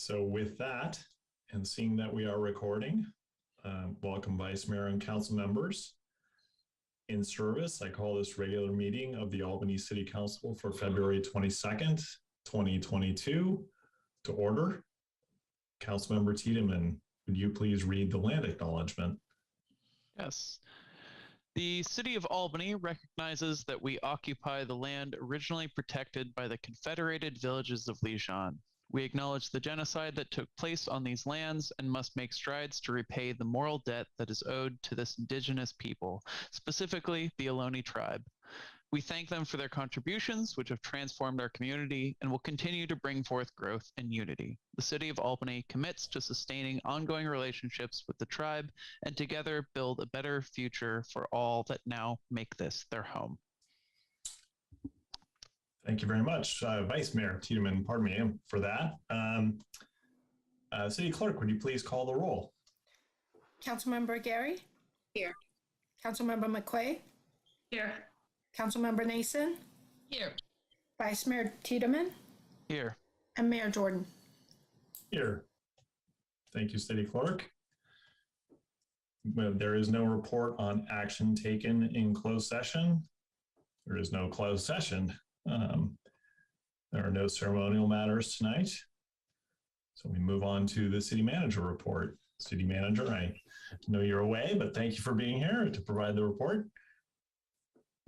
So with that, and seeing that we are recording, welcome Vice Mayor and Council members. In service, I call this regular meeting of the Albany City Council for February 22nd, 2022 to order. Councilmember Tiedemann, would you please read the land acknowledgement? Yes. The City of Albany recognizes that we occupy the land originally protected by the Confederated Villages of Lejeune. We acknowledge the genocide that took place on these lands and must make strides to repay the moral debt that is owed to this indigenous people, specifically the Ohlone tribe. We thank them for their contributions, which have transformed our community and will continue to bring forth growth and unity. The City of Albany commits to sustaining ongoing relationships with the tribe and together build a better future for all that now make this their home. Thank you very much, Vice Mayor Tiedemann, pardon me for that. City Clerk, would you please call the roll? Councilmember Gary? Here. Councilmember McQuay? Here. Councilmember Nason? Here. Vice Mayor Tiedemann? Here. And Mayor Jordan? Here. Thank you, City Clerk. Well, there is no report on action taken in closed session. There is no closed session. There are no ceremonial matters tonight. So we move on to the City Manager report. City Manager, I know you're away, but thank you for being here to provide the report.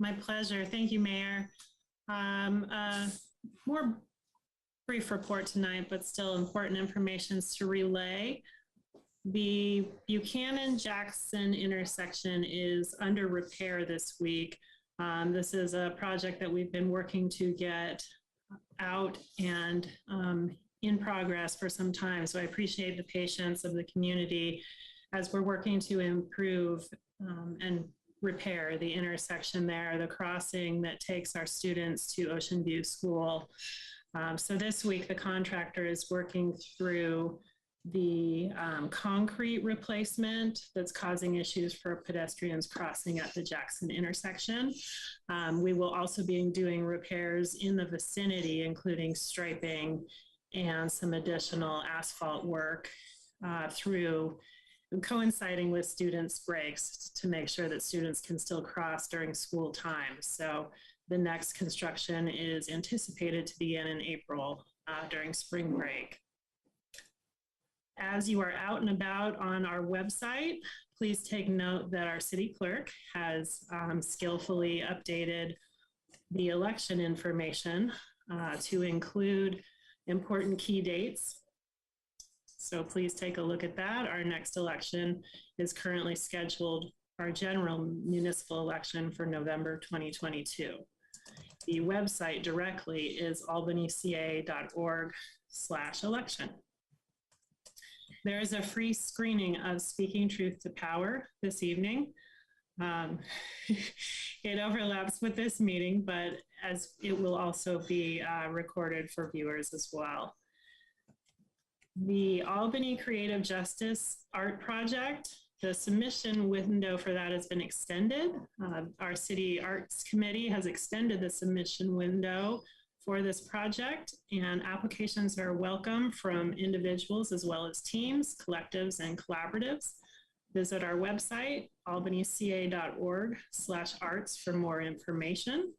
My pleasure. Thank you, Mayor. More brief report tonight, but still important information to relay. The Buchanan-Jackson intersection is under repair this week. This is a project that we've been working to get out and in progress for some time. So I appreciate the patience of the community as we're working to improve and repair the intersection there, the crossing that takes our students to Ocean View School. So this week, the contractor is working through the concrete replacement that's causing issues for pedestrians crossing at the Jackson intersection. We will also be doing repairs in the vicinity, including striping and some additional asphalt work through coinciding with students' breaks to make sure that students can still cross during school time. So the next construction is anticipated to begin in April during spring break. As you are out and about on our website, please take note that our city clerk has skillfully updated the election information to include important key dates. So please take a look at that. Our next election is currently scheduled, our general municipal election, for November 2022. The website directly is albanyca.org/election. There is a free screening of Speaking Truth to Power this evening. It overlaps with this meeting, but as it will also be recorded for viewers as well. The Albany Creative Justice Art Project, the submission window for that has been extended. Our City Arts Committee has extended the submission window for this project, and applications are welcome from individuals as well as teams, collectives, and collaboratives. Visit our website, albanyca.org/arts for more information.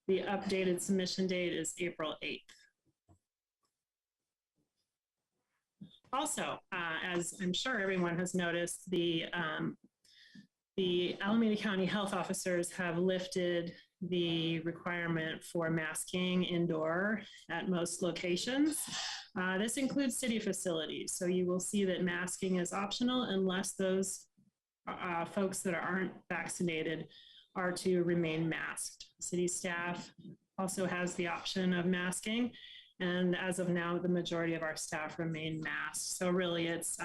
The updated submission date is April 8th. Also, as I'm sure everyone has noticed, the Alameda County health officers have lifted the requirement for masking indoor at most locations. This includes city facilities. So you will see that masking is optional unless those folks that aren't vaccinated are to remain masked. City staff also has the option of masking. And as of now, the majority of our staff remain masked. So really it's,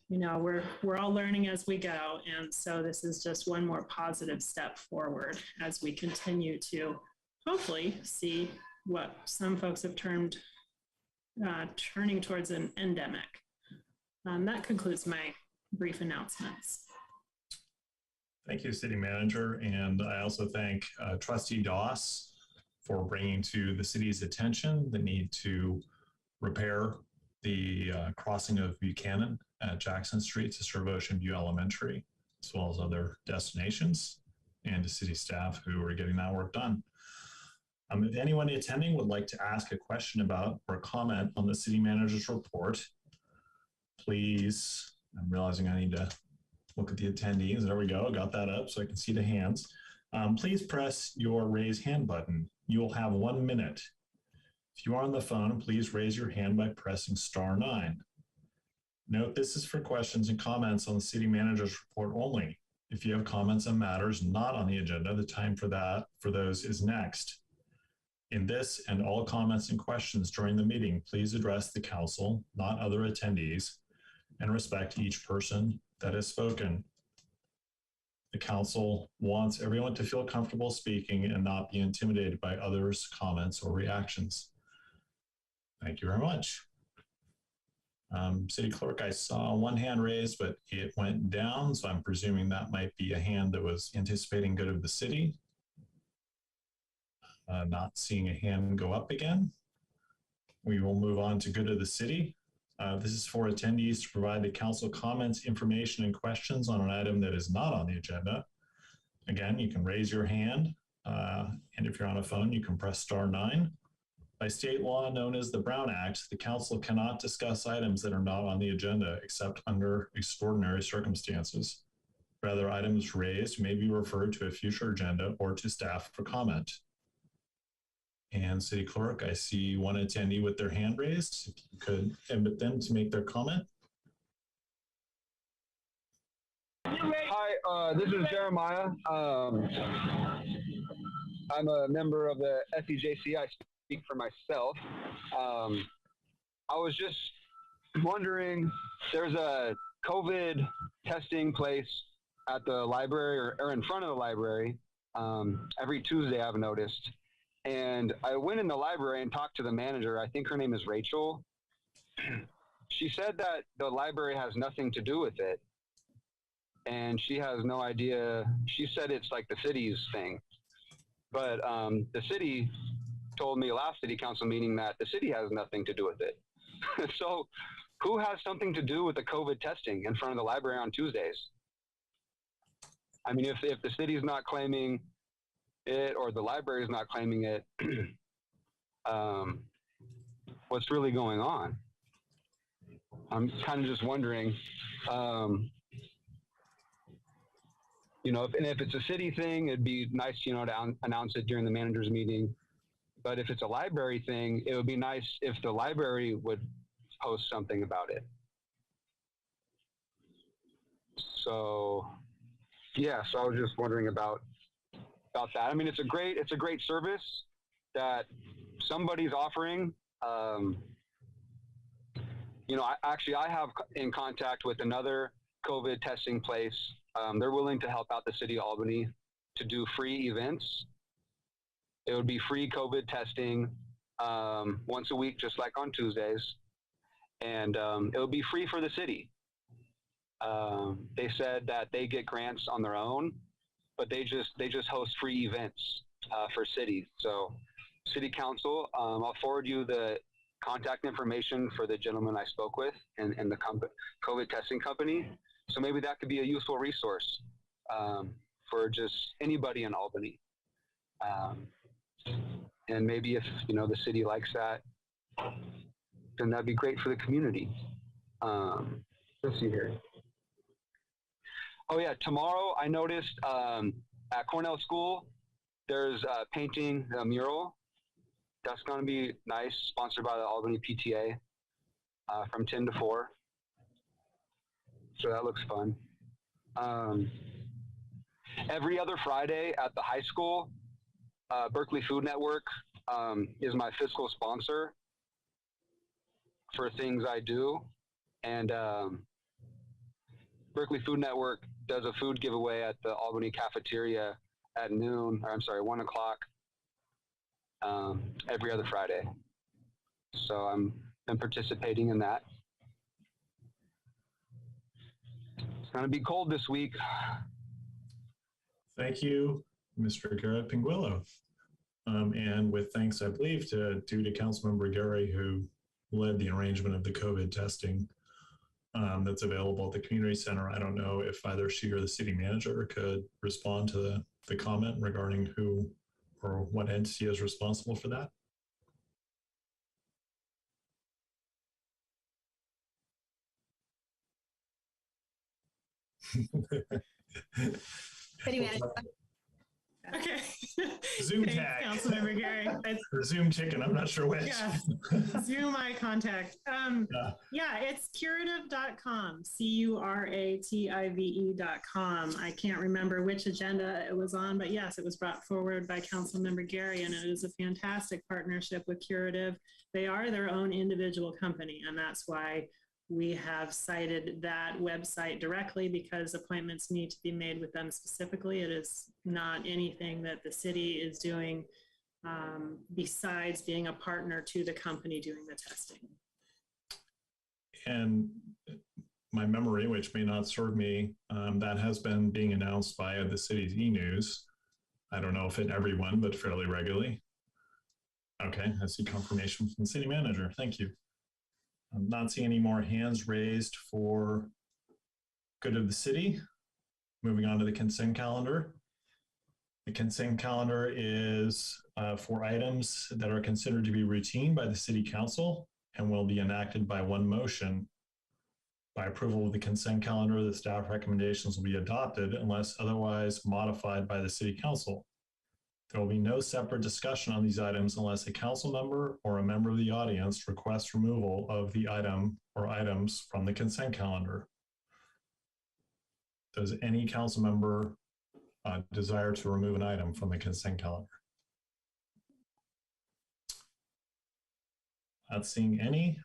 you know, we're all learning as we go. And so this is just one more positive step forward as we continue to hopefully see what some folks have termed turning towards an endemic. That concludes my brief announcements. Thank you, City Manager. And I also thank Trustee Doss for bringing to the city's attention the need to repair the crossing of Buchanan at Jackson Street to serve Ocean View Elementary, as well as other destinations, and to city staff who are getting that work done. If anyone attending would like to ask a question about or comment on the city manager's report, please, I'm realizing I need to look at the attendees. There we go. Got that up so I can see the hands. Please press your raise hand button. You will have 1 minute. If you are on the phone, please raise your hand by pressing *9. Note this is for questions and comments on the city manager's report only. If you have comments on matters not on the agenda, the time for those is next. In this and all comments and questions during the meeting, please address the council, not other attendees, and respect each person that has spoken. The council wants everyone to feel comfortable speaking and not be intimidated by others' comments or reactions. Thank you very much. City Clerk, I saw one hand raised, but it went down, so I'm presuming that might be a hand that was anticipating good of the city. Not seeing a hand go up again. We will move on to good of the city. This is for attendees to provide the council comments, information, and questions on an item that is not on the agenda. Again, you can raise your hand, and if you're on a phone, you can press *9. By state law known as the Brown Act, the council cannot discuss items that are not on the agenda except under extraordinary circumstances. Rather, items raised may be referred to a future agenda or to staff for comment. And City Clerk, I see one attendee with their hand raised. If you could invite them to make their comment. Hi, this is Jeremiah. I'm a member of the Scjc. I speak for myself. I was just wondering, there's a COVID testing place at the library or in front of the library every Tuesday, I've noticed. And I went in the library and talked to the manager. I think her name is Rachel. She said that the library has nothing to do with it. And she has no idea. She said it's like the city's thing. But the city told me last city council meeting that the city has nothing to do with it. So who has something to do with the COVID testing in front of the library on Tuesdays? I mean, if the city's not claiming it or the library is not claiming it, what's really going on? I'm kind of just wondering, you know, if it's a city thing, it'd be nice, you know, to announce it during the manager's meeting. But if it's a library thing, it would be nice if the library would post something about it. So, yeah, so I was just wondering about that. I mean, it's a great service that somebody's offering. You know, I have in contact with another COVID testing place. They're willing to help out the city of Albany to do free events. It would be free COVID testing once a week, just like on Tuesdays. And it would be free for the city. They said that they get grants on their own, but they just host free events for cities. So city council, I'll forward you the contact information for the gentleman I spoke with and the COVID testing company. So maybe that could be a useful resource for just anybody in Albany. And maybe if, you know, the city likes that, then that'd be great for the community. Let's see here. Oh yeah, tomorrow I noticed at Cornell School, there's painting a mural. That's going to be nice, sponsored by the Albany PTA from 10 to 4. So that looks fun. Every other Friday at the high school, Berkeley Food Network is my fiscal sponsor for things I do. And Berkeley Food Network does a food giveaway at the Albany cafeteria at 1 o'clock every other Friday. So I'm participating in that. It's going to be cold this week. Thank you, Mr. Garrett Pinguillo. And with thanks, I believe, due to Councilmember Gary, who led the arrangement of the COVID testing that's available at the community center. I don't know if either she or the city manager could respond to the comment regarding who or what entity is responsible for that. City manager. Okay. Zoom Thanks, tag. Councilmember Gary. Or Zoom chicken, I'm not sure which. Yeah. Zoom eye contact. Yeah, it's curative.com, curative.com. I can't remember which agenda it was on, but yes, it was brought forward by Councilmember Gary, and it is a fantastic partnership with Curative. They are their own individual company, and that's why we have cited that website directly, because appointments need to be made with them specifically. It is not anything that the city is doing besides being a partner to the company doing the testing. And my memory, which may not serve me, that has been being announced via the city's e-news. I don't know if in everyone, but fairly regularly. Okay, I see confirmation from the city manager. Thank you. I'm not seeing any more hands raised for good of the city. Moving on to the consent calendar. The consent calendar is for items that are considered to be routine by the city council and will be enacted by one motion. By approval of the consent calendar, the staff recommendations will be adopted unless otherwise modified by the city council. There will be no separate discussion on these items unless a council member or a member of the audience requests removal of the item or items from the consent calendar. Does any council member desire to remove an item from the consent calendar? Not seeing any.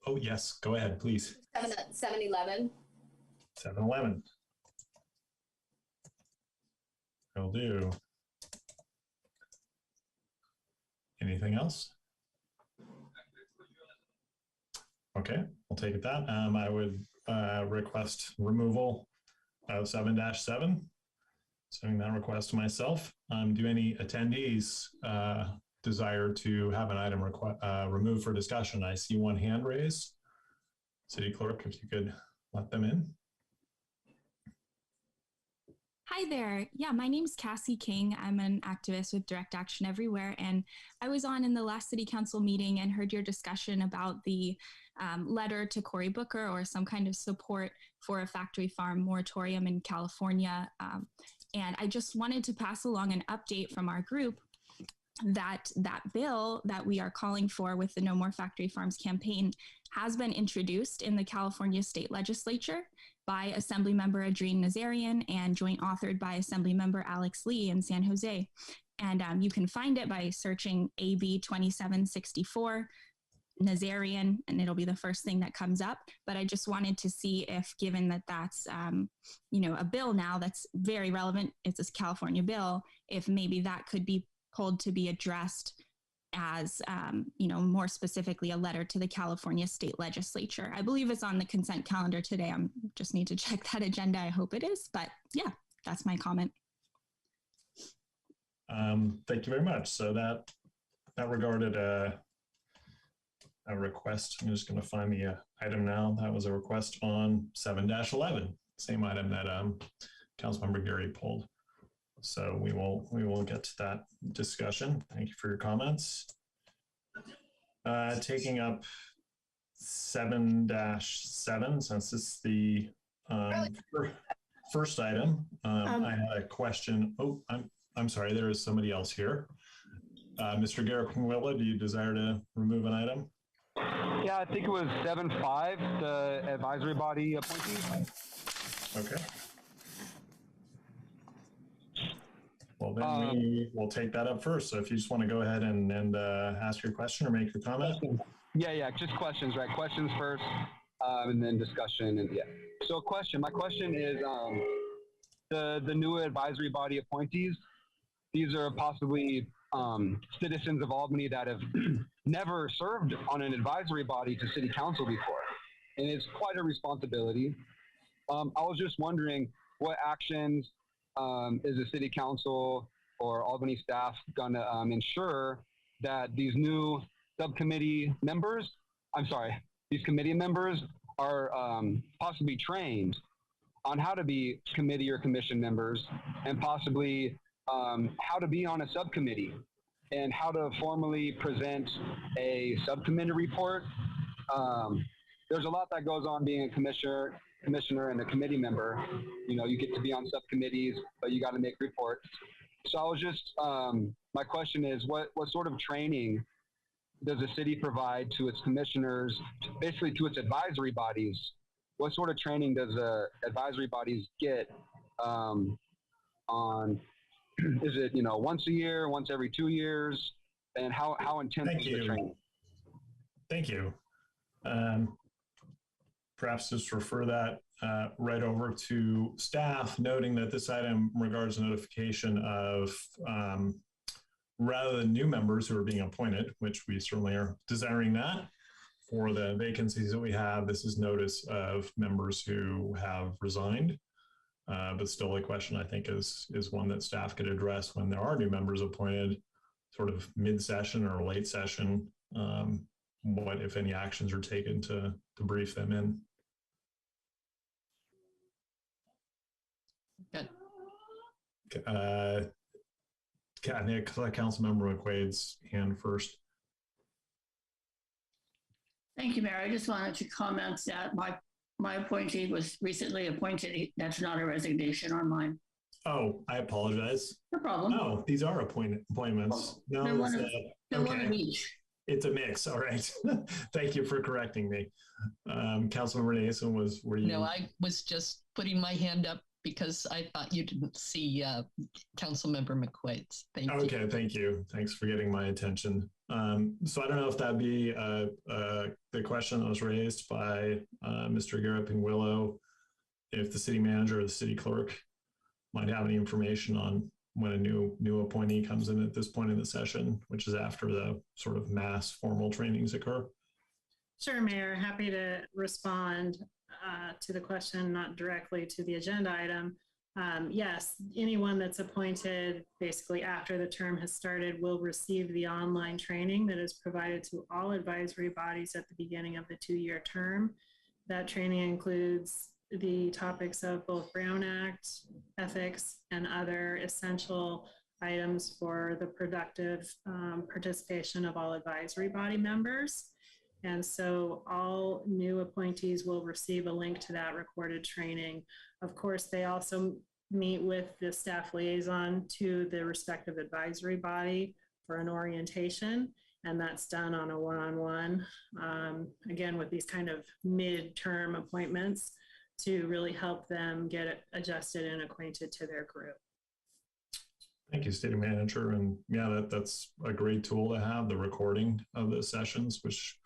Oh yes, go ahead, please. 7-11. 7-11. Will do. Anything else? Okay, I'll take it that. I would request removal of 7-7. Sending that request to myself. Do any attendees desire to have an item removed for discussion? I see one hand raised. City Clerk, if you could let them in. Hi there. Yeah, my name's Cassie King. I'm an activist with Direct Action Everywhere, and I was on in the last city council meeting and heard your discussion about the letter to Cory Booker or some kind of support for a factory farm moratorium in California. And I just wanted to pass along an update from our group that bill that we are calling for with the No More Factory Farms campaign has been introduced in the California State Legislature by Assemblymember Adrienne Nazarian and joint authored by Assemblymember Alex Lee in San Jose. And you can find it by searching AB 2764 Nazarian, and it'll be the first thing that comes up. But I just wanted to see if, given that that's, a bill now that's very relevant, it's a California bill, if maybe that could be pulled to be addressed as, more specifically a letter to the California State Legislature. I believe it's on the consent calendar today. I just need to check that agenda. I hope it is, but yeah, that's my comment. Thank you very much. So that regarded a request. I'm just going to find the item now. That was a request on 7-11, same item that Councilmember Gary pulled. So we will get to that discussion. Thank you for your comments. Taking up 7-7, since this is the first item, I had a question. Oh, I'm sorry, there is somebody else here. Mr. Garrett Pinwilla, do you desire to remove an item? Yeah, I think it was 7-5, the advisory body appointee. Okay. Well, then we will take that up first. So if you just want to go ahead and ask your question or make your comment. Yeah, just questions, right? Questions first, and then discussion, and yeah. So my question is, the new advisory body appointees, these are possibly citizens of Albany that have never served on an advisory body to city council before. And it's quite a responsibility. I was just wondering what actions is the city council or Albany staff going to ensure that these new subcommittee members, these committee members are possibly trained on how to be committee or commission members, and possibly how to be on a subcommittee and how to formally present a subcommittee report. There's a lot that goes on being a commissioner and a committee member. You know, you get to be on subcommittees, but you got to make reports. So I was just, my question is, what sort of training does the city provide to its commissioners, basically to its advisory bodies? What sort of training does the advisory bodies get on, is it, you know, once a year, once every 2 years? And how intense is the training? Thank you. Perhaps just refer that right over to staff, noting that this item regards notification of rather than new members who are being appointed, which we certainly are desiring that. For the vacancies that we have, this is notice of members who have resigned. But still, a question I think is one that staff could address when there are new members appointed, sort of mid-session or late session. What, if any, actions are taken to brief them in? Good. I think Councilmember McQuaid's hand first. Thank you, Mayor. I just wanted to comment that my appointee was recently appointed. That's not a resignation on mine. Oh, I apologize. No problem. No, these are appointments. No, They're one of okay. each. It's a mix. All right. Thank you for correcting me. Councilmember Nason, were you? No, I was just putting my hand up because I thought you didn't see Councilmember McQuaid's. Thank you. Okay, thank you. Thanks for getting my attention. So I don't know if that'd be the question that was raised by Mr. Garrett-Willow, if the city manager or the city clerk might have any information on when a new appointee comes in at this point in the session, which is after the sort of mass formal trainings occur. Sure, Mayor. Happy to respond to the question, not directly to the agenda item. Yes, anyone that's appointed basically after the term has started will receive the online training that is provided to all advisory bodies at the beginning of the 2-year term. That training includes the topics of both Brown Act, ethics, and other essential items for the productive participation of all advisory body members. And so all new appointees will receive a link to that recorded training. Of course, they also meet with the staff liaison to the respective advisory body for an orientation, and that's done on a one-on-one, again, with these kind of mid-term appointments to really help them get adjusted and acquainted to their group. Thank you, City Manager. And yeah, that's a great tool to have, the recording of the sessions, which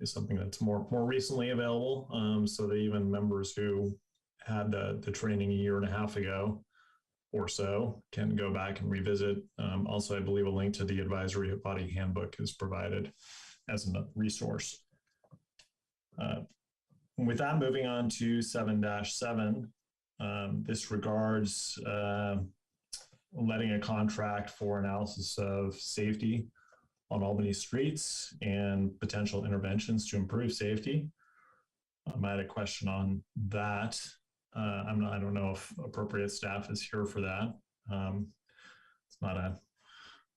is something that's more recently available. So that even members who had the training 1.5 years ago or so can go back and revisit. Also, I believe a link to the advisory body handbook is provided as a resource. With that, moving on to 7-7, this regards letting a contract for analysis of safety on Albany streets and potential interventions to improve safety. I had a question on that. I don't know if appropriate staff is here for that. It's not a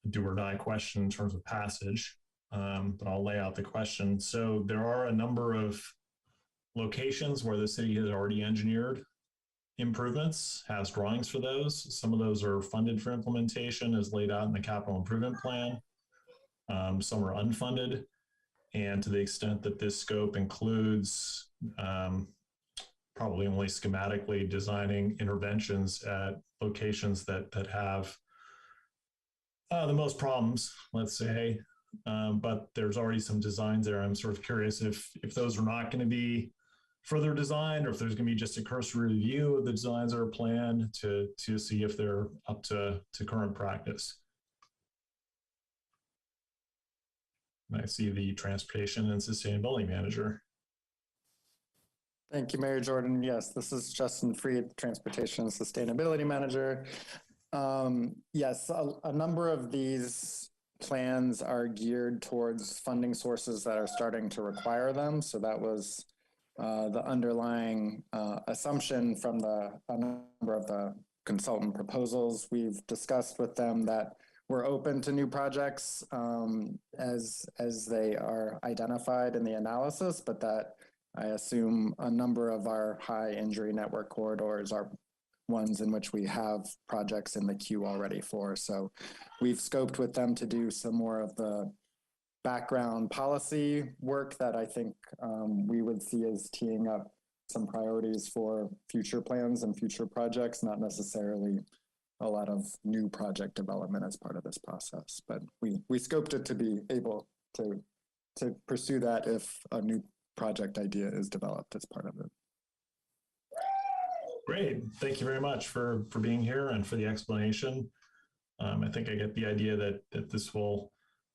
do or die question in terms of passage, but I'll lay out the question. So there are a number of locations where the city has already engineered improvements, has drawings for those. Some of those are funded for implementation as laid out in the capital improvement plan. Some are unfunded. And to the extent that this scope includes probably only schematically designing interventions at locations that have the most problems, let's say, but there's already some designs there. I'm sort of curious if those are not going to be further designed, or if there's going to be just a cursory review of the designs that are planned to see if they're up to current practice. And I see the Transportation and Sustainability Manager. Thank you, Mayor Jordan. Yes, this is Justin Freed, Transportation and Sustainability Manager. Yes, a number of these plans are geared towards funding sources that are starting to require them. So that was the underlying assumption from a number of the consultant proposals. We've discussed with them that we're open to new projects as they are identified in the analysis, but that I assume a number of our high injury network corridors are ones in which we have projects in the queue already for. So we've scoped with them to do some more of the background policy work that I think we would see as teeing up some priorities for future plans and future projects, not necessarily a lot of new project development as part of this process. But we scoped it to be able to pursue that if a new project idea is developed as part of it. Great. Thank you very much for being here and for the explanation. I think I get the idea that this will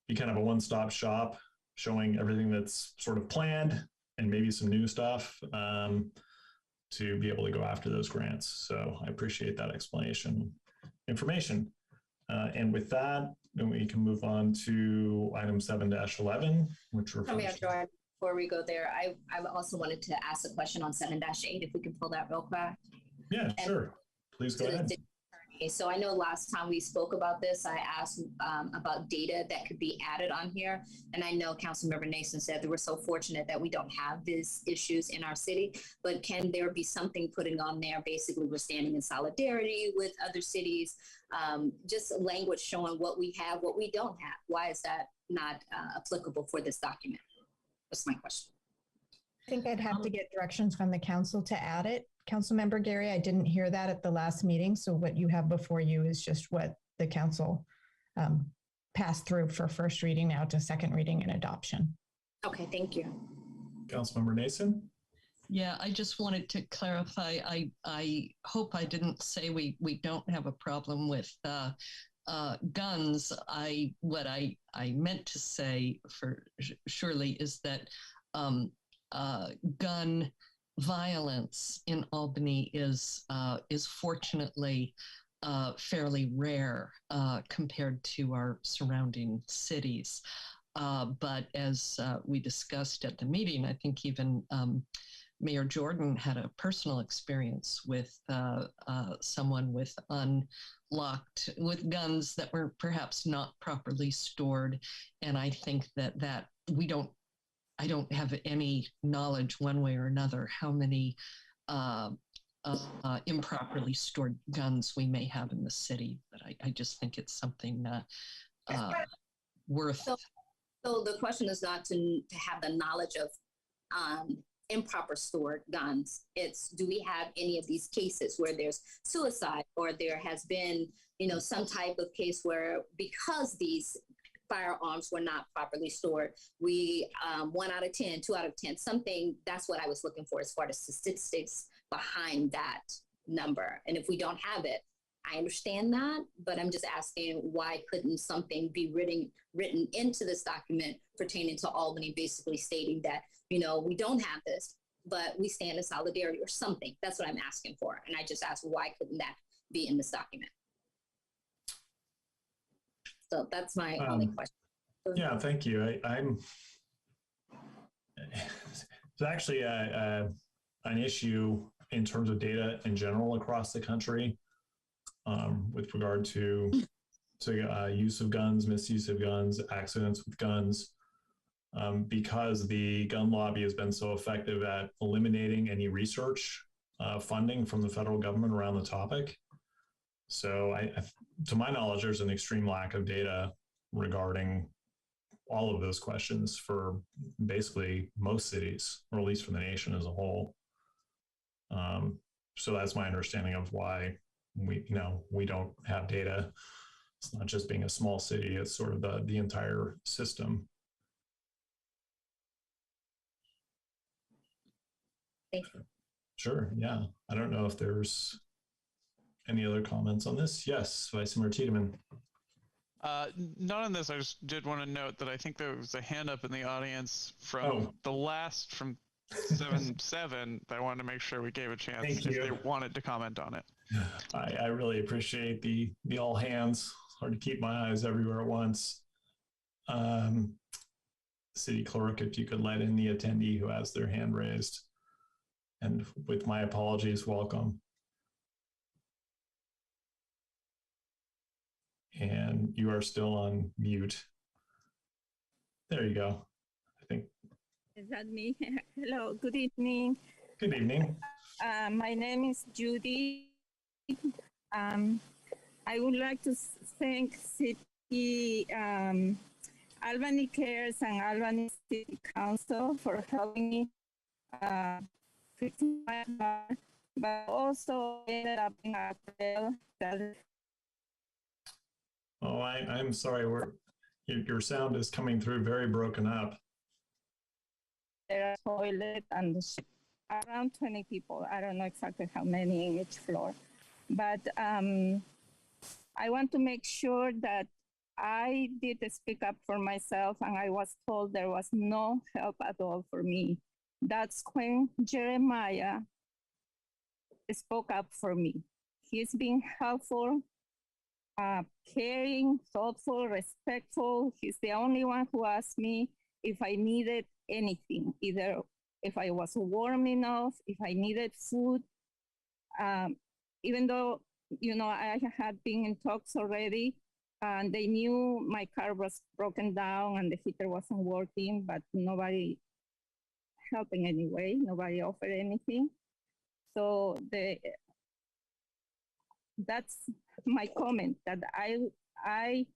be kind of a one-stop shop, showing everything that's sort of planned and maybe some new stuff to be able to go after those grants. So I appreciate that explanation information. And with that, then we can move on to item 7-11, which refers Mayor Jordan, before we go there, I also wanted to ask a question on 7-8, if we can pull that real quick. Yeah, sure. Please go ahead. So I know last time we spoke about this, I asked about data that could be added on here. And I know Councilmember Nason said that we're so fortunate that we don't have these issues in our city, but can there be something putting on there? Basically, we're standing in solidarity with other cities, just language showing what we have, what we don't have. Why is that not applicable for this document? That's my question. I think I'd have to get directions from the council to add it. Councilmember Gary, I didn't hear that at the last meeting. So what you have before you is just what the council passed through for first reading now to second reading and adoption. Okay, thank you. Councilmember Nason? Yeah, I just wanted to clarify. I hope I didn't say we don't have a problem with guns. What I meant to say for surely is that gun violence in Albany is fortunately fairly rare compared to our surrounding cities. But as we discussed at the meeting, I think even Mayor Jordan had a personal experience with someone with guns that were perhaps not properly stored. And I think that I don't have any knowledge one way or another how many improperly stored guns we may have in the city. But I just think it's something worth. So the question is not to have the knowledge of improper stored guns. It's, do we have any of these cases where there's suicide or there has been, some type of case where because these firearms were not properly stored, we 1 out of 10, 2 out of 10, something. That's what I was looking for as far as statistics behind that number. And if we don't have it, I understand that, but I'm just asking, why couldn't something be written into this document pertaining to Albany, basically stating that, we don't have this, but we stand in solidarity or something. That's what I'm asking for. And I just asked, why couldn't that be in this document? So that's my only question. Yeah, thank you. It's actually an issue in terms of data in general across the country with regard to use of guns, misuse of guns, accidents with guns, because the gun lobby has been so effective at eliminating any research funding from the federal government around the topic. So to my knowledge, there's an extreme lack of data regarding all of those questions for basically most cities, or at least for the nation as a whole. So that's my understanding of why we don't have data. It's not just being a small city, it's sort of the entire system. Thank you. Sure, yeah. I don't know if there's any other comments on this? Yes, Vice Mayor Tiedemann. Not on this. I just did want to note that I think there was a hand up in the audience from the last, from 7-7, that I wanted to make sure we gave a chance if they wanted to comment on it. I really appreciate the all hands. Hard to keep my eyes everywhere at once. City Clerk, if you could let in the attendee who has their hand raised. And with my apologies, welcome. And you are still on mute. There you go. I think. Is that me? Hello, good evening. Good evening. My name is Judy. I would like to thank City Albany Cares and Albany City Council for helping me fix my car, but also ended up in a hotel that. Oh, I'm sorry. Your sound is coming through very broken up. There are toilet and around 20 people. I don't know exactly how many in each floor, but I want to make sure that I did speak up for myself, and I was told there was no help at all for me. That's when Jeremiah spoke up for me. He's been helpful, caring, thoughtful, respectful. He's the only one who asked me if I needed anything, either if I was warm enough, if I needed food. Even though, you know, I had been in talks already, and they knew my car was broken down and the heater wasn't working, but nobody helping anyway. Nobody offered anything. So that's my comment, that I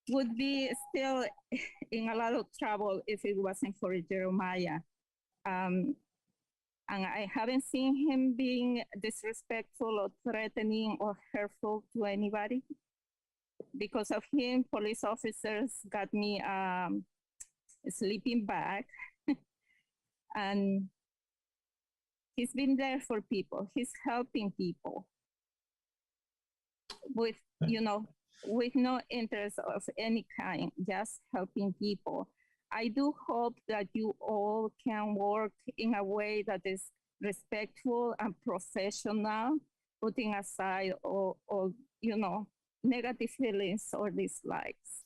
would be still in a lot of trouble if it wasn't for Jeremiah. And I haven't seen him being disrespectful or threatening or hurtful to anybody. Because of him, police officers got me a sleeping bag. And he's been there for people. He's helping people with, you know, with no interest of any kind, just helping people. I do hope that you all can work in a way that is respectful and professional, putting aside all you know, negative feelings or dislikes.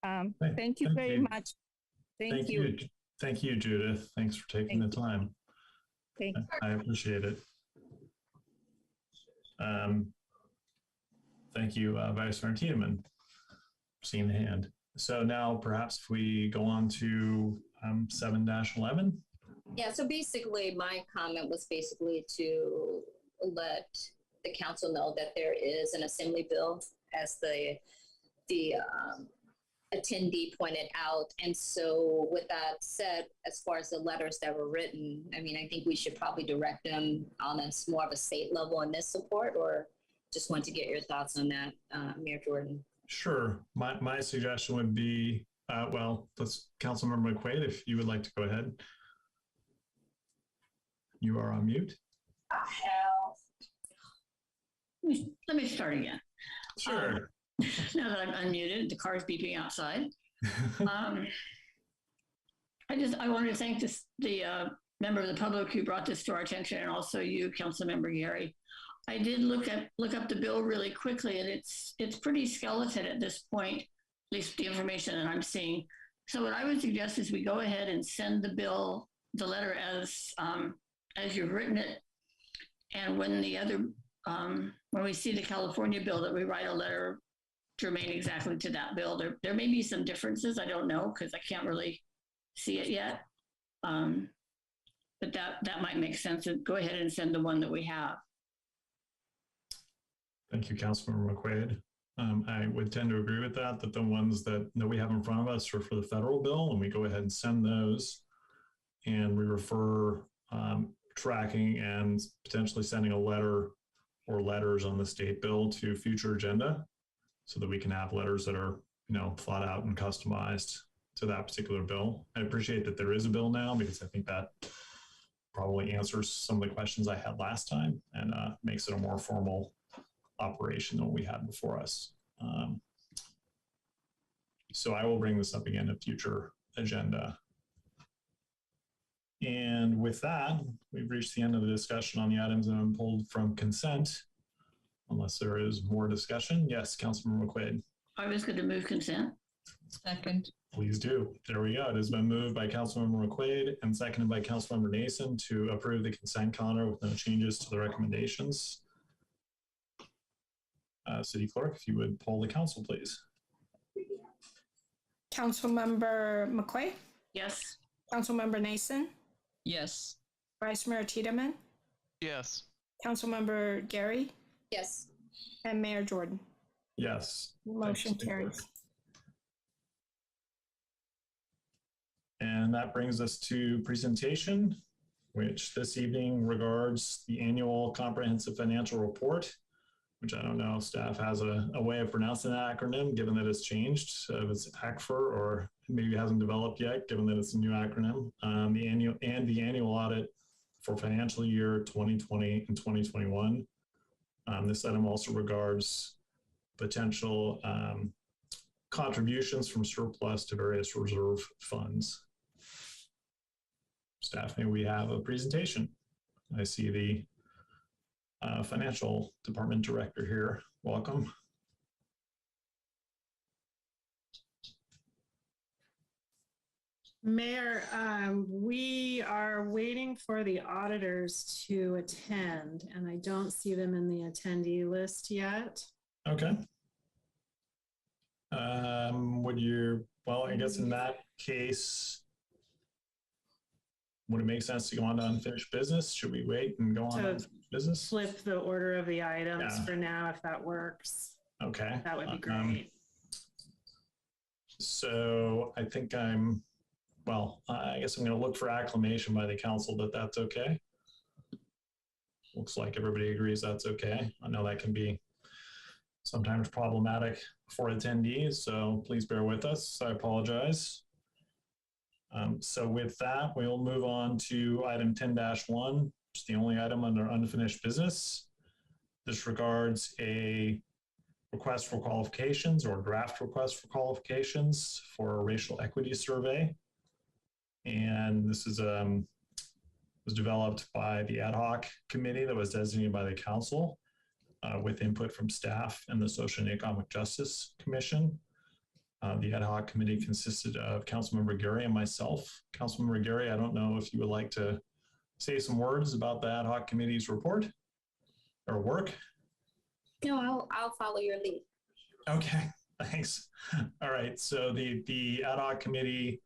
Thank you very much. Thank you. Thank you, Judith. Thanks for taking the time. Thank you. I appreciate it. Thank you, Vice Mayor Tiedemann, for seeing the hand. So now perhaps if we go on to 7-11. Yeah, so basically my comment was basically to let the council know that there is an assembly bill, as the attendee pointed out. And so with that said, as far as the letters that were written, I mean, I think we should probably direct them on a more of a state level in this support, or just want to get your thoughts on that, Mayor Jordan. Sure. My suggestion would be, well, let's, Councilmember McQuaid, if you would like to go ahead. You are on mute. Let me start again. Sure. Now that I'm unmuted, the car's beeping outside. I wanted to thank the member of the public who brought this to our attention, and also you, Councilmember Gary. I did look up the bill really quickly, and it's pretty skeleton at this point, at least the information that I'm seeing. So what I would suggest is we go ahead and send the bill, the letter as you've written it, and when the other when we see the California bill, that we write a letter germane exactly to that bill. There may be some differences, I don't know, because I can't really see it yet. But that might make sense. To go ahead and send the one that we have. Thank you, Councilmember McQuaid. I would tend to agree with that the ones that we have in front of us are for the federal bill, and we go ahead and send those, and we refer tracking and potentially sending a letter or letters on the state bill to future agenda, so that we can have letters that are, you know, thought out and customized to that particular bill. I appreciate that there is a bill now, because I think that probably answers some of the questions I had last time, and makes it a more formal operation than what we had before us. So I will bring this up again in future agenda. And with that, we've reached the end of the discussion on the items that have been pulled from consent, unless there is more discussion. Yes, Councilmember McQuaid. I was going to move consent. Second. Please do. There we go. It has been moved by Councilmember McQuaid and seconded by Councilmember Nason to approve the consent calendar with no changes to the recommendations. City Clerk, if you would poll the council, please. Councilmember McQuaid, Yes. Councilmember Nason, Yes. Vice Mayor Tiedemann, Yes. Councilmember Gary, Yes. and Mayor Jordan. Yes. Motion Thanks, carries. And that brings us to presentation, which this evening regards the annual comprehensive financial report, which I don't know if staff has a way of pronouncing that acronym, given that it's changed. If it's ACFR or maybe hasn't developed yet, given that it's a new acronym. The annual audit for financial year 2020 and 2021. This item also regards potential contributions from surplus to various reserve funds. Staff, may we have a presentation? I see the Financial Department Director here. Welcome. Mayor, we are waiting for the auditors to attend, and I don't see them in the attendee list yet. Okay. Well, I guess in that case, would it make sense to go on to unfinished business? Should we wait and go on to unfinished business? Flip the order of the items Yeah. for now, if that works. Okay. That would be great. So I think I guess I'm going to look for acclamation by the council that that's okay. Looks like everybody agrees that's okay. I know that can be sometimes problematic for attendees, so please bear with us. I apologize. So with that, we'll move on to item 10-1, which is the only item under unfinished business. This regards a request for qualifications or draft request for qualifications for a racial equity survey. And this is was developed by the ad hoc committee that was designated by the council with input from staff and the Social and Economic Justice Commission. The ad hoc committee consisted of Councilmember Gary and myself. Councilmember Gary, I don't know if you would like to say some words about the ad hoc committee's report or work. No, I'll follow your lead. Okay, thanks. All right, so the ad hoc committee,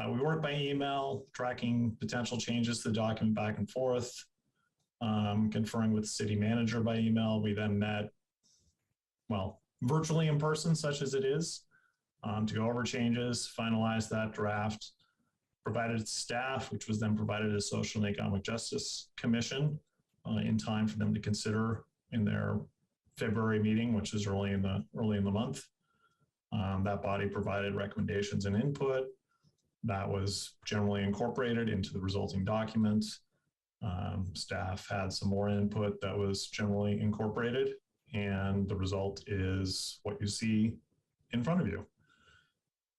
we worked by email, tracking potential changes to the document back and forth, conferring with the city manager by email. We then met, virtually in person, such as it is, to go over changes, finalize that draft, provided staff, which was then provided to Social and Economic Justice Commission in time for them to consider in their February meeting, which is early in the month. That body provided recommendations and input that was generally incorporated into the resulting document. Staff had some more input that was generally incorporated, and the result is what you see in front of you.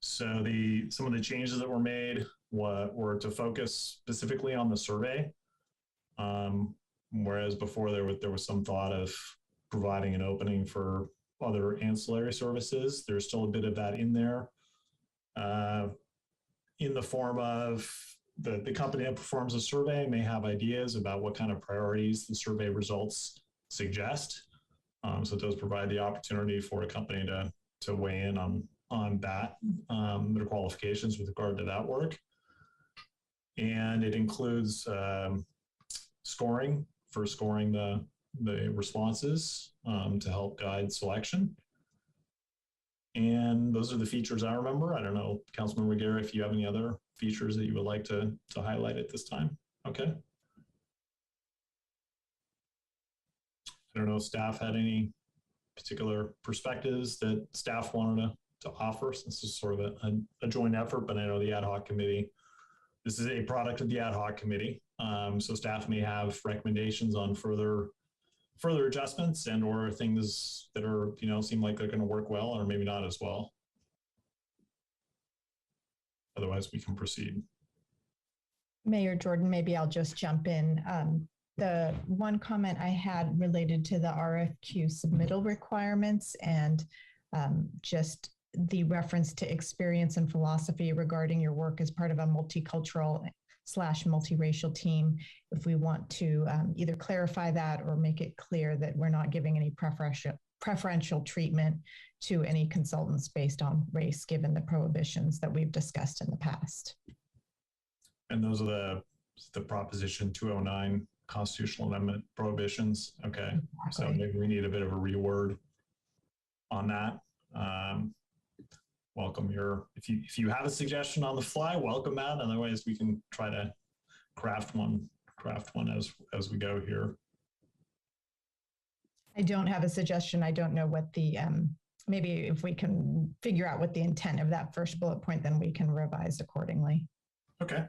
So some of the changes that were made were to focus specifically on the survey, whereas before there was some thought of providing an opening for other ancillary services. There's still a bit of that in there, in the form of the company that performs a survey may have ideas about what kind of priorities the survey results suggest. So it does provide the opportunity for a company to weigh in on that, their qualifications with regard to that work. And it includes scoring the responses to help guide selection. And those are the features I remember. I don't know, Councilmember Gary, if you have any other features that you would like to highlight at this time. Okay. I don't know if staff had any particular perspectives that staff wanted to offer, since this is sort of a joint effort, but I know the ad hoc committee, this is a product of the ad hoc committee. So staff may have recommendations on further adjustments and or things that are, seem like they're going to work well or maybe not as well. Otherwise, we can proceed. Mayor Jordan, maybe I'll just jump in. The one comment I had related to the RFQ submittal requirements and just the reference to experience and philosophy regarding your work as part of a multicultural / multiracial team, if we want to either clarify that or make it clear that we're not giving any preferential treatment to any consultants based on race, given the prohibitions that we've discussed in the past. And those are the Proposition 209 constitutional amendment prohibitions. Okay. Exactly. So maybe we need a bit of a reword on that. Welcome if you have a suggestion on the fly, welcome that. Otherwise we can try to craft one as we go here. I don't have a suggestion. I don't know what the, maybe if we can figure out what the intent of that first bullet point, then we can revise accordingly. Okay.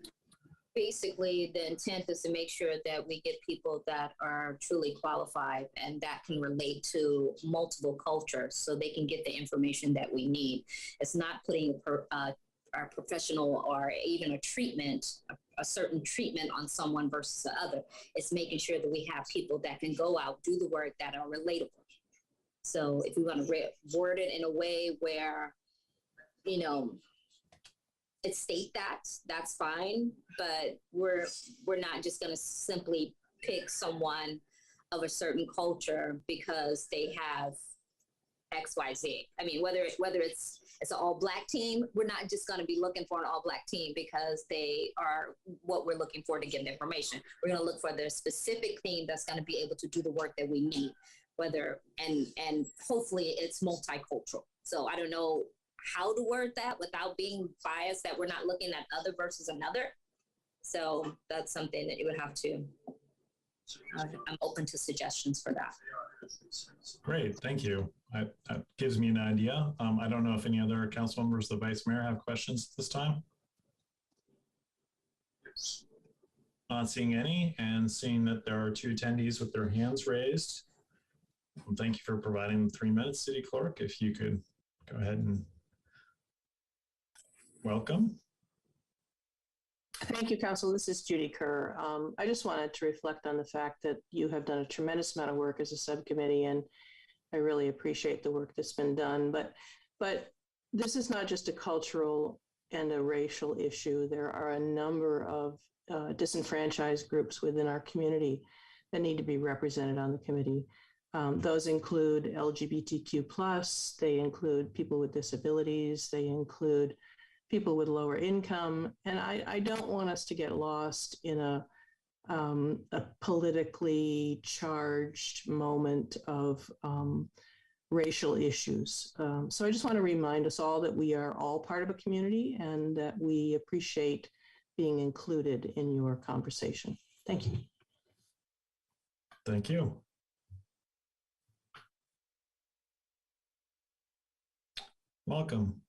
Basically, the intent is to make sure that we get people that are truly qualified and that can relate to multiple cultures so they can get the information that we need. It's not putting our professional or even a certain treatment on someone versus the other. It's making sure that we have people that can go out, do the work, that are relatable. So if we want to word it in a way where, it state that's fine, but we're not just going to simply pick someone of a certain culture because they have XYZ. I mean, whether it's an all Black team, we're not just going to be looking for an all Black team because they are what we're looking for to get the information. We're going to look for the specific team that's going to be able to do the work that we need, and hopefully it's multicultural. So I don't know how to word that without being biased that we're not looking at other versus another. So that's something that you would have to, I'm open to suggestions for that. Great, thank you. That gives me an idea. I don't know if any other council members, the vice mayor, have questions this time. Not seeing any, and seeing that there are 2 attendees with their hands raised. Thank you for providing 3 minutes, City Clerk. If you could go ahead and welcome. Thank you, Council. This is Judy Kerr. I just wanted to reflect on the fact that you have done a tremendous amount of work as a subcommittee, and I really appreciate the work that's been done. But this is not just a cultural and a racial issue. There are a number of disenfranchised groups within our community that need to be represented on the committee. Those include LGBTQ+, they include people with disabilities, they include people with lower income. And I don't want us to get lost in a politically charged moment of racial issues. So I just want to remind us all that we are all part of a community and that we appreciate being included in your conversation. Thank you. Thank you. Welcome.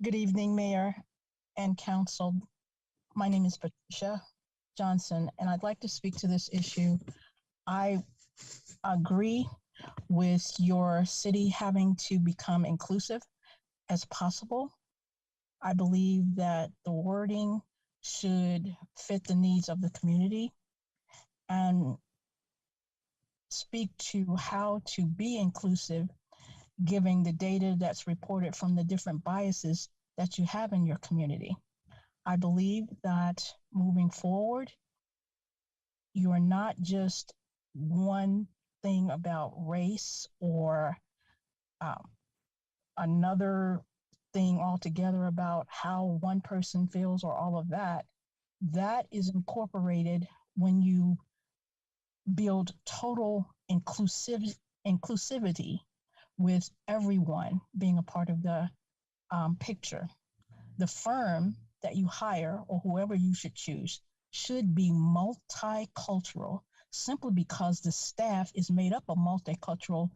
Good evening, Mayor and Council. My name is Patricia Johnson, and I'd like to speak to this issue. I agree with your city having to become inclusive as possible. I believe that the wording should fit the needs of the community and speak to how to be inclusive, giving the data that's reported from the different biases that you have in your community. I believe that moving forward, you are not just one thing about race or another thing altogether about how one person feels or all of that. That is incorporated when you build total inclusivity with everyone being a part of the picture. The firm that you hire or whoever you should choose should be multicultural simply because the staff is made up of multicultural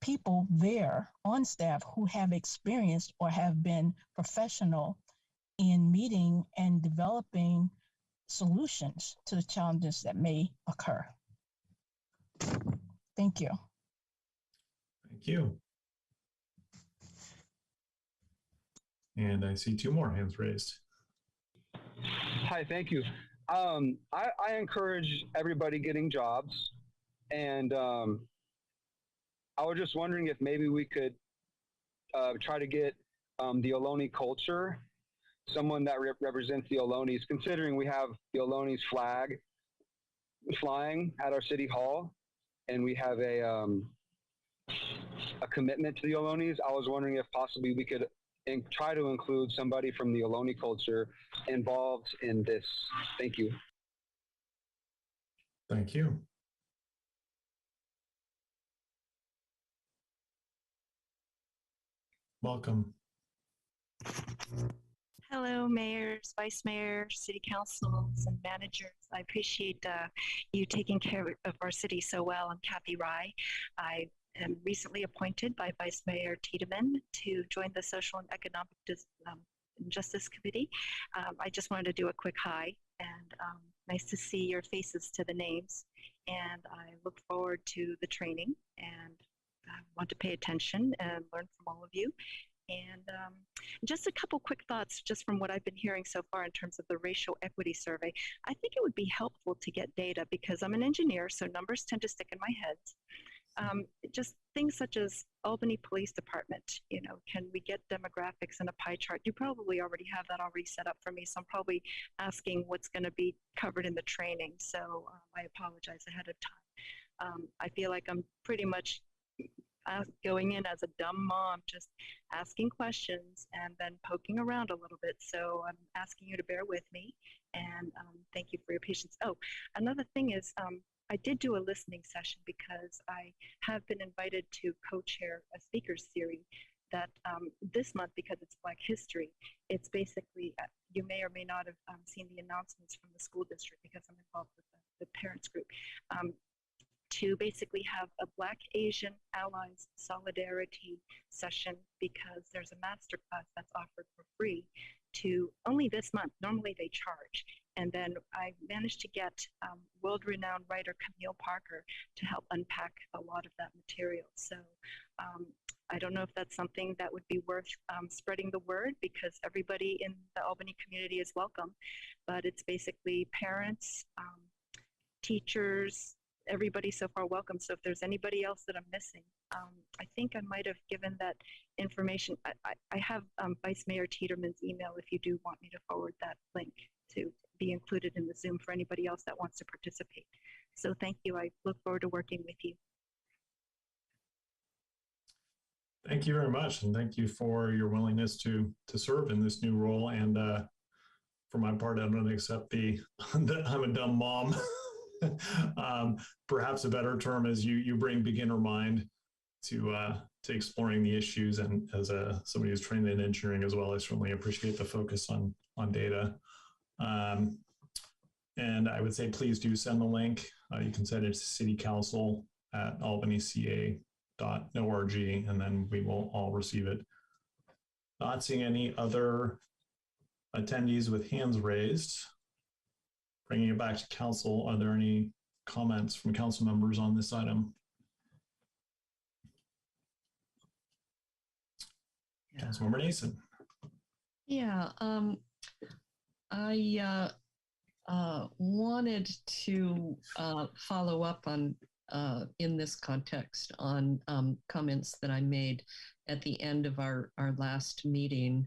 people there on staff who have experienced or have been professional in meeting and developing solutions to the challenges that may occur. Thank you. Thank you. And I see 2 more hands raised. Hi, thank you. I encourage everybody getting jobs. And I was just wondering if maybe we could try to get the Ohlone culture, someone that represents the Ohlonies, considering we have the Ohlonies flag flying at our city hall, and we have a commitment to the Ohlonies. I was wondering if possibly we could try to include somebody from the Ohlone culture involved in this. Thank you. Thank you. Welcome. Hello, mayors, vice mayors, city councils, and managers. I appreciate you taking care of our city so well. I'm Kathy Rye. I am recently appointed by Vice Mayor Tiedemann to join the Social and Economic Justice Committee. I just wanted to do a quick hi, and nice to see your faces to the names. And I look forward to the training, and I want to pay attention and learn from all of you. And just a couple quick thoughts just from what I've been hearing so far in terms of the racial equity survey. I think it would be helpful to get data because I'm an engineer, so numbers tend to stick in my head. Just things such as Albany Police Department, you know, can we get demographics in a pie chart? You probably already have that already set up for me, so I'm probably asking what's going to be covered in the training, so I apologize ahead of time. I feel like I'm pretty much going in as a dumb mom, just asking questions and then poking around a little bit. So I'm asking you to bear with me, and thank you for your patience. Oh, another thing is I did do a listening session because I have been invited to co-chair a speakers series that this month, because it's Black History, it's basically, you may or may not have seen the announcements from the school district because I'm involved with the parents group, to basically have a Black Asian Allies Solidarity session because there's a masterclass that's offered for free to only this month. Normally they charge. And then I managed to get world-renowned writer Camille Parker to help unpack a lot of that material. So I don't know if that's something that would be worth spreading the word because everybody in the Albany community is welcome, but it's basically parents, teachers, everybody so far welcome. So if there's anybody else that I'm missing, I think I might have given that information. I have Vice Mayor Tiedeman's email if you do want me to forward that link to be included in the Zoom for anybody else that wants to participate. So thank you. I look forward to working with you. Thank you very much. And thank you for your willingness to serve in this new role. And for my part, I don't accept the I'm a dumb mom. Perhaps a better term is you bring beginner mind to exploring the issues, and as somebody who's trained in engineering as well, I certainly appreciate the focus on data. And I would say please do send the link. You can send it to citycouncil@albanyca.org, and then we will all receive it. Not seeing any other attendees with hands raised. Bringing it back to council, are there any comments from council members on this item? Yeah. Councilmember Nason. Yeah, I wanted to follow up on, in this context, on comments that I made at the end of our last meeting.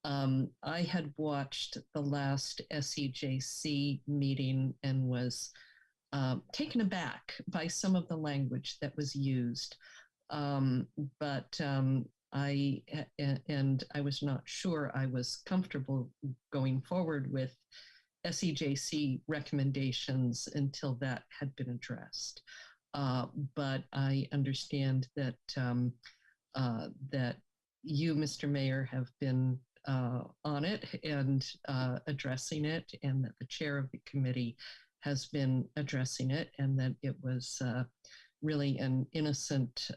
I had watched the last SCJC meeting and was taken aback by some of the language that was used. But I was not sure I was comfortable going forward with SCJC recommendations until that had been addressed. But I understand that that you, Mr. Mayor, have been on it and addressing it, and that the chair of the committee has been addressing it, and that it was really an innocent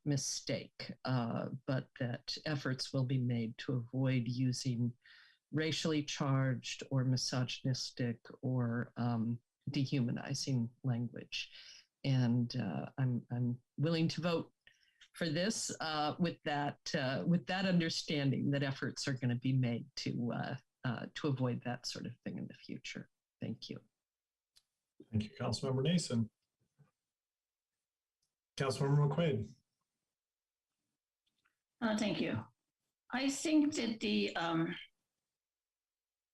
mistake, but that efforts will be made to avoid using racially charged or misogynistic or dehumanizing language. And I'm willing to vote for this with that understanding that efforts are going to be made to avoid that sort of thing in the future. Thank you. Thank you, Councilmember Nason. Councilmember McQuaid. Thank you. I think that the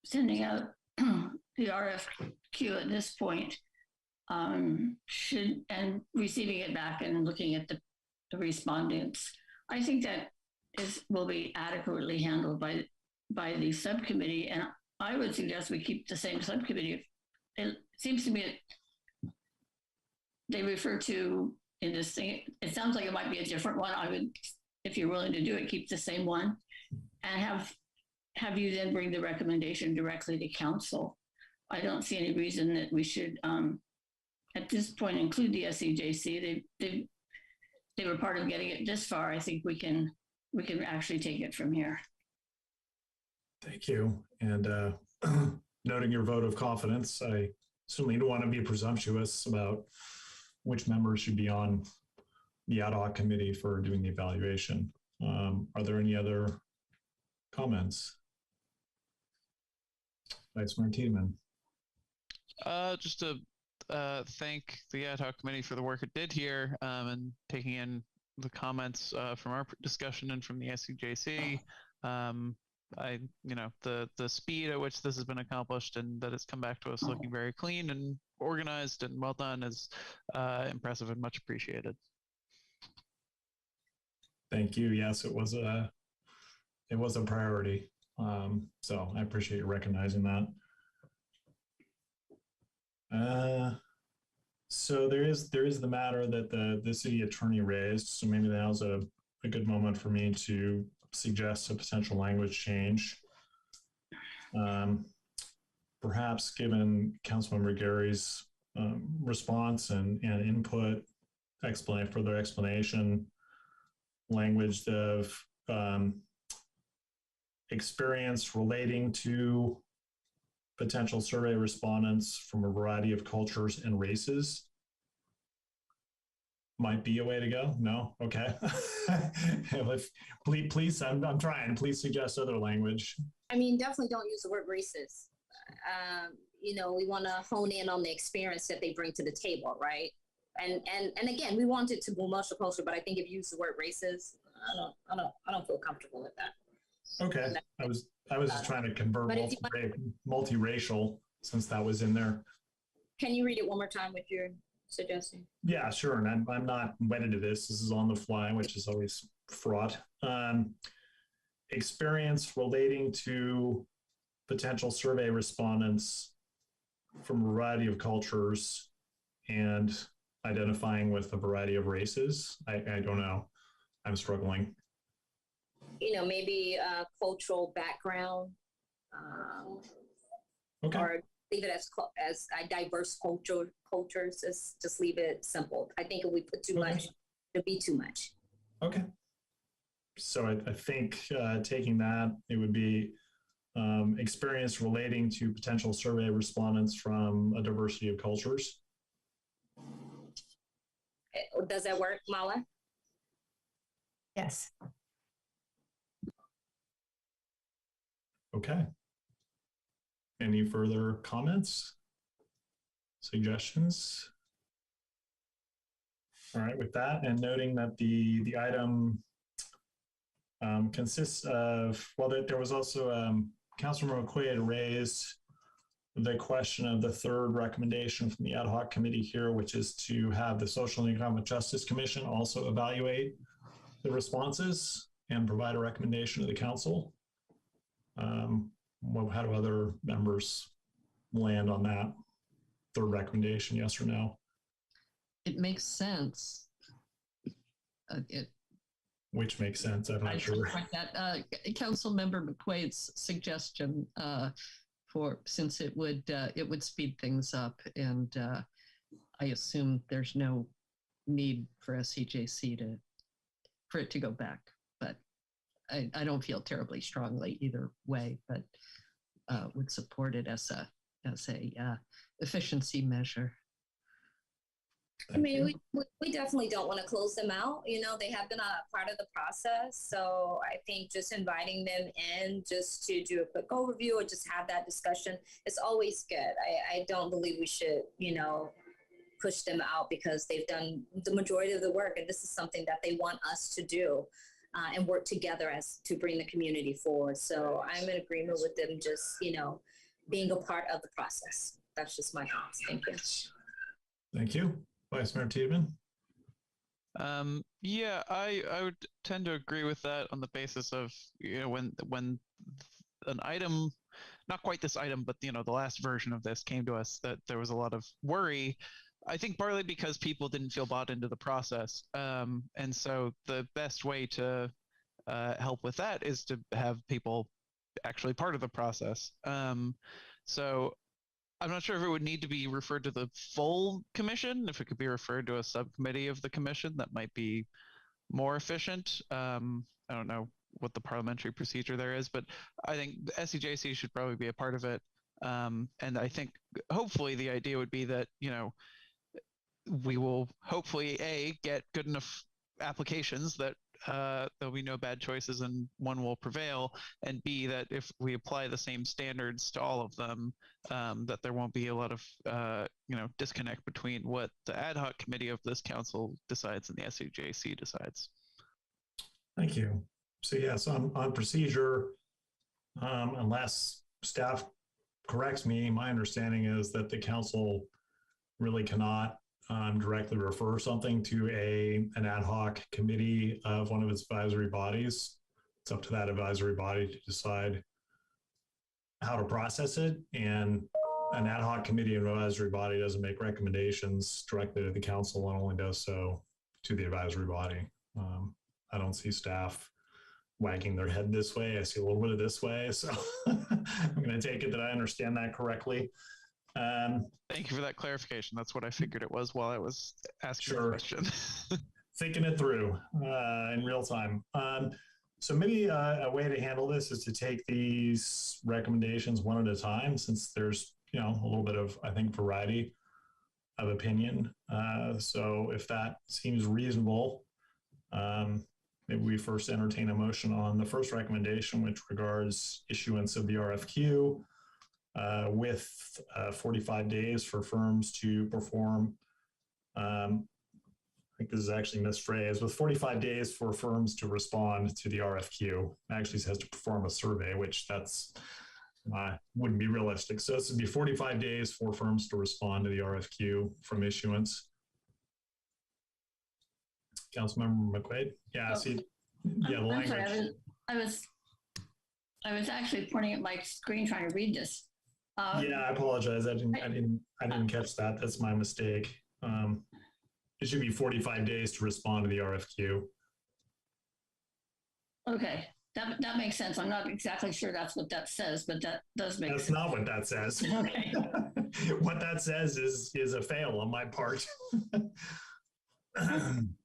sending out the RFQ at this point should, and receiving it back and looking at the respondents, I think that will be adequately handled by the subcommittee. And I would suggest we keep the same subcommittee. It seems to me they refer to in this thing, it sounds like it might be a different one. I would, if you're willing to do it, keep the same one and have you then bring the recommendation directly to council. I don't see any reason that we should, at this point, include the SCJC. They were part of getting it this far. I think we can actually take it from here. Thank you. And noting your vote of confidence, I certainly don't want to be presumptuous about which members should be on the ad hoc committee for doing the evaluation. Are there any other comments? Vice Mayor Tiedemann. Just to thank the ad hoc committee for the work it did here and taking in the comments from our discussion and from the SCJC. The speed at which this has been accomplished and that it's come back to us looking very clean and organized and well done is impressive and much appreciated. Thank you. Yes, it was a priority. So I appreciate you recognizing that. So there is the matter that the city attorney raised. So maybe now's a good moment for me to suggest a potential language change. Perhaps given Councilmember Gary's response and input, further explanation, language of experience relating to potential survey respondents from a variety of cultures and races might be a way to go. No? Okay. Please, I'm trying. Please suggest other language. I mean, definitely don't use the word racist. We want to hone in on the experience that they bring to the table, right? And again, we want it to be multicultural, but I think if you use the word racist, I don't feel comfortable with that. Okay, I was just trying to convert multiracial since that was in there. Can you read it one more time with your suggestion? Yeah, sure. And I'm not wedded to this. This is on the fly, which is always fraught. Experience relating to potential survey respondents from a variety of cultures and identifying with a variety of races. I don't know. I'm struggling. Maybe cultural background, okay. Or leave it as a diverse cultures. Just leave it simple. I think if we put too much, it'll be too much. Okay. So I think taking that, it would be experience relating to potential survey respondents from a diversity of cultures. Does that work, Mala? Yes. Okay. Any further comments, suggestions? All right, with that, and noting that the item consists of, there was also Councilmember McQuaid raised the question of the third recommendation from the ad hoc committee here, which is to have the Social and Economic Justice Commission also evaluate the responses and provide a recommendation to the council. How do other members land on that third recommendation, yes or no? It makes sense. Which makes sense, I'm not sure. That Council Member McQuaid's suggestion since it would speed things up, and I assume there's no need for SCJC for it to go back, but I don't feel terribly strongly either way, but would support it as a efficiency measure. I mean, we definitely don't want to close them out. You know, they have been a part of the process. So I think just inviting them in just to do a quick overview or just have that discussion is always good. I don't believe we should, you know, push them out because they've done the majority of the work. And this is something that they want us to do and work together as to bring the community forward. So I'm in agreement with them just, you know, being a part of the process. That's just my thoughts. Thank you. Thank you. Vice Mayor Tiedemann? Yeah, I would tend to agree with that on the basis of, you know, when an item, not quite this item, but, you know, the last version of this came to us, that there was a lot of worry, I think partly because people didn't feel bought into the process. And so the best way to help with that is to have people actually part of the process. So I'm not sure if it would need to be referred to the full commission. If it could be referred to a subcommittee of the commission, that might be more efficient. I don't know what the parliamentary procedure there is, but I think the SCJC should probably be a part of it. And I think hopefully the idea would be that, you know, we will hopefully get good enough applications that there'll be no bad choices and one will prevail, and B, that if we apply the same standards to all of them, that there won't be a lot of you know, disconnect between what the ad hoc committee of this council decides and the SCJC decides. Thank you. So yes, on procedure, unless staff corrects me, my understanding is that the council really cannot directly refer something to an ad hoc committee of one of its advisory bodies. It's up to that advisory body to decide how to process it. And an ad hoc committee of an advisory body doesn't make recommendations directly to the council and only does so to the advisory body. I don't see staff wagging their head this way. I see a little bit of this way. So I'm going to take it that I understand that correctly. Thank you for that clarification. That's what I figured it was while I was asking the question. Thinking it through in real time. So maybe a way to handle this is to take these recommendations one at a time, since there's, you know, a little bit of, I think, variety of opinion. So if that seems reasonable, maybe we first entertain a motion on the first recommendation, which regards issuance of the RFQ. With 45 days for firms to perform, I think this is actually misphrased, with 45 days for firms to respond to the RFQ. It actually says to perform a survey, which that's wouldn't be realistic. So this would be 45 days for firms to respond to the RFQ from issuance. Councilmember McQuaid? Yeah, see, yeah, the language. Sorry, I was actually pointing at my screen trying to read this. Yeah, I apologize. I didn't catch that. That's my mistake. It should be 45 days to respond to the RFQ. Okay, that makes sense. I'm not exactly sure that's what that says, but that does make sense. That's not what that says. Okay. What that says is a fail on my part.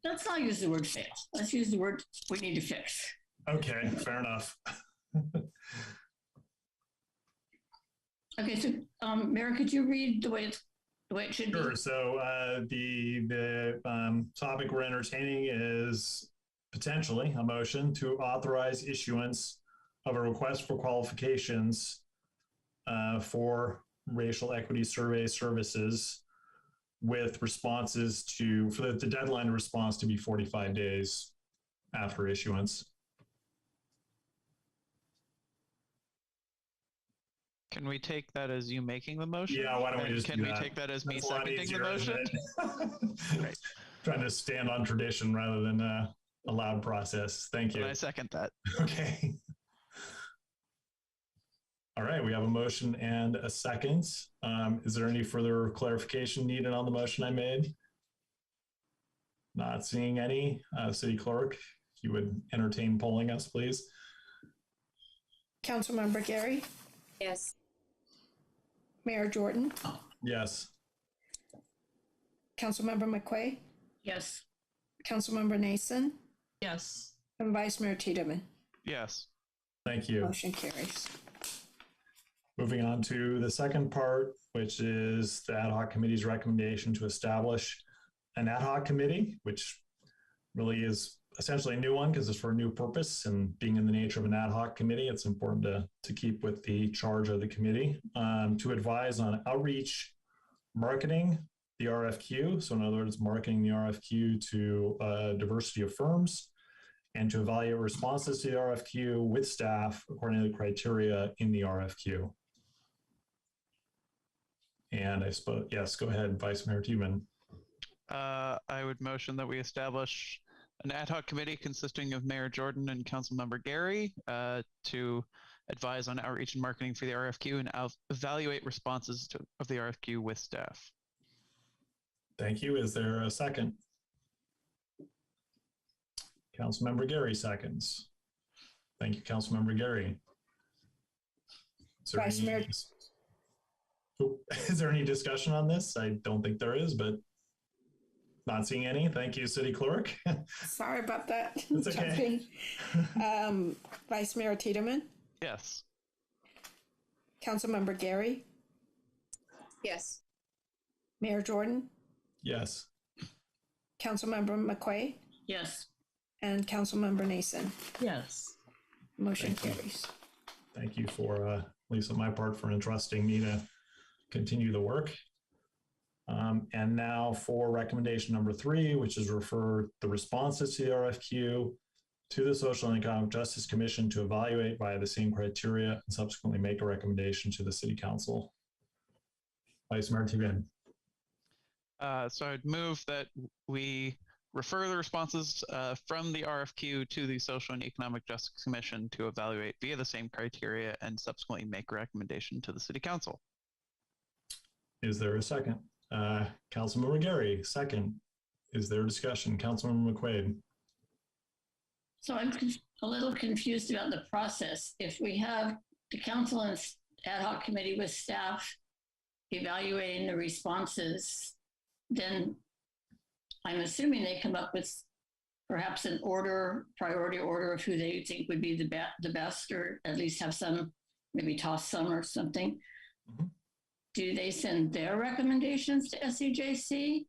Let's not use the word fail. Let's use the word we need to fix. Okay, fair enough. Okay, so Mayor, could you read the way it should be? Sure. So the topic we're entertaining is potentially a motion to authorize issuance of a request for qualifications for racial equity survey services, with responses for the deadline response to be 45 days after issuance. Can we take that as you making the motion? Yeah, why don't we just Can we take that as me seconding the motion? Right. Trying to stand on tradition rather than a loud process. Thank you. I second that. Okay. All right, we have a motion and a second. Is there any further clarification needed on the motion I made? Not seeing any. City Clerk, if you would entertain polling us, please. Councilmember Gary? Yes. Mayor Jordan? Yes. Councilmember McQuay? Yes. Councilmember Nason? Yes. And Vice Mayor Tiedemann? Yes. Thank you. Motion carries. Moving on to the second part, which is the ad hoc committee's recommendation to establish an ad hoc committee, which really is essentially a new one because it's for a new purpose, and being in the nature of an ad hoc committee, it's important to keep with the charge of the committee, to advise on outreach, marketing the RFQ. So in other words, marketing the RFQ to a diversity of firms, and to evaluate responses to the RFQ with staff according to the criteria in the RFQ. And I suppose, yes, go ahead, Vice Mayor Tiedemann. I would motion that we establish an ad hoc committee consisting of Mayor Jordan and Councilmember Gary to advise on outreach and marketing for the RFQ and evaluate responses of the RFQ with staff. Thank you. Is there a second? Councilmember Gary seconds. Thank you, Councilmember Gary. Vice Mayor. Is there any discussion on this? I don't think there is, but not seeing any. Thank you, City Clerk. Sorry about that. It's okay. Vice Mayor Tiedemann. Yes. Councilmember Gary. Yes. Mayor Jordan. Yes. Councilmember McQuay. Yes. And Councilmember Nason. Yes. Motion carries. Thank you for, at least on my part, for entrusting me to continue the work. And now for recommendation number 3, which is refer the responses to the RFQ to the Social and Economic Justice Commission to evaluate via the same criteria and subsequently make a recommendation to the City Council. Vice Mayor Tiedemann. So I'd move that we refer the responses from the RFQ to the Social and Economic Justice Commission to evaluate via the same criteria and subsequently make a recommendation to the City Council. Is there a second? Councilmember Gary, second. Is there a discussion? Councilmember McQuaid. So I'm a little confused about the process. If we have the council and ad hoc committee with staff evaluating the responses, then I'm assuming they come up with perhaps an priority order of who they think would be the best, or at least have some, maybe toss some or something. Mm-hmm. Do they send their recommendations to SCJC,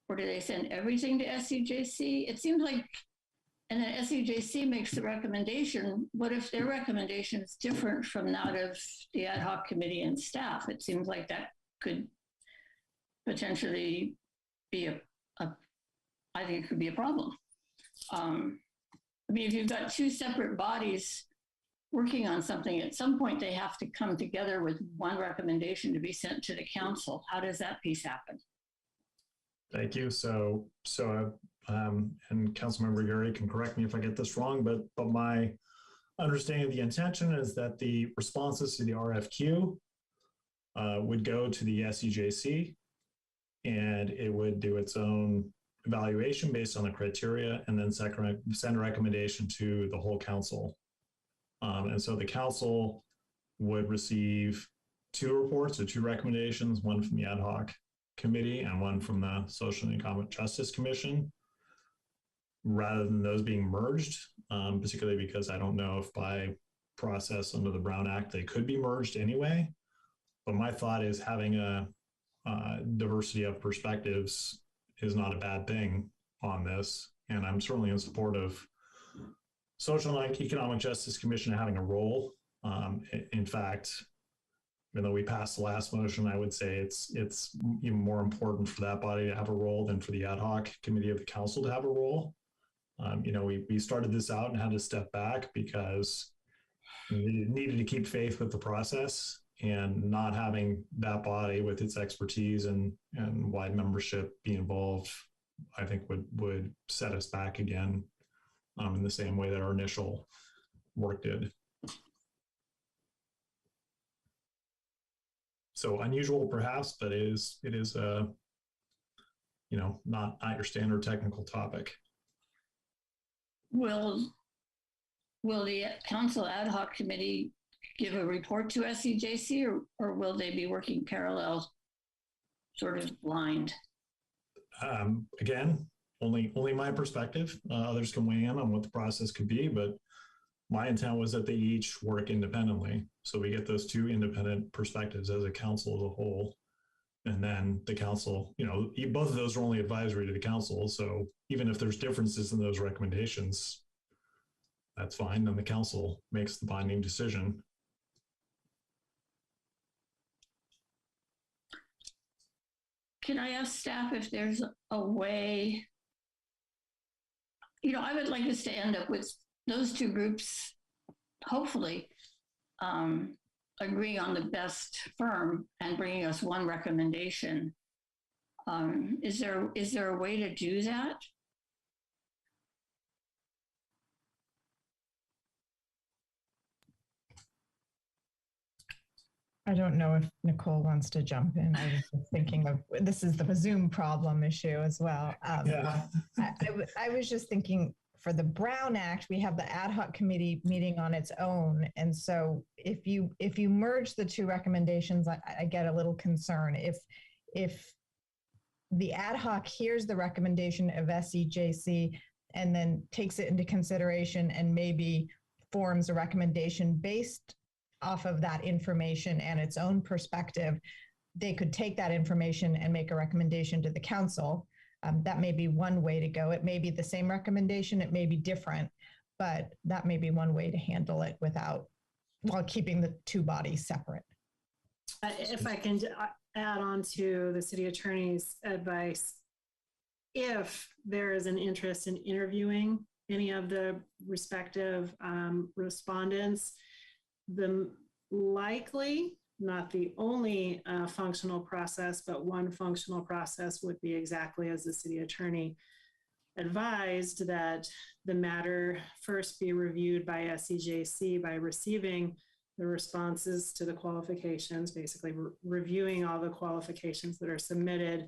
or do they send everything to SCJC? It seems like, and then SCJC makes the recommendation. What if their recommendation is different from that of the ad hoc committee and staff? It seems like that could potentially be I think it could be a problem. I mean, if you've got 2 separate bodies working on something, at some point they have to come together with one recommendation to be sent to the council. How does that piece happen? Thank you. And Councilmember Gary can correct me if I get this wrong, but my understanding of the intention is that the responses to the RFQ would go to the SCJC, and it would do its own evaluation based on the criteria, and then send a recommendation to the whole council. And so the council would receive 2 reports or 2 recommendations, one from the ad hoc committee and one from the Social and Economic Justice Commission, rather than those being merged, particularly because I don't know if by process under the Brown Act they could be merged anyway. But my thought is having a diversity of perspectives is not a bad thing on this, and I'm certainly in support of Social and Economic Justice Commission having a role. In fact, even though we passed the last motion, I would say it's even more important for that body to have a role than for the ad hoc committee of the council to have a role. We started this out and had to step back because we needed to keep faith with the process, and not having that body with its expertise and wide membership be involved, I think would set us back again in the same way that our initial work did. So unusual perhaps, but it is not your standard technical topic. Will the council ad hoc committee give a report to SCJC, or will they be working parallel, sort of blind? Again, only my perspective. Others can weigh in on what the process could be, but my intent was that they each work independently. So we get those 2 independent perspectives as a council as a whole. And then the council, both of those are only advisory to the council. So even if there's differences in those recommendations, that's fine. Then the council makes the binding decision. Can I ask staff if there's a way? I would like us to end up with those two groups, hopefully, agreeing on the best firm and bringing us one recommendation. Is there a way to do that? I don't know if Nicole wants to jump in. I was just thinking of, this is the Zoom problem issue as well. I was just thinking, for the Brown Act, we have the ad hoc committee meeting on its own. And so if you merge the two recommendations, I get a little concerned. If the ad hoc hears the recommendation of SCJC and then takes it into consideration and maybe forms a recommendation based off of that information and its own perspective, they could take that information and make a recommendation to the council. That may be one way to go. It may be the same recommendation, it may be different, but that may be one way to handle it while keeping the two bodies separate. If I can add on to the city attorney's advice, if there is an interest in interviewing any of the respective respondents, the likely, not the only functional process, but one functional process would be exactly as the city attorney advised, that the matter first be reviewed by SCJC by receiving the responses to the qualifications, basically reviewing all the qualifications that are submitted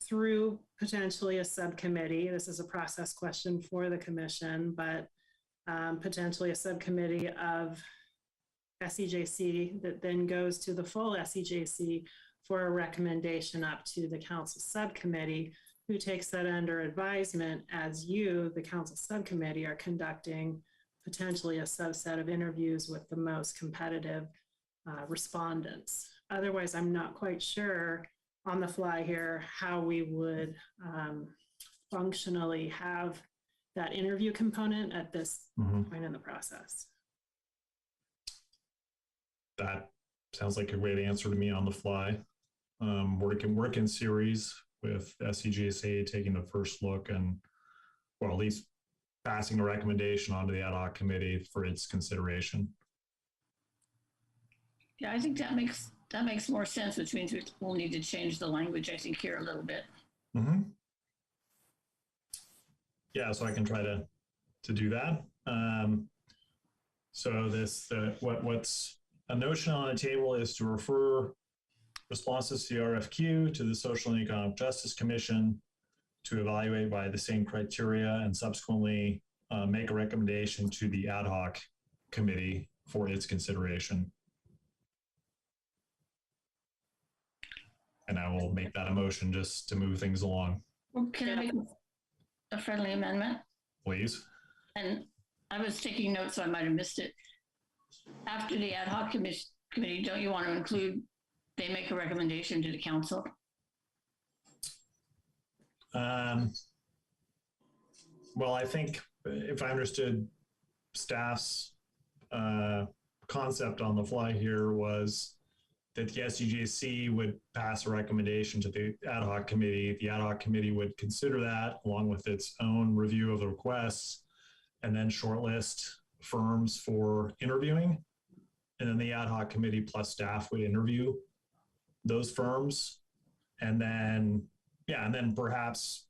through potentially a subcommittee. This is a process question for the commission, but potentially a subcommittee of SCJC that then goes to the full SCJC for a recommendation up to the council subcommittee, who takes that under advisement as you, the council subcommittee, are conducting potentially a subset of interviews with the most competitive respondents. Otherwise, I'm not quite sure on the fly here how we would functionally have that interview component at this point in the process. That sounds like a great answer to me on the fly. Work in series with SCJC taking the first look and, well, at least passing a recommendation onto the ad hoc committee for its consideration. Yeah, I think that makes more sense, which means we'll need to change the language, I think, here a little bit. Mm-hmm. Yeah, so I can try to do that. So what's a notion on the table is to refer responses to the RFQ to the Social and Economic Justice Commission to evaluate by the same criteria and subsequently make a recommendation to the ad hoc committee for its consideration. And I will make that a motion just to move things along. Can I make a friendly amendment? Please. And I was taking notes, so I might have missed it. After the ad hoc committee, don't you want to include, they make a recommendation to the council? Well, I think if I understood staff's concept on the fly here was that the SCJC would pass a recommendation to the ad hoc committee. The ad hoc committee would consider that along with its own review of the requests and then shortlist firms for interviewing. And then the ad hoc committee plus staff would interview those firms. And then, and then perhaps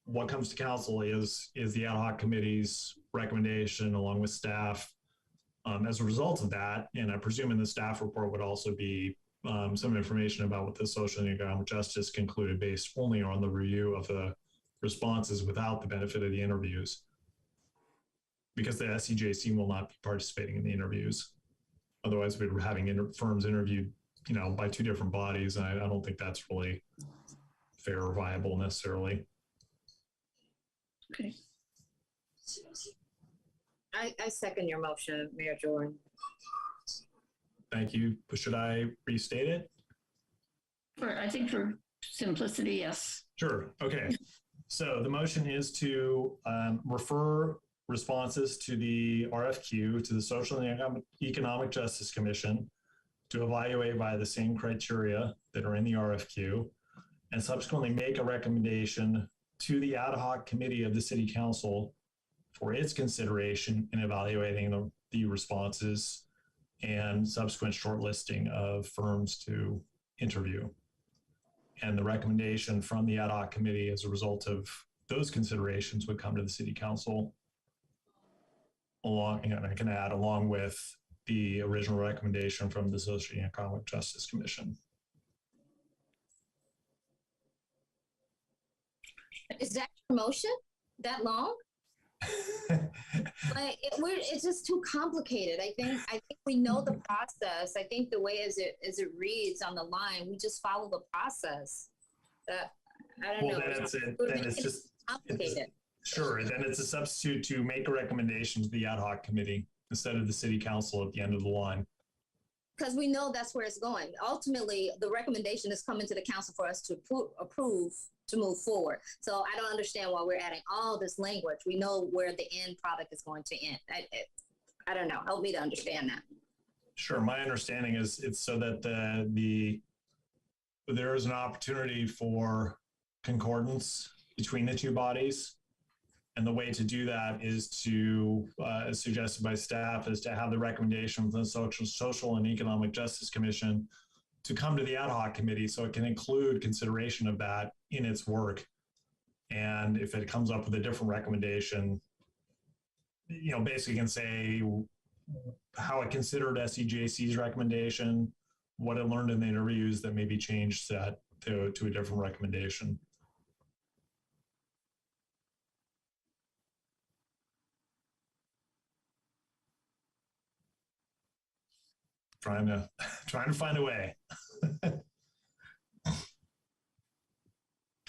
what comes to council is the ad hoc committee's recommendation along with staff. As a result of that, and I presume in the staff report would also be some information about what the Social and Economic Justice concluded based only on the review of the responses without the benefit of the interviews. Because the SCJC will not be participating in the interviews. Otherwise, we're having firms interviewed, by two different bodies. And I don't think that's really fair or viable necessarily. Okay. I second your motion, Mayor Jordan. Thank you. Should I restate it? I think for simplicity, yes. Sure. Okay. So the motion is to refer responses to the RFQ to the Social and Economic Justice Commission to evaluate by the same criteria that are in the RFQ, and subsequently make a recommendation to the ad hoc committee of the City Council for its consideration in evaluating the responses and subsequent shortlisting of firms to interview. And the recommendation from the ad hoc committee as a result of those considerations would come to the City Council along, I can add, along with the original recommendation from the Social and Economic Justice Commission. Is that your motion that long? Like it's just too complicated. I think we know the process. I think the way as it reads on the line, we just follow the process. I don't know. Then it's just complicated. Sure. Then it's a substitute to make a recommendation to the ad hoc committee instead of the City Council at the end of the line. Because we know that's where it's going. Ultimately, the recommendation is coming to the council for us to approve to move forward. So I don't understand why we're adding all this language. We know where the end product is going to end. I don't know. Help me to understand that. Sure. My understanding is it's so that there is an opportunity for concordance between the two bodies. And the way to do that is to, as suggested by staff, is to have the recommendation from the Social and Economic Justice Commission to come to the ad hoc committee so it can include consideration of that in its work. And if it comes up with a different recommendation, basically can say how it considered SCJC's recommendation, what it learned in the interviews that may be changed that to a different recommendation. Trying to find a way. I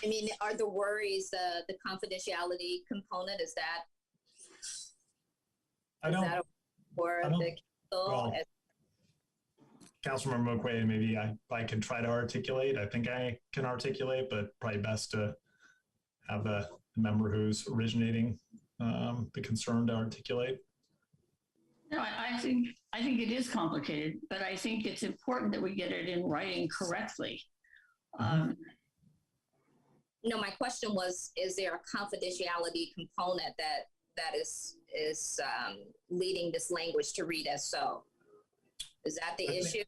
mean, are the worries the confidentiality component? Is that? Councilmember McQuaid, maybe I can try to articulate. I think I can articulate, but probably best to have the member who's originating the concern to articulate. No, I think it is complicated, but I think it's important that we get it in writing correctly. No, my question was: is there a confidentiality component that is leading this language to read as so? Is that the issue?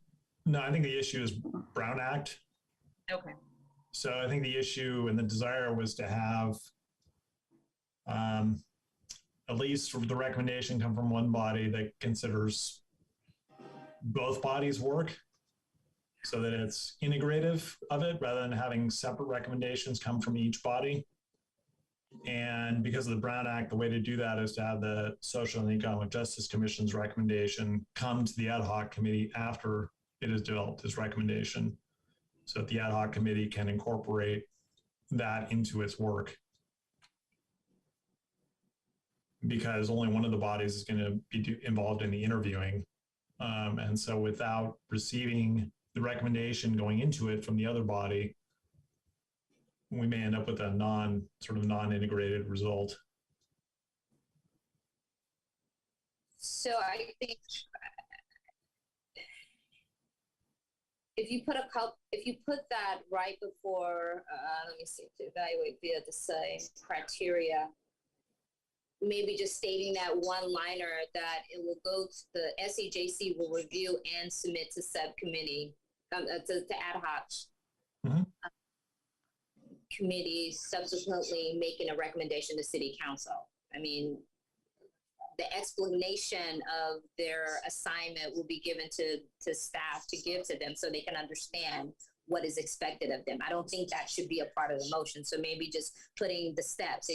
No, I think the issue is Brown Act. Okay. So I think the issue and the desire was to have at least the recommendation come from one body that considers both bodies' work so that it's integrative of it rather than having separate recommendations come from each body. And because of the Brown Act, the way to do that is to have the Social and Economic Justice Commission's recommendation come to the ad hoc committee after it has developed its recommendation so that the ad hoc committee can incorporate that into its work. Because only one of the bodies is going to be involved in the interviewing. And so without receiving the recommendation going into it from the other body, we may end up with a non-integrated result. So I think if you put that right before, let me see, to evaluate via the same criteria, maybe just stating that one-liner that it will go to the SCJC will review and submit to subcommittee, to ad hoc committee, subsequently making a recommendation to City Council. I mean, the explanation of their assignment will be given to staff to give to them so they can understand what is expected of them. I don't think that should be a part of the motion. So maybe just putting the steps.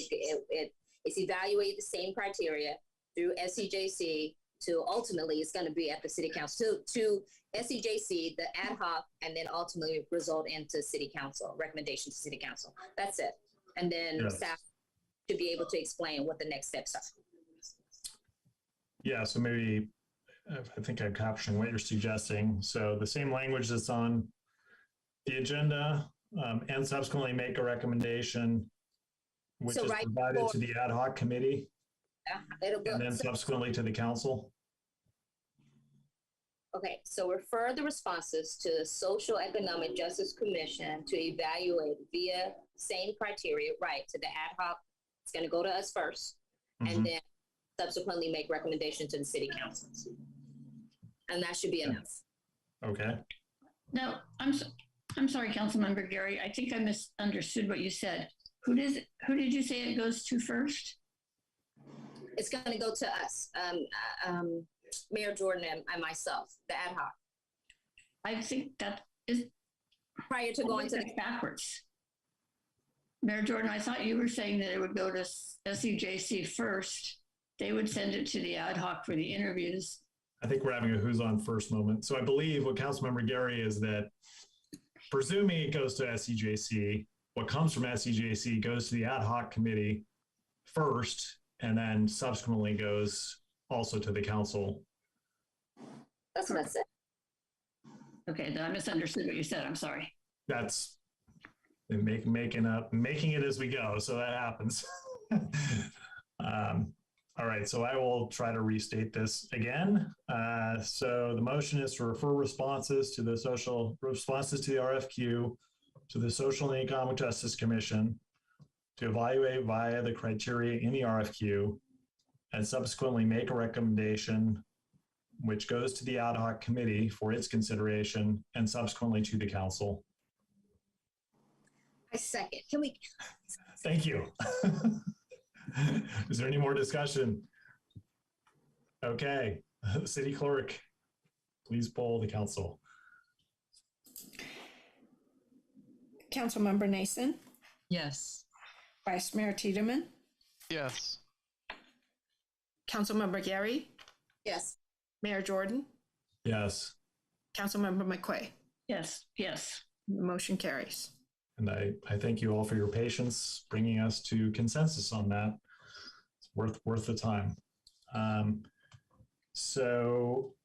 It's evaluate the same criteria through SCJC to ultimately it's going to be at the City Council to SCJC, the ad hoc, and then ultimately result into City Council, recommendation to City Council. That's it. And then staff should be able to explain what the next steps are. Yeah, so maybe I think I'm capturing what you're suggesting. So the same language that's on the agenda and subsequently make a recommendation, which So is right provided before- to the ad hoc committee It'll go. and then subsequently to the council. Okay, so refer the responses to the Social Economic Justice Commission to evaluate via same criteria, right, to the ad hoc. It's gonna go to us first, and then subsequently make recommendation to the city council. And that should be enough. Okay. No, I'm sorry, Councilmember Gary. I think I misunderstood what you said. Who did you say it goes to first? It's gonna go to us, Mayor Jordan and myself, the ad hoc. I think that is prior to going to the backwards. Mayor Jordan, I thought you were saying that it would go to SCJC first. They would send it to the ad hoc for the interviews. I think we're having a who's on first moment. So I believe what Councilmember Gary is that presuming it goes to SCJC, what comes from SCJC goes to the ad hoc committee first, and then subsequently goes also to the council. That's what I said. Okay, then I misunderstood what you said. I'm sorry. That's making it as we go. So that happens. All right, so I will try to restate this again. So the motion is to refer responses to the RFQ to the Social and Economic Justice Commission to evaluate via the criteria in the RFQ and subsequently make a recommendation which goes to the ad hoc committee for its consideration and subsequently to the council. I second. Can we? Thank you. Is there any more discussion? Okay, City Clerk, please poll the council. Councilmember Nason, Yes. Vice Mayor Tiedemann, Yes. Councilmember Gary, Yes. Mayor Jordan, Yes. Councilmember McQuay. Yes, yes. The motion carries. And I thank you all for your patience bringing us to consensus on that. It's worth the time. So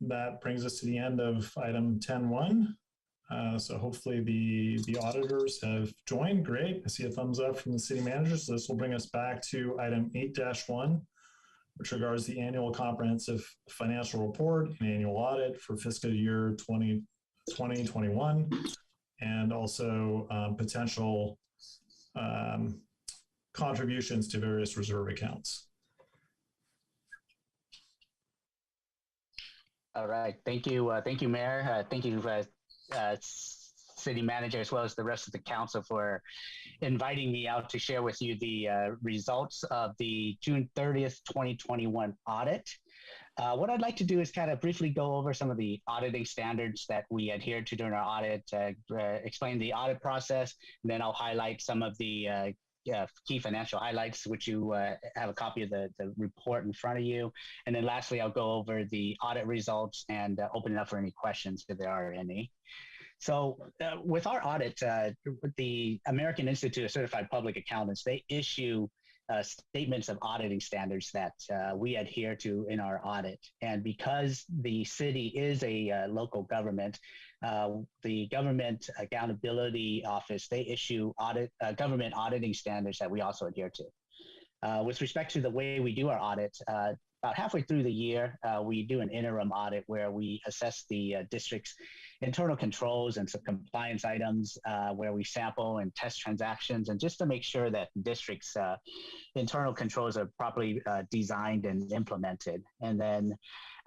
that brings us to the end of item 10.1. So hopefully the auditors have joined. Great. I see a thumbs up from the city manager. So this will bring us back to item 8-1, which regards the annual comprehensive financial report and annual audit for fiscal year 2020-21, and also potential contributions to various reserve accounts. All right. Thank you. Thank you, Mayor. Thank you, City Manager, as well as the rest of the council for inviting me out to share with you the results of the June 30th, 2021 audit. What I'd like to do is kind of briefly go over some of the auditing standards that we adhered to during our audit, explain the audit process, and then I'll highlight some of the key financial highlights, which you have a copy of the report in front of you. And then lastly, I'll go over the audit results and open it up for any questions if there are any. So with our audit, the American Institute of Certified Public Accountants, they issue statements of auditing standards that we adhere to in our audit. And because the city is a local government, the Government Accountability Office, they issue government auditing standards that we also adhere to. With respect to the way we do our audit, about halfway through the year, we do an interim audit where we assess the district's internal controls and some compliance items, where we sample and test transactions, and just to make sure that the district's internal controls are properly designed and implemented. And then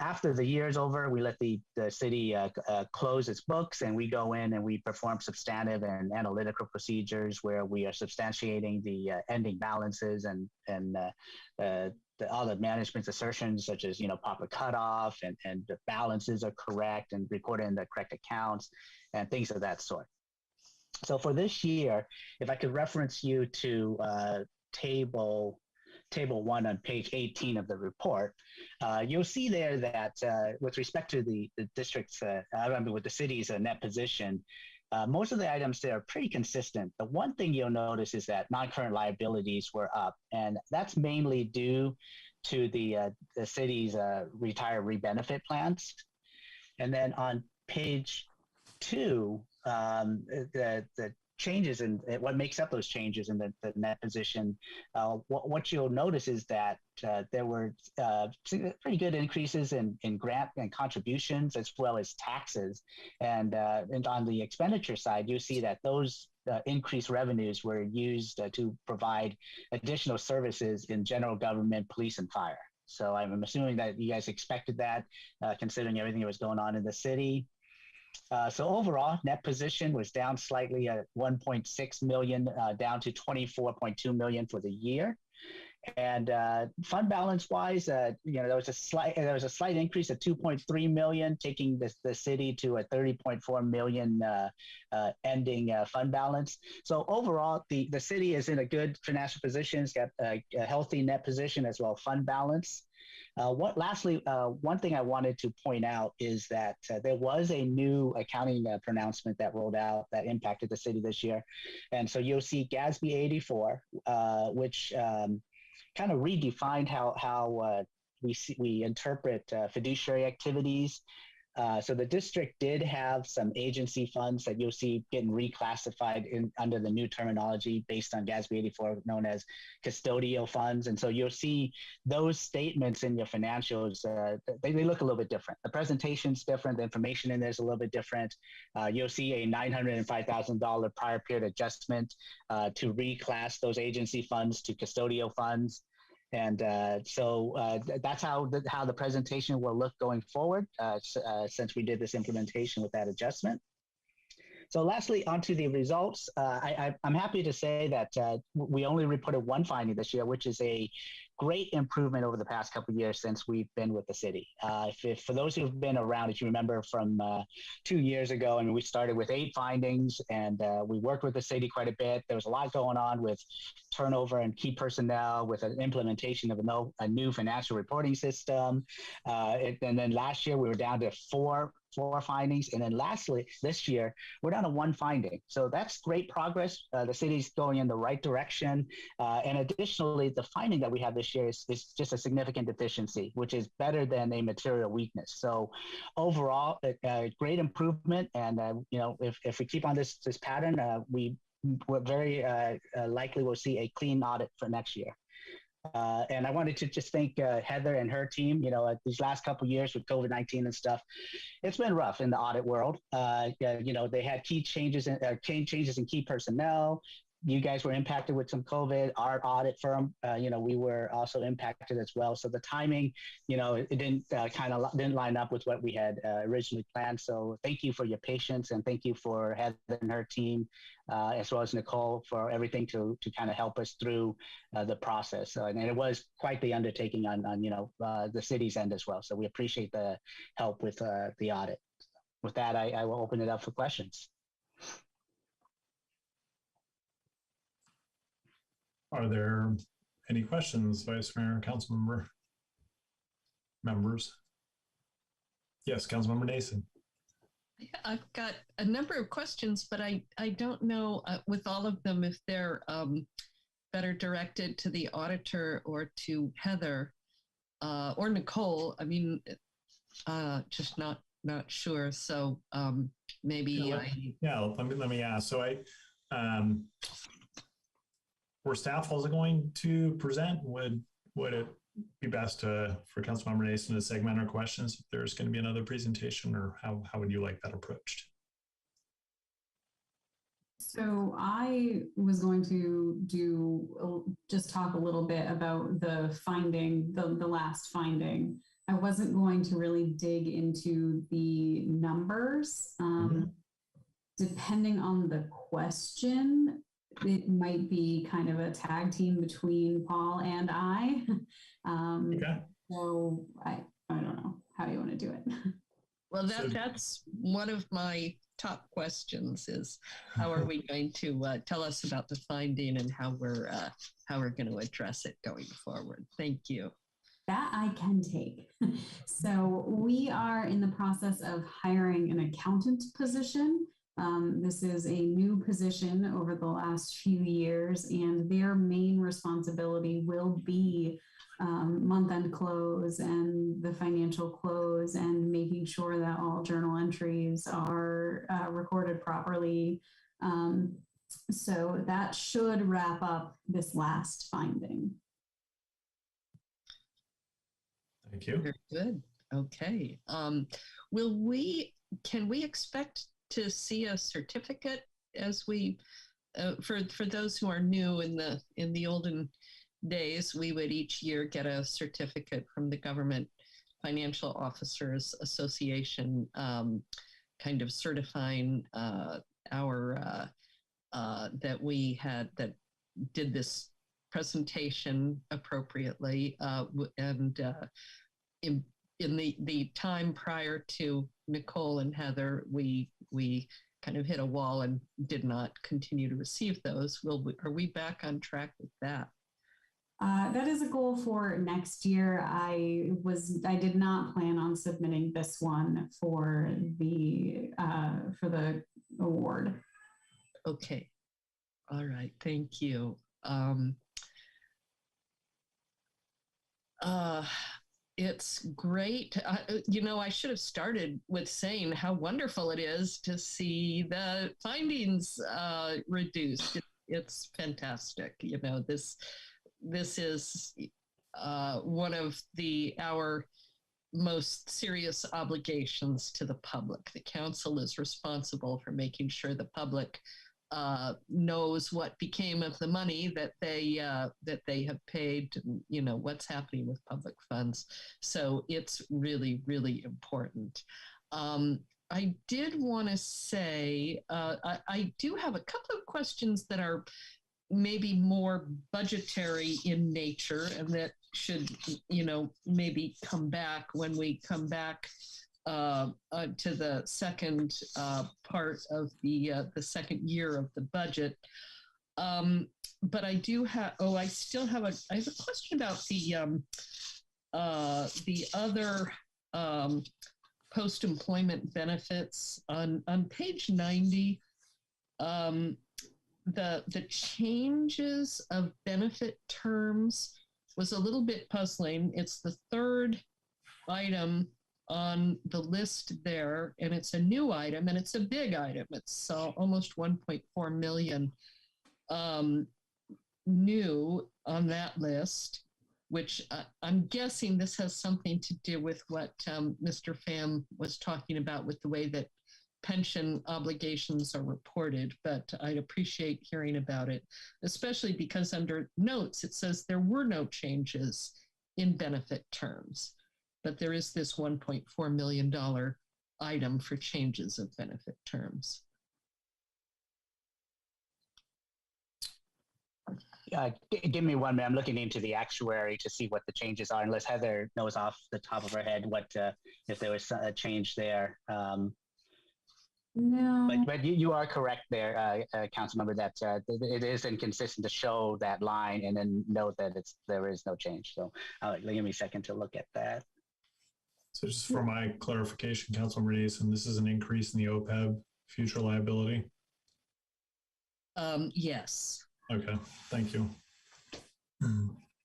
after the year is over, we let the city close its books, and we go in and we perform substantive and analytical procedures where we are substantiating the ending balances and all the management's assertions, such as, proper cutoff and the balances are correct and reported in the correct accounts and things of that sort. So for this year, if I could reference you to table 1 on page 18 of the report, you'll see there that with respect to the district's, with the city's net position, most of the items there are pretty consistent. The one thing you'll notice is that non-current liabilities were up, and that's mainly due to the city's retiree benefit plans. And then on page 2 the changes and what makes up those changes in the net position, what you'll notice is that there were pretty good increases in grant and contributions as well as taxes. And on the expenditure side, you see that those increased revenues were used to provide additional services in general government, police, and fire. So I'm assuming that you guys expected that, considering everything that was going on in the city. So overall, net position was down slightly at 1.6 million, down to 24.2 million for the year. And fund balance wise, there was a slight increase of 2.3 million, taking the city to a 30.4 million ending fund balance. So overall, the city is in a good financial position. It's got a healthy net position as well as fund balance. Lastly, one thing I wanted to point out is that there was a new accounting pronouncement that rolled out that impacted the city this year. And so you'll see GASB 84, which kind of redefined how we interpret fiduciary activities. So the district did have some agency funds that you'll see getting reclassified under the new terminology based on GASB 84, known as custodial funds. And so you'll see those statements in your financials, they look a little bit different. The presentation's different, the information in there is a little bit different. You'll see a $905,000 prior period adjustment to reclass those agency funds to custodial funds. And so that's how the presentation will look going forward since we did this implementation with that adjustment. So lastly, onto the results. I'm happy to say that we only reported one finding this year, which is a great improvement over the past couple of years since we've been with the city. If for those who've been around, if you remember from 2 years ago, I mean, we started with 8 findings and we worked with the city quite a bit. There was a lot going on with turnover and key personnel, with an implementation of a new financial reporting system. And then last year we were down to four findings. And then lastly, this year, we're down to 1 finding. So that's great progress. The city's going in the right direction. And additionally, the finding that we have this year is just a significant deficiency, which is better than a material weakness. So overall, great improvement. And, if we keep on this pattern, we're very likely we'll see a clean audit for next year. And I wanted to just thank Heather and her team. These last couple of years with COVID-19 and stuff, it's been rough in the audit world. They had key changes in key personnel. You guys were impacted with some COVID. Our audit firm, we were also impacted as well. So the timing, it didn't line up with what we had originally planned. So thank you for your patience, and thank you for Heather and her team, as well as Nicole, for everything to kind of help us through the process. And it was quite the undertaking on the city's end as well. So we appreciate the help with the audit. With that, I will open it up for questions. Are there any questions, Vice Mayor, Council members? Yes, Councilmember Nason. I've got a number of questions, but I don't know with all of them if they're better directed to the auditor or to Heather or Nicole. I mean, just not sure. So maybe let me ask. So were staff also going to present? Would it be best for Councilmember Nason to segment our questions if there's going to be another presentation, or how would you like that approached? So I was going to just talk a little bit about the finding, the last finding. I wasn't going to really dig into the numbers. Depending on the question, it might be kind of a tag team between Paul and I. Okay. So I don't know. How do you want to do it? Well, that's one of my top questions is how are we going to tell us about the finding and how we're going to address it going forward? Thank you. That I can take. So we are in the process of hiring an accountant position. This is a new position over the last few years, and their main responsibility will be month-end close and the financial close and making sure that all journal entries are recorded properly. So that should wrap up this last finding. Thank you. Very good. Okay. Can we expect to see a certificate as we, for those who are new in the olden days, we would each year get a certificate from the Government Financial Officers Association, kind of certifying our that we did this presentation appropriately, and in the time prior to Nicole and Heather, we kind of hit a wall and did not continue to receive those. Are we back on track with that? That is a goal for next year. I did not plan on submitting this one for the award. Okay. All right. Thank you. It's great. I should have started with saying how wonderful it is to see the findings reduced. It's fantastic. This is one of our most serious obligations to the public. The council is responsible for making sure the public knows what became of the money that they have paid, what's happening with public funds. So it's really, really important. I did want to say, I do have a couple of questions that are maybe more budgetary in nature and that should, maybe come back when we come back to the second part of the second year of the budget. But I do have, I have a question about the other post-employment benefits on page 90. The changes of benefit terms was a little bit puzzling. It's the third item on the list there, and it's a new item, and it's a big item. It's almost 1.4 million new on that list, which I'm guessing this has something to do with what Mr. Pham was talking about with the way that pension obligations are reported, but I'd appreciate hearing about it, especially because under notes, it says there were no changes in benefit terms, but there is this $1.4 million item for changes of benefit terms. Give me 1 minute. I'm looking into the actuary to see what the changes are, unless Heather knows off the top of her head what if there was a change there. No. But you are correct there, Councilmember, that it is inconsistent to show that line and then note that there is no change. So give me a second to look at that. So just for my clarification, Councilmember Nason, this is an increase in the OPEB future liability? Yes. Okay, thank you.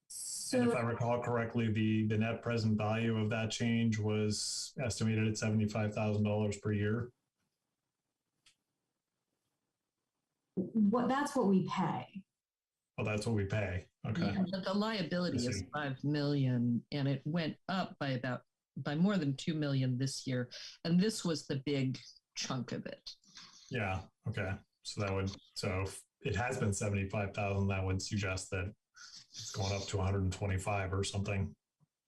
So, and if I recall correctly, the net present value of that change was estimated at $75,000 per year. That's what we pay. Oh, that's what we pay. Okay. Yeah, but the liability is 5 million, and it went up by more than 2 million this year, and this was the big chunk of it. Yeah. Okay. So if it has been 75,000, that would suggest that it's going up to 125 or something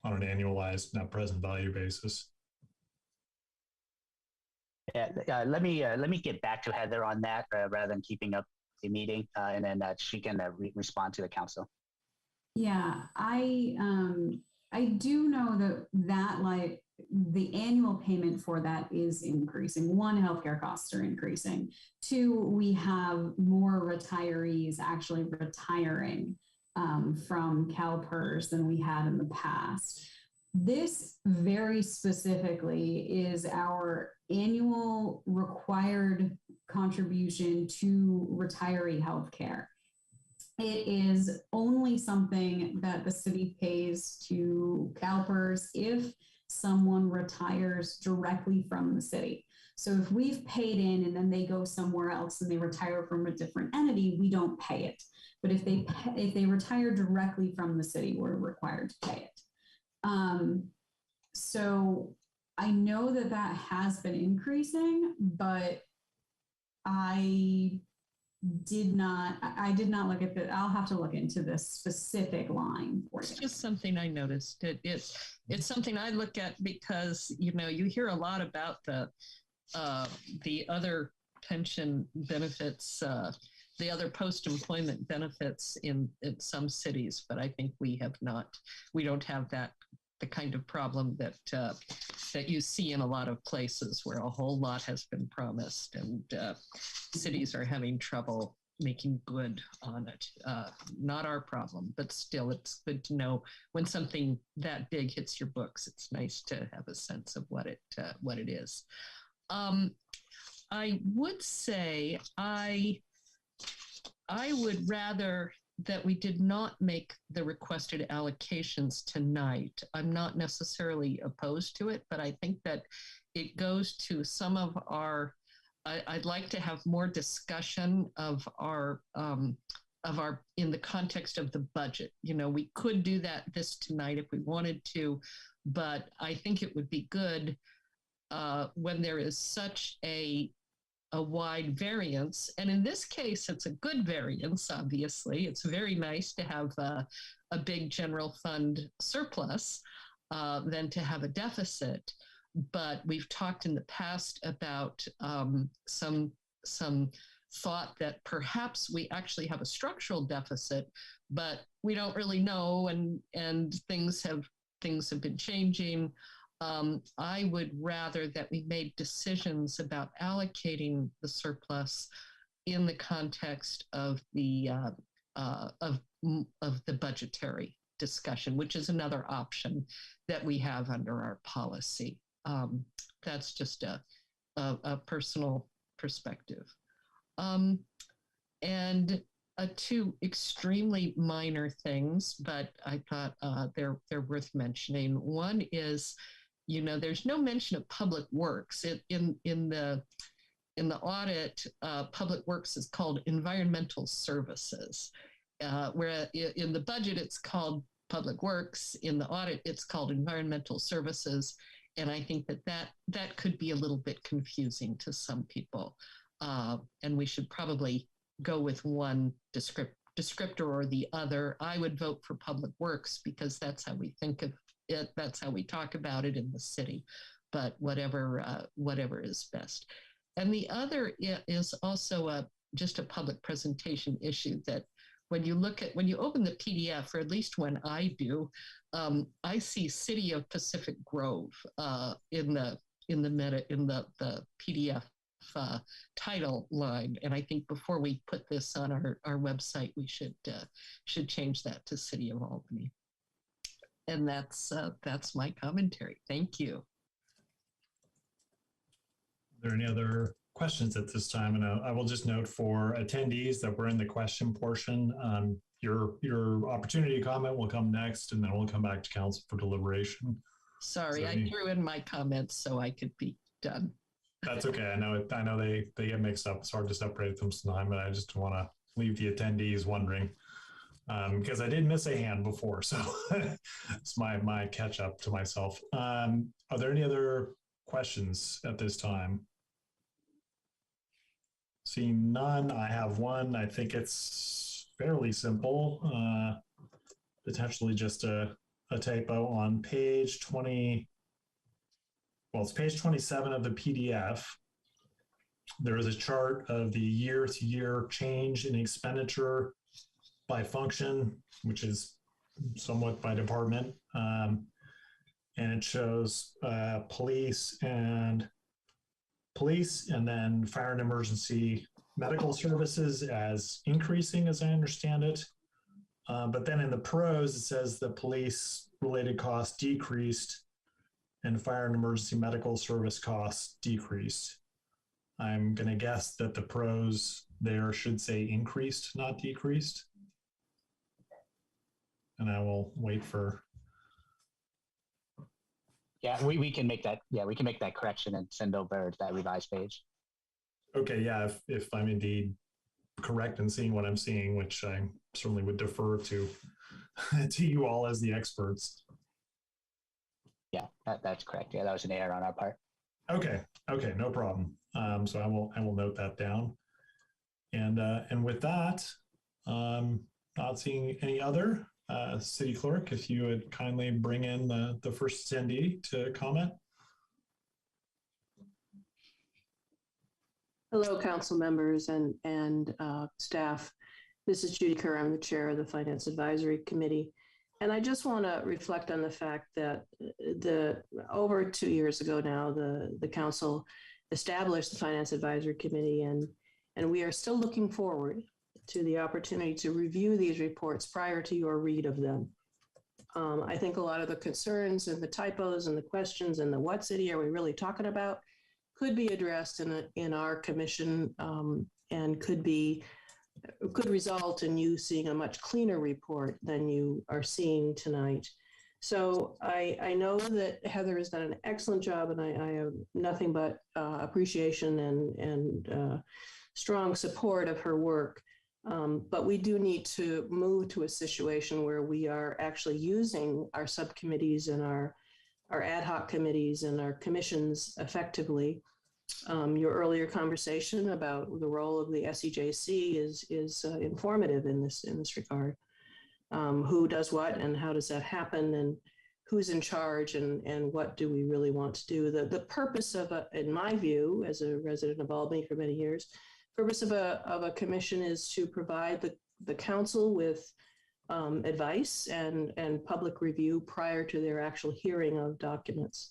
on an annualized net present value basis. Yeah, let me get back to Heather on that rather than keeping up the meeting, and then she can respond to the council. Yeah, I do know that like the annual payment for that is increasing. One, healthcare costs are increasing. Two, we have more retirees actually retiring from CalPERS than we had in the past. This very specifically is our annual required contribution to retiree health care. It is only something that the city pays to CalPERS if someone retires directly from the city. So if we've paid in and then they go somewhere else and they retire from a different entity, we don't pay it. But if they retire directly from the city, we're required to pay it. So I know that has been increasing, but I did not look at the, I'll have to look into this specific line for you. It's just something I noticed. It's something I look at because, you know, you hear a lot about the other pension benefits, the other post-employment benefits in some cities, but I think we don't have the kind of problem that you see in a lot of places where a whole lot has been promised and cities are having trouble making good on it. Not our problem, but still it's good to know when something that big hits your books. It's nice to have a sense of what it is. I would say I would rather that we did not make the requested allocations tonight. I'm not necessarily opposed to it, but I think that it goes to some of our, I'd like to have more discussion of our in the context of the budget. You know, we could do this tonight if we wanted to, but I think it would be good when there is such a wide variance. And in this case, it's a good variance, obviously. It's very nice to have a big general fund surplus than to have a deficit. But we've talked in the past about some thought that perhaps we actually have a structural deficit, but we don't really know, and things have been changing. I would rather that we made decisions about allocating the surplus in the context of the budgetary discussion, which is another option that we have under our policy. That's just a personal perspective. And two extremely minor things, but I thought they're worth mentioning. One is, you know, there's no mention of public works. In the audit, public works is called environmental services, where in the budget it's called public works. In the audit, it's called environmental services, and I think that could be a little bit confusing to some people, and we should probably go with one descriptor or the other. I would vote for public works because that's how we think of it. That's how we talk about it in the city, but whatever is best. And the other is also just a public presentation issue that when you open the PDF, or at least when I do, I see City of Pacific Grove in the PDF title line, and I think before we put this on our website, we should change that to City of Albany. And that's my commentary. Thank you. Are there any other questions at this time? And I will just note for attendees that we're in the question portion. Your opportunity to comment will come next, and then we'll come back to council for deliberation. Sorry, I threw in my comments so I could be done. That's okay. I know they get mixed up. It's hard to separate them sometimes, but I just want to leave the attendees wondering because I did miss a hand before, so it's my catch up to myself. Are there any other questions at this time? Seeing none, I have one. I think it's fairly simple, potentially just a typo on page 20. Well, it's page 27 of the PDF. There is a chart of the year-to-year change in expenditure by function, which is somewhat by department. And it shows police, and then fire and emergency medical services as increasing, as I understand it. But then in the pros, it says the police-related costs decreased and fire and emergency medical service costs decreased. I'm going to guess that the pros there should say increased, not decreased. And I will wait for. Yeah, we can make that. Yeah, we can make that correction and send over that revised page. Okay, yeah, if I'm indeed correct in seeing what I'm seeing, which I certainly would defer to to you all as the experts. Yeah, that's correct. Yeah, that was an error on our part. Okay, no problem. So I will note that down. And with that, not seeing any other, City Clerk, if you would kindly bring in the first attendee to comment. Hello, council members and staff. This is Judy Kerr. I'm the chair of the Finance Advisory Committee. And I just want to reflect on the fact that over 2 years ago now, the council established the Finance Advisory Committee, and we are still looking forward to the opportunity to review these reports prior to your read of them. I think a lot of the concerns and the typos and the questions and the what city are we really talking about could be addressed in our commission, and could result in you seeing a much cleaner report than you are seeing tonight. So I know that Heather has done an excellent job, and I have nothing but appreciation and strong support of her work. But we do need to move to a situation where we are actually using our subcommittees and our ad hoc committees and our commissions effectively. Your earlier conversation about the role of the Scjc is informative in this regard. Who does what and how does that happen, and who's in charge, and what do we really want to do? The purpose of in my view, as a resident of Albany for many years, purpose of a commission is to provide the council with advice and public review prior to their actual hearing of documents.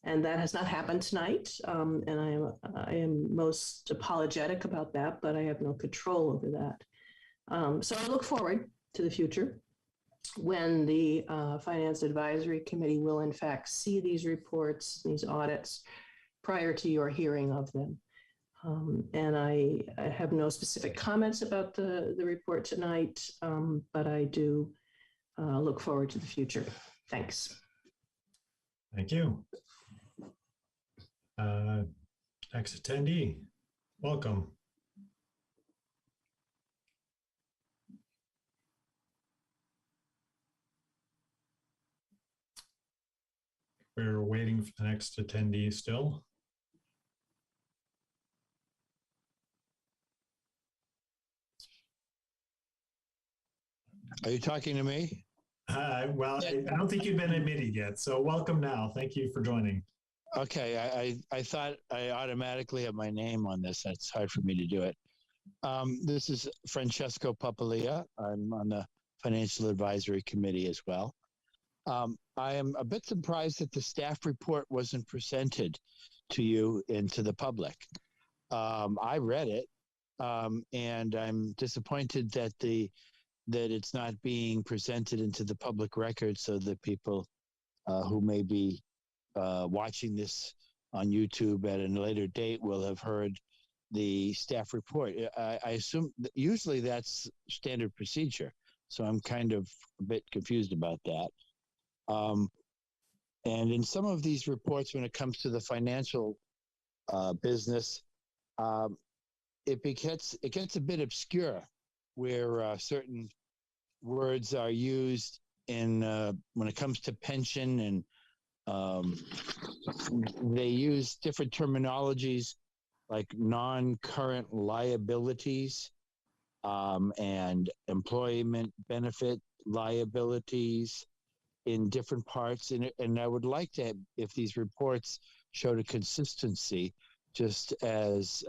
And that has not happened tonight. And I am most apologetic about that, but I have no control over that. So I look forward to the future when the Finance Advisory Committee will in fact see these reports, these audits, prior to your hearing of them. And I have no specific comments about the report tonight, but I do look forward to the future. Thanks. Thank you. Next attendee, welcome. We're waiting for the next attendee still. Are you talking to me? Well, I don't think you've been admitted yet, so welcome now. Thank you for joining. Okay, I thought I automatically have my name on this. It's hard for me to do it. This is Francesco Papalia. I'm on the Financial Advisory Committee as well. I am a bit surprised that the staff report wasn't presented to you and to the public. I read it, and I'm disappointed that it's not being presented into the public record so that people who may be watching this on YouTube at a later date will have heard the staff report. I assume that usually that's standard procedure, so I'm kind of a bit confused about that. And in some of these reports, when it comes to the financial business, it gets a bit obscure, where certain words are used in when it comes to pension, and they use different terminologies like non-current liabilities and employment benefit liabilities in different parts. And I would like to, if these reports showed a consistency, just as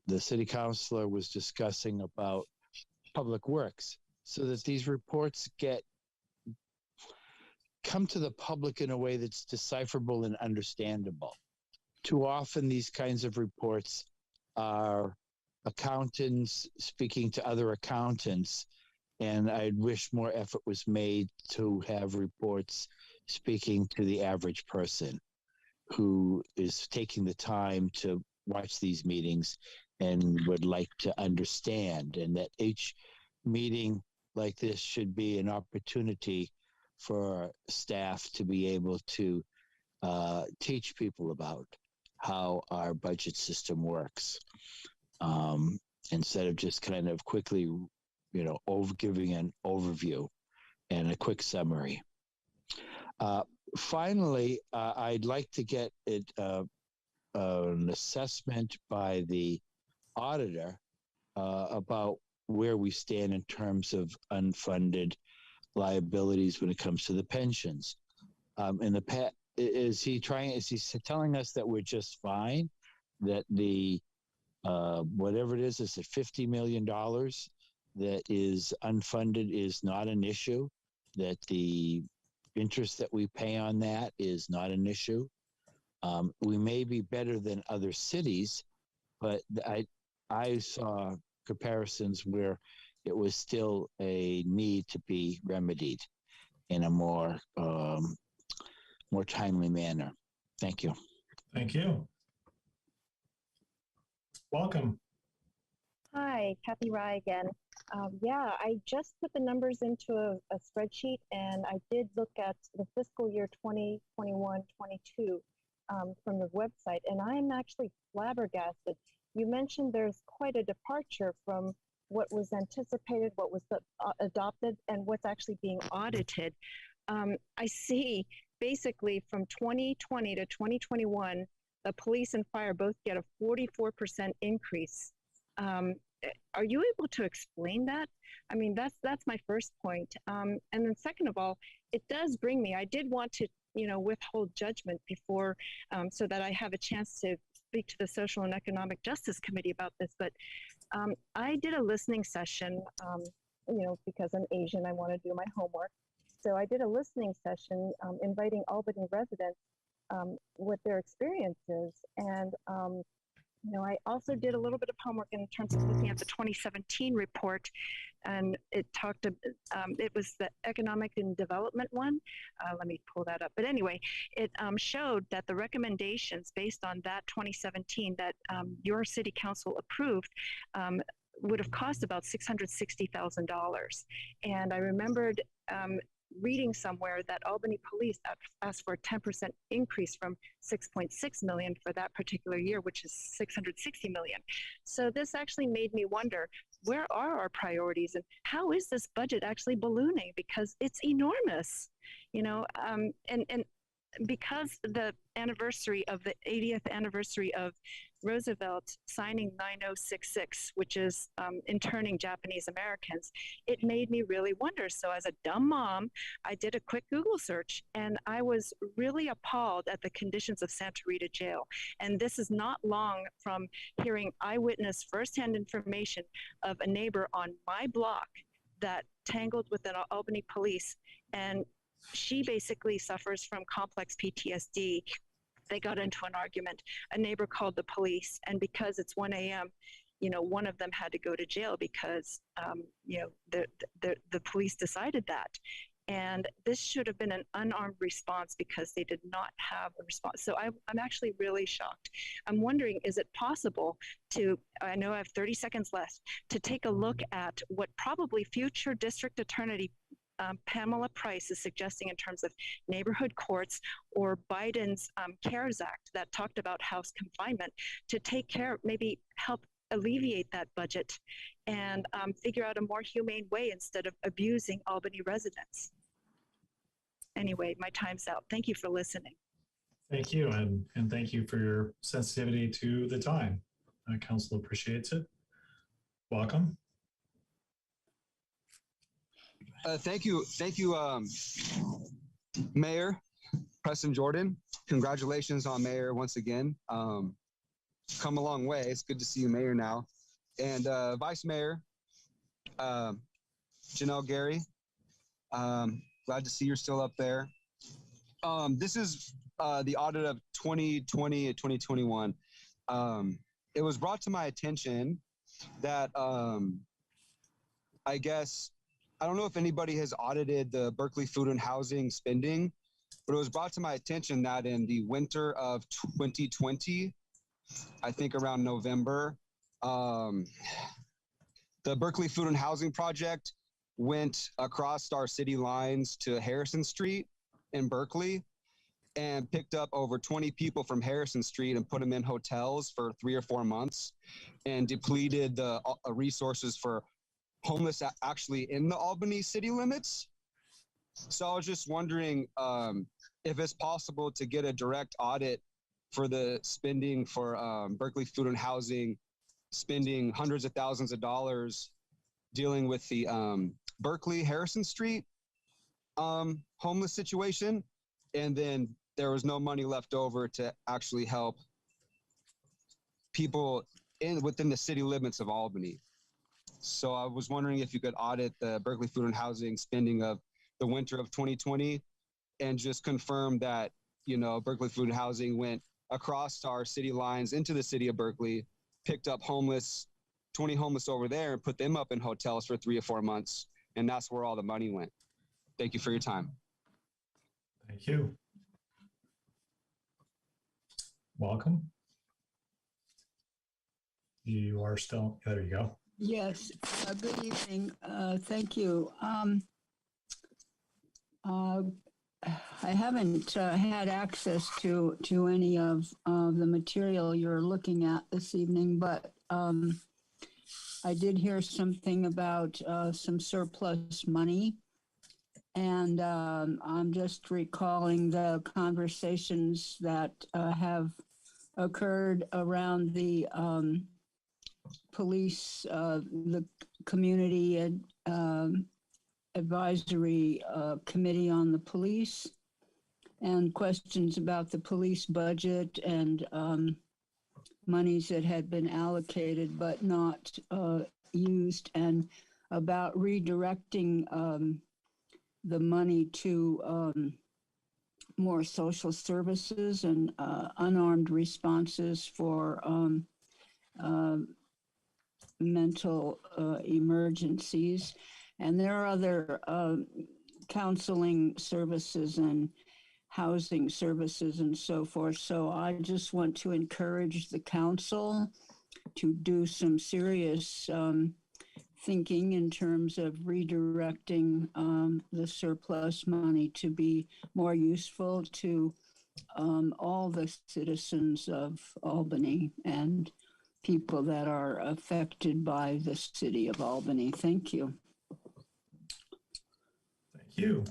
the city councilor was discussing about public works, so that these reports come to the public in a way that's decipherable and understandable. Too often these kinds of reports are accountants speaking to other accountants, and I'd wish more effort was made to have reports speaking to the average person who is taking the time to watch these meetings and would like to understand, and that each meeting like this should be an opportunity for staff to be able to teach people about how our budget system works, instead of just kind of quickly, giving an overview and a quick summary. Finally, I'd like to get an assessment by the auditor about where we stand in terms of unfunded liabilities when it comes to the pensions. Is he telling us that we're just fine, that the whatever it is at $50 million that is unfunded is not an issue, that the interest that we pay on that is not an issue? We may be better than other cities, but I saw comparisons where it was still a need to be remedied in a more timely manner. Thank you. Thank you. Welcome. Hi, Kathy Rye again. Yeah, I just put the numbers into a spreadsheet, and I did look at the fiscal year 2021-22 from the website, and I'm actually flabbergasted. You mentioned there's quite a departure from what was anticipated, what was adopted, and what's actually being audited. I see basically from 2020 to 2021, the police and fire both get a 44% increase. Are you able to explain that? I mean, that's my first point. And then second of all, it does bring me, I did want to, withhold judgment before, so that I have a chance to speak to the Social and Economic Justice Committee about this, but I did a listening session, because I'm Asian, I want to do my homework. So I did a listening session inviting Albany residents what their experience is. And, I also did a little bit of homework in terms of looking at the 2017 report, and it talked, it was the economic and development one. Let me pull that up. But anyway, it showed that the recommendations based on that 2017 that your city council approved would have cost about $660,000. And I remembered reading somewhere that Albany Police asked for a 10% increase from 6.6 million for that particular year, which is 660 million. So this actually made me wonder, where are our priorities and how is this budget actually ballooning? Because it's enormous, and because the anniversary of the 80th anniversary of Roosevelt signing 9066, which is interning Japanese Americans, it made me really wonder. So as a dumb mom, I did a quick Google search, and I was really appalled at the conditions of Santa Rita Jail. And this is not long from hearing eyewitness firsthand information of a neighbor on my block that tangled with the Albany police, and she basically suffers from complex PTSD. They got into an argument. A neighbor called the police, and because it's 1 a.m., one of them had to go to jail because, the police decided that. And this should have been an unarmed response because they did not have a response. So I'm actually really shocked. I'm wondering, is it possible to, I know I have 30 seconds left, to take a look at what probably future district attorney Pamela Price is suggesting in terms of neighborhood courts or Biden's CARES Act that talked about house confinement, to take care, maybe help alleviate that budget and figure out a more humane way instead of abusing Albany residents. Anyway, my time's out. Thank you for listening. Thank you, and thank you for your sensitivity to the time. Council appreciates it. Welcome. Thank you, Mayor Preston Jordan. Congratulations on Mayor once again. Come a long way. It's good to see you, Mayor, now. And Vice Mayor Janelle Gary. Glad to see you're still up there. This is the audit of 2020 and 2021. It was brought to my attention that I guess, I don't know if anybody has audited the Berkeley food and housing spending, but it was brought to my attention that in the winter of 2020, I think around November. The Berkeley Food and Housing Project went across our city lines to Harrison Street in Berkeley and picked up over 20 people from Harrison Street and put them in hotels for 3 or 4 months and depleted the resources for homeless actually in the Albany city limits. So I was just wondering if it's possible to get a direct audit for the spending for Berkeley Food and Housing, spending hundreds of thousands of dollars dealing with the Berkeley Harrison Street homeless situation. And then there was no money left over to actually help people within the city limits of Albany. So I was wondering if you could audit the Berkeley Food and Housing spending of the winter of 2020 and just confirm that, you know, Berkeley Food and Housing went across our city lines into the city of Berkeley, picked up 20 homeless over there and put them up in hotels for 3 or 4 months. And that's where all the money went. Thank you for your time. Thank you. Welcome. You are still, there you go. Yes, good evening. Thank you. I haven't had access to any of the material you're looking at this evening, but I did hear something about some surplus money. And I'm just recalling the conversations that have occurred around the police, the community advisory committee on the police, and questions about the police budget and monies that had been allocated but not used, and about redirecting the money to more social services and unarmed responses for mental emergencies. And there are other counseling services and housing services and so forth. So I just want to encourage the council to do some serious thinking in terms of redirecting the surplus money to be more useful to all the citizens of Albany and people that are affected by the city of Albany. Thank you. Thank you.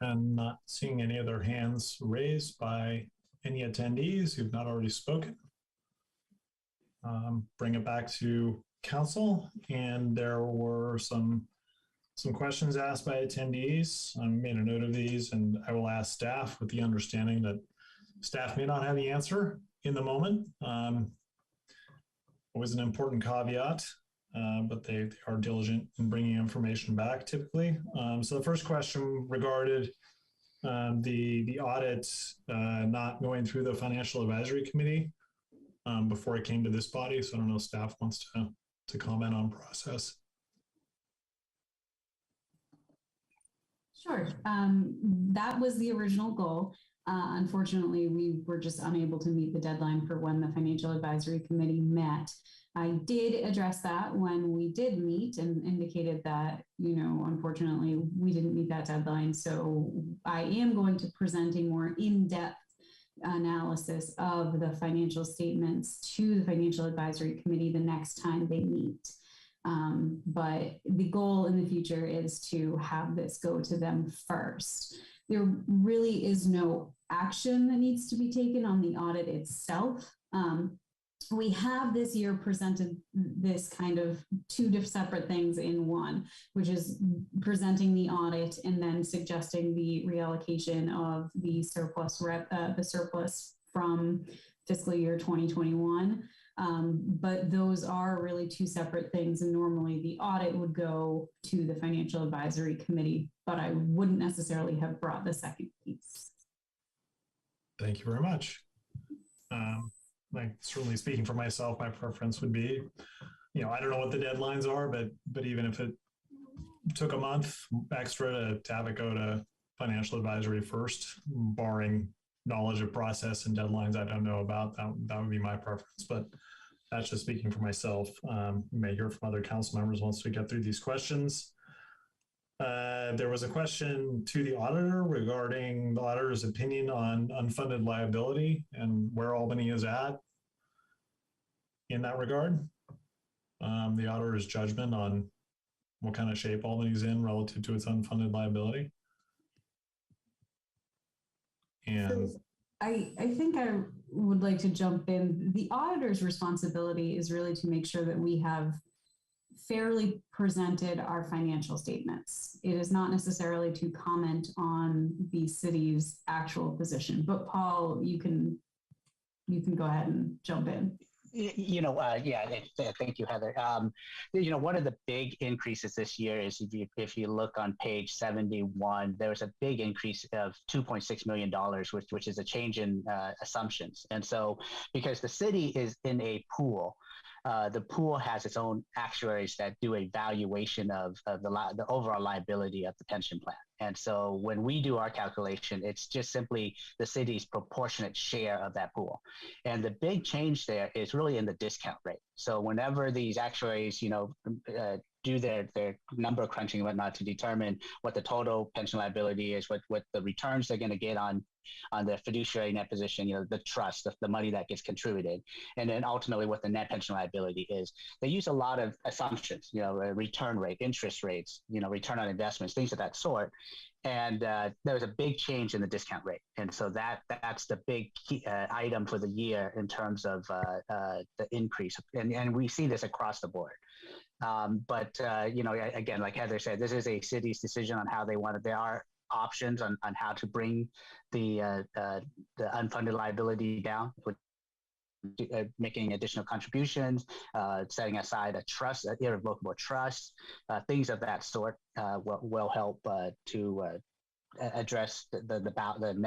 And not seeing any other hands raised by any attendees who've not already spoken. Bring it back to council, and there were some questions asked by attendees. I made a note of these, and I will ask staff with the understanding that staff may not have the answer in the moment. Always an important caveat, but they are diligent in bringing information back typically. So the first question regarded the audit not going through the Financial Advisory Committee before it came to this body. So I don't know if staff wants to comment on process. Sure. That was the original goal. Unfortunately, we were just unable to meet the deadline for when the Financial Advisory Committee met. I did address that when we did meet and indicated that, you know, unfortunately, we didn't meet that deadline. So I am going to present a more in-depth analysis of the financial statements to the Financial Advisory Committee the next time they meet. But the goal in the future is to have this go to them first. There really is no action that needs to be taken on the audit itself. We have this year presented this kind of two separate things in one, which is presenting the audit and then suggesting the reallocation of the surplus from fiscal year 2021. But those are really two separate things. And normally the audit would go to the Financial Advisory Committee, but I wouldn't necessarily have brought the second piece. Thank you very much. Like certainly speaking for myself, my preference would be, you know, I don't know what the deadlines are, but even if it took a month extra to have it go to Financial Advisory first, barring knowledge of process and deadlines I don't know about. That would be my preference, but that's just speaking for myself. We may hear from other council members once we get through these questions. There was a question to the auditor regarding the auditor's opinion on unfunded liability and where Albany is at in that regard. The auditor's judgment on what kind of shape Albany's in relative to its unfunded liability. And I think I would like to jump in. The auditor's responsibility is really to make sure that we have fairly presented our financial statements. It is not necessarily to comment on the city's actual position. But Paul, you can go ahead and jump in. Thank you, Heather. One of the big increases this year is if you look on page 71, there was a big increase of $2.6 million, which is a change in assumptions. And so because the city is in a pool, the pool has its own actuaries that do a valuation of the overall liability of the pension plan. And so when we do our calculation, it's just simply the city's proportionate share of that pool. And the big change there is really in the discount rate. So whenever these actuaries, do their number crunching and whatnot to determine what the total pension liability is, what the returns they're going to get on the fiduciary net position, the trust, the money that gets contributed, and then ultimately what the net pension liability is. They use a lot of assumptions, return rate, interest rates, return on investments, things of that sort. And there was a big change in the discount rate. And so that's the big key, item for the year in terms of the increase. And we see this across the board. Again, like Heather said, this is a city's decision on how they want it. There are options on how to bring the unfunded liability down, making additional contributions, setting aside a trust, an irrevocable trust, things of that sort will help to address the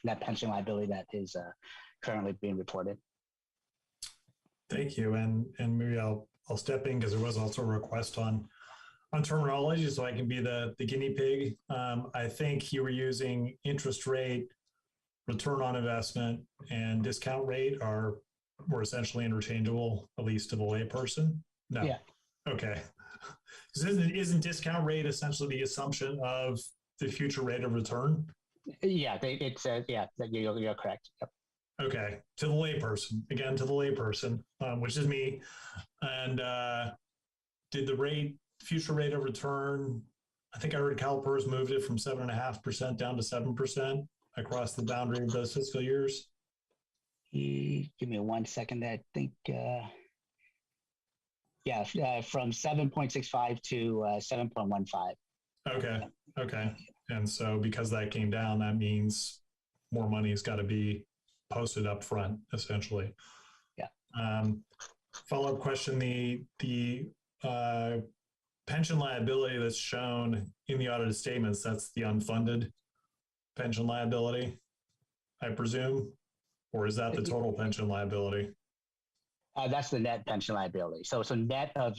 net pension liability that is currently being reported. Thank you, and maybe I'll step in because there was also a request on terminology, so I can be the guinea pig. I think you were using interest rate, return on investment, and discount rate were essentially interchangeable, at least to the layperson. No. Yeah. Okay. Isn't discount rate essentially the assumption of the future rate of return? Yeah, you're correct. Yep. Okay, to the layperson, which is me. And did the future rate of return, I think I heard CalPERS moved it from 7.5% down to 7% across the boundary of those fiscal years. Give me 1 second. I think, from 7.65 to 7.15. Okay. And so because that came down, that means more money has got to be posted up front, essentially. Yeah. Follow-up question, the pension liability that's shown in the audited statements, that's the unfunded pension liability, I presume? Or is that the total pension liability? That's the net pension liability. So net of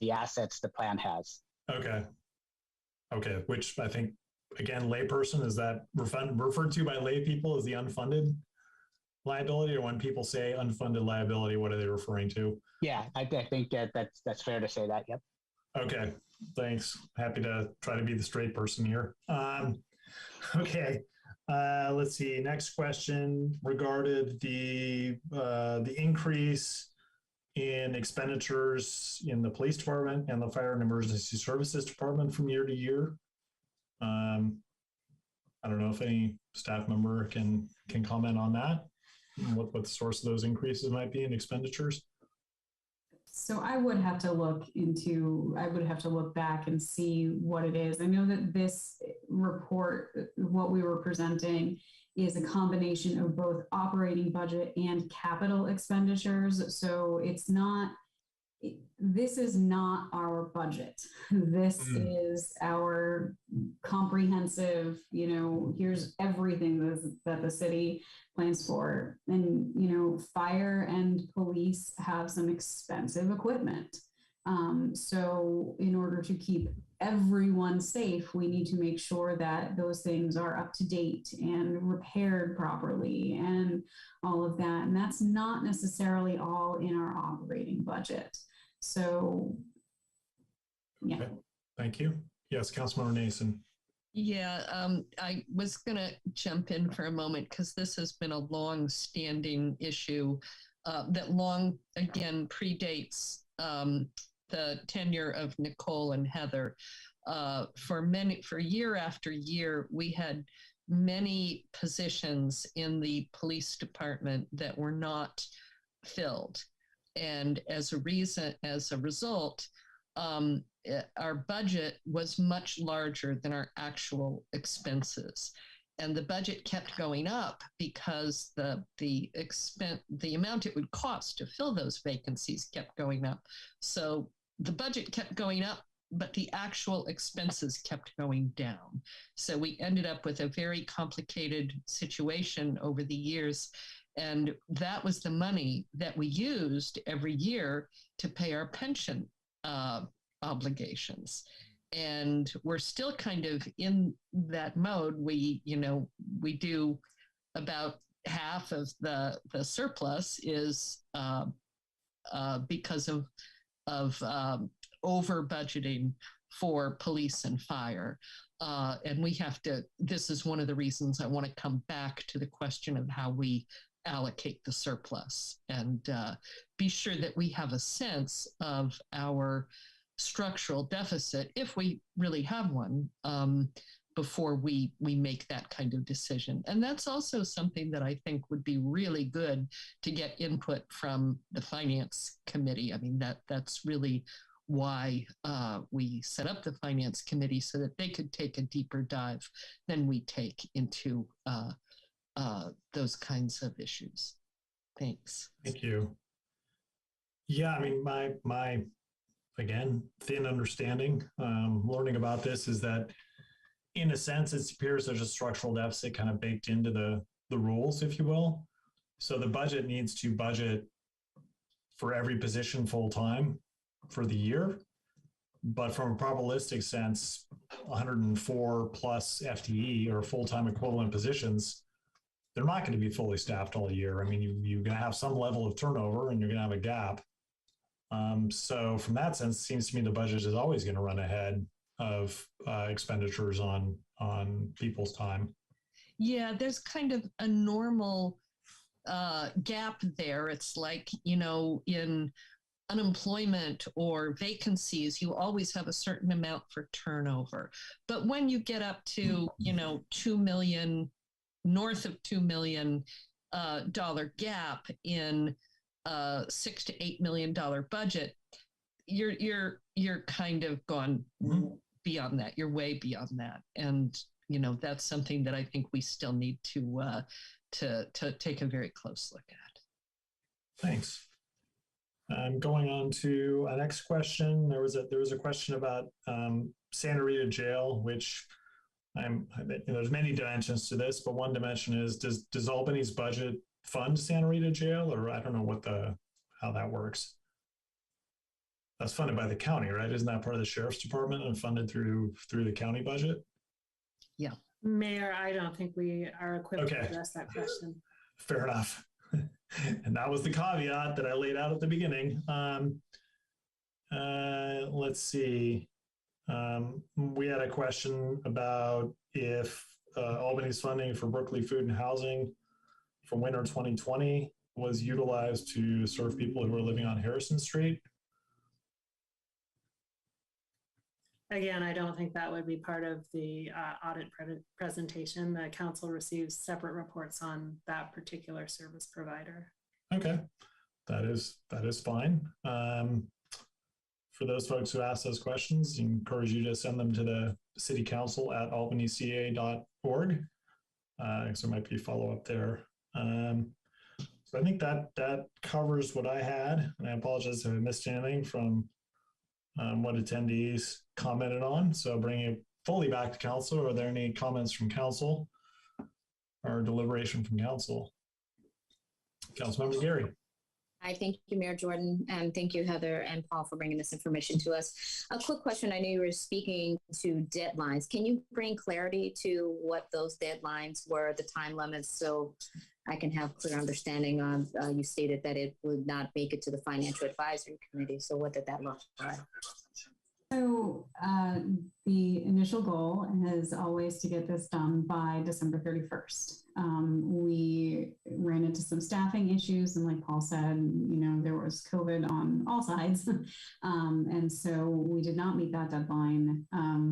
the assets the plan has. Okay, which I think, again, layperson, is that referred to by lay people as the unfunded liability, or when people say unfunded liability, what are they referring to? Yeah, I think that's fair to say that. Yep. Okay, thanks. Happy to try to be the straight person here. Okay, let's see. Next question regarded the increase in expenditures in the police department and the fire and emergency services department from year to year. I don't know if any staff member can comment on that. What the source of those increases might be in expenditures? So I would have to look back and see what it is. I know that this report, what we were presenting, is a combination of both operating budget and capital expenditures. So this is not our budget. This is our comprehensive, here's everything that the city plans for. And, fire and police have some expensive equipment. So in order to keep everyone safe, we need to make sure that those things are up to date and repaired properly and all of that. And that's not necessarily all in our operating budget. So, yeah. Okay. Thank you. Yes, Councilmember Nason. Yeah, I was going to jump in for a moment because this has been a long-standing issue that again, predates the tenure of Nicole and Heather. For year after year, we had many positions in the police department that were not filled. And as a result, our budget was much larger than our actual expenses. And the budget kept going up because the amount it would cost to fill those vacancies kept going up. So the budget kept going up, but the actual expenses kept going down. So we ended up with a very complicated situation over the years. And that was the money that we used every year to pay our pension obligations. And we're still kind of in that mode. We do about half of the surplus is because of over budgeting for police and fire. And this is one of the reasons I want to come back to the question of how we allocate the surplus and be sure that we have a sense of our structural deficit, if we really have one, before we make that kind of decision. And that's also something that I think would be really good to get input from the Finance Committee. I mean, that's really why we set up the Finance Committee, so that they could take a deeper dive than we take into those kinds of issues. Thanks. Thank you. Yeah, I mean, my again, thin understanding, learning about this is that in a sense, it appears there's a structural deficit kind of baked into the rules, if you will. So the budget needs to budget for every position full-time for the year. But from a probabilistic sense, 104 plus FTE or full-time equivalent positions, they're not going to be fully staffed all year. I mean, you're going to have some level of turnover and you're going to have a gap. So from that sense, it seems to me the budget is always going to run ahead of expenditures on people's time. Yeah, there's kind of a normal gap there. It's like, in unemployment or vacancies, you always have a certain amount for turnover. But when you get up to, 2 million, north of $2 million gap in $6 to $8 million budget, you're kind of gone beyond that. You're way beyond that, and that's something that I think we still need to take a very close look at. Thanks. Going on to a next question. There was a question about Santa Rita Jail, which there's many dimensions to this, but one dimension is does Albany's budget fund Santa Rita Jail, or I don't know how that works. That's funded by the county, right? Isn't that part of the sheriff's department and funded through the county budget? Yeah. Mayor, I don't think we are equipped to address that question. Fair enough. And that was the caveat that I laid out at the beginning. Let's see. We had a question about if Albany's funding for Berkeley Food and Housing from winter 2020 was utilized to serve people who are living on Harrison Street. Again, I don't think that would be part of the audit presentation. The council receives separate reports on that particular service provider. Okay, that is fine. For those folks who ask those questions, I encourage you to send them to the city council at albanyca.org. So there might be follow-up there. So I think that covers what I had, and I apologize if I missed anything from what attendees commented on. So bringing it fully back to council, are there any comments from council or deliberation from council? Councilmember Gary. Thank you, Mayor Jordan, and thank you, Heather and Paul, for bringing this information to us. A quick question. I know you were speaking to deadlines. Can you bring clarity to what those deadlines were, the time limits, so I can have clear understanding of, you stated that it would not make it to the Financial Advisory Committee. So what did that look like? So the initial goal is always to get this done by December 31st. We ran into some staffing issues, and like Paul said, you know, there was COVID on all sides. And so we did not meet that deadline.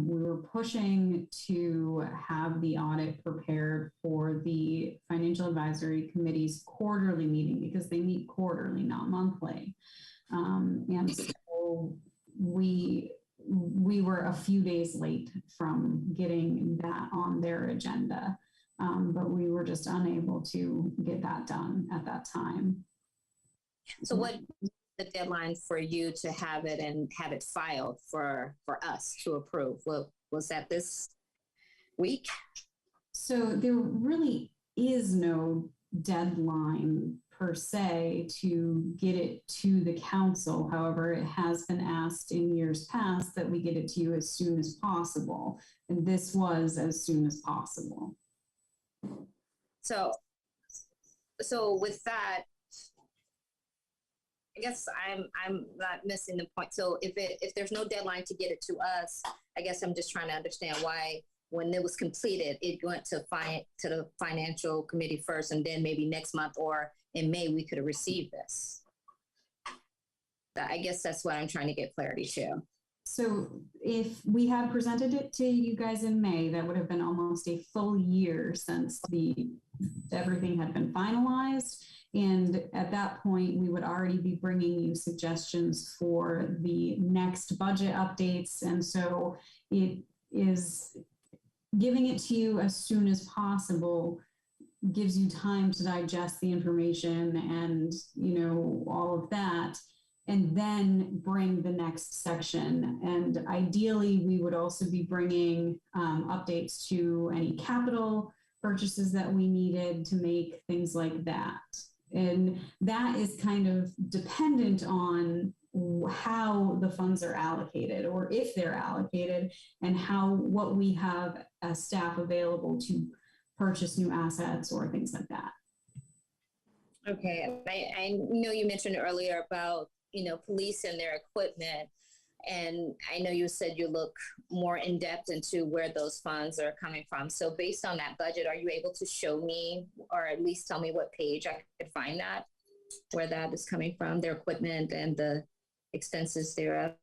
We were pushing to have the audit prepared for the Financial Advisory Committee's quarterly meeting, because they meet quarterly, not monthly. And so we were a few days late from getting that on their agenda, but we were just unable to get that done at that time. So what the deadline for you to have it and have it filed for us to approve? Well, was that this week? So there really is no deadline per se to get it to the council. However, it has been asked in years past that we get it to you as soon as possible. And this was as soon as possible. So with that, I guess I'm not missing the point. So if there's no deadline to get it to us, I guess I'm just trying to understand why, when it was completed, it went to the Financial Committee first, and then maybe next month or in May we could have received this. I guess that's what I'm trying to get clarity to. So if we had presented it to you guys in May, that would have been almost a full year since everything had been finalized. And at that point, we would already be bringing you suggestions for the next budget updates. And so it is giving it to you as soon as possible gives you time to digest the information and, you know, all of that, and then bring the next section. And ideally, we would also be bringing updates to any capital purchases that we needed to make, things like that. And that is kind of dependent on how the funds are allocated, or if they're allocated, and what we have as staff available to purchase new assets or things like that. Okay, I know you mentioned earlier about, you know, police and their equipment, and I know you said you look more in depth into where those funds are coming from. So based on that budget, are you able to show me, or at least tell me what page I could find that, where that is coming from, their equipment and the expenses thereof?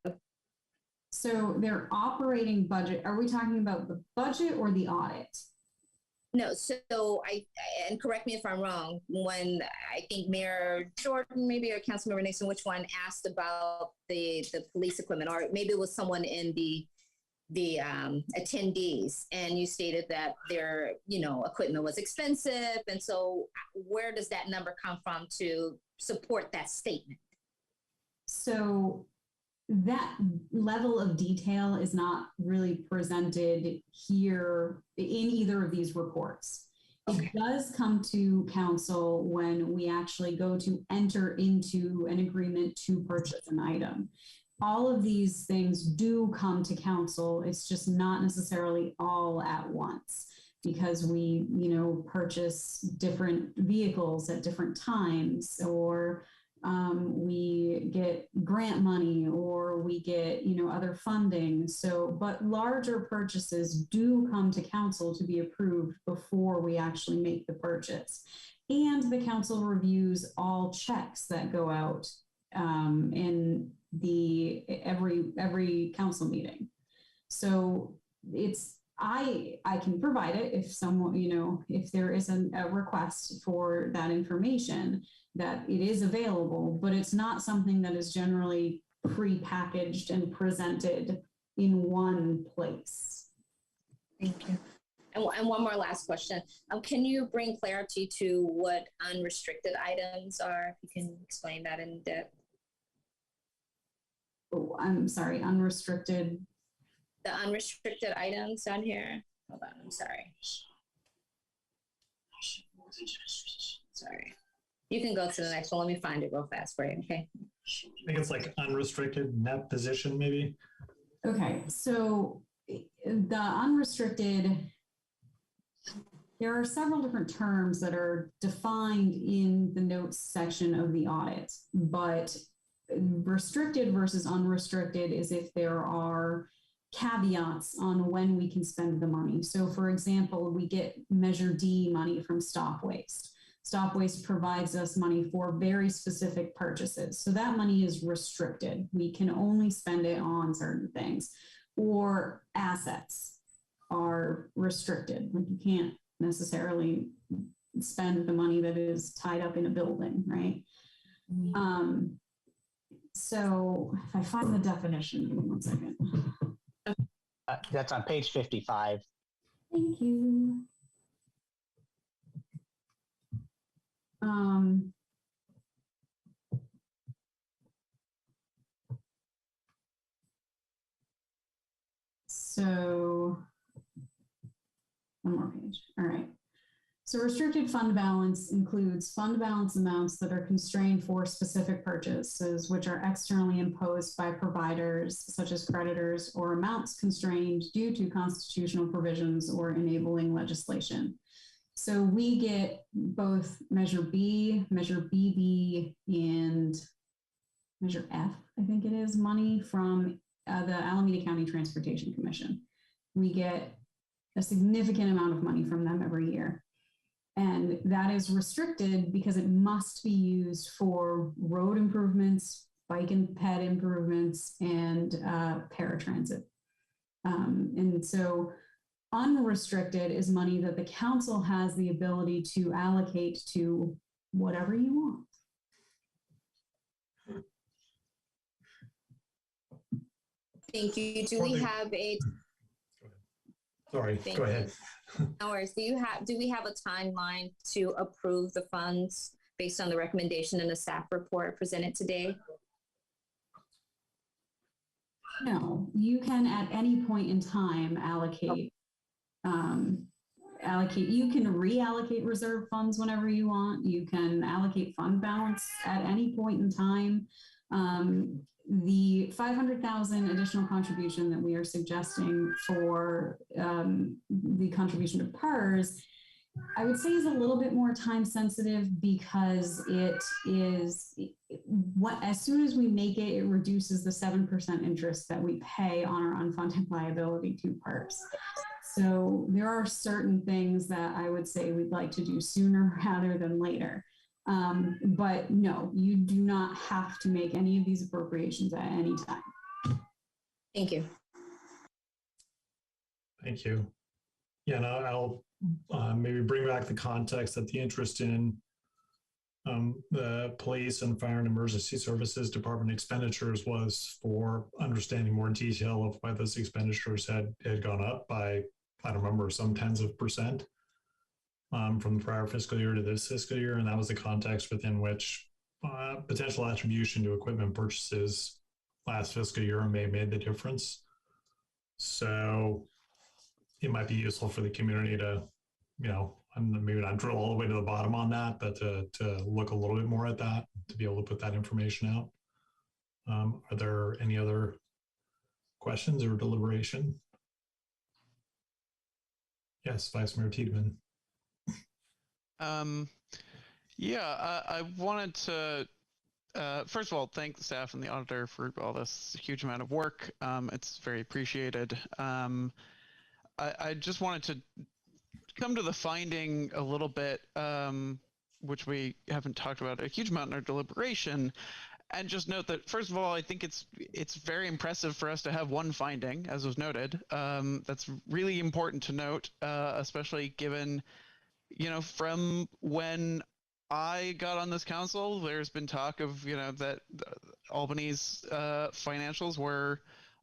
So their operating budget, are we talking about the budget or the audit? No, so and correct me if I'm wrong, when I think Mayor Jordan, maybe, or Councilmember Nixon, which one asked about the police equipment, or maybe it was someone in the attendees, and you stated that their, you know, equipment was expensive. And so where does that number come from to support that statement? So that level of detail is not really presented here in either of these reports. Okay. It does come to council when we actually go to enter into an agreement to purchase an item. All of these things do come to council. It's just not necessarily all at once, because we, you know, purchase different vehicles at different times, or we get grant money, or we get, you know, other funding. So, but larger purchases do come to council to be approved before we actually make the purchase. And the council reviews all checks that go out in every council meeting. So I can provide it if someone, you know, if there is a request for that information, that it is available, but it's not something that is generally pre-packaged and presented in one place. Thank you. And one more last question. Can you bring clarity to what unrestricted items are? If you can explain that in depth. Oh, I'm sorry, unrestricted. The unrestricted items on here. Hold on, I'm sorry. Sorry. You can go to the next one. Let me find it real fast for you, okay? I think it's like unrestricted net position, maybe. Okay, so the unrestricted, there are several different terms that are defined in the notes section of the audit, but restricted versus unrestricted is if there are caveats on when we can spend the money. So for example, we get Measure D money from Stop Waste. Stop Waste provides us money for very specific purchases. So that money is restricted. We can only spend it on certain things. Or assets are restricted. Like you can't necessarily spend the money that is tied up in a building, right? So if I find the definition, give me 1 second. That's on page 55. Thank you. So one more page. All right. So restricted fund balance includes fund balance amounts that are constrained for specific purchases, which are externally imposed by providers such as creditors, or amounts constrained due to constitutional provisions or enabling legislation. So we get both Measure B, Measure BB, and Measure F, I think it is, money from the Alameda County Transportation Commission. We get a significant amount of money from them every year. And that is restricted because it must be used for road improvements, bike and ped improvements, and paratransit. And so unrestricted is money that the council has the ability to allocate to whatever you want. Thank you. Do we have a? Sorry, go ahead. No worries. Do we have a timeline to approve the funds based on the recommendation in the staff report presented today? No, you can at any point in time allocate. You can reallocate reserve funds whenever you want. You can allocate fund balance at any point in time. The 500,000 additional contribution that we are suggesting for the contribution to PERS, I would say is a little bit more time sensitive because it is as soon as we make it, it reduces the 7% interest that we pay on our unfunded liability to PERS. So there are certain things that I would say we'd like to do sooner rather than later. But no, you do not have to make any of these appropriations at any time. Thank you. Thank you. Yeah, and I'll maybe bring back the context that the interest in the police and fire and emergency services department expenditures was for understanding more detail of why those expenditures had gone up by, I don't remember, some tens of percent. From the prior fiscal year to this fiscal year, and that was the context within which potential attribution to equipment purchases last fiscal year may have made the difference. So it might be useful for the community to, maybe not drill all the way to the bottom on that, but to look a little bit more at that, to be able to put that information out. Are there any other questions or deliberation? Yes, Vice Mayor Tiedemann. I wanted to, first of all, thank the staff and the auditor for all this huge amount of work. It's very appreciated. I just wanted to come to the finding a little bit, which we haven't talked about a huge amount in our deliberation, and just note that, first of all, I think it's very impressive for us to have one finding, as was noted. That's really important to note, especially given from when I got on this council, there's been talk of, that Albany's financials were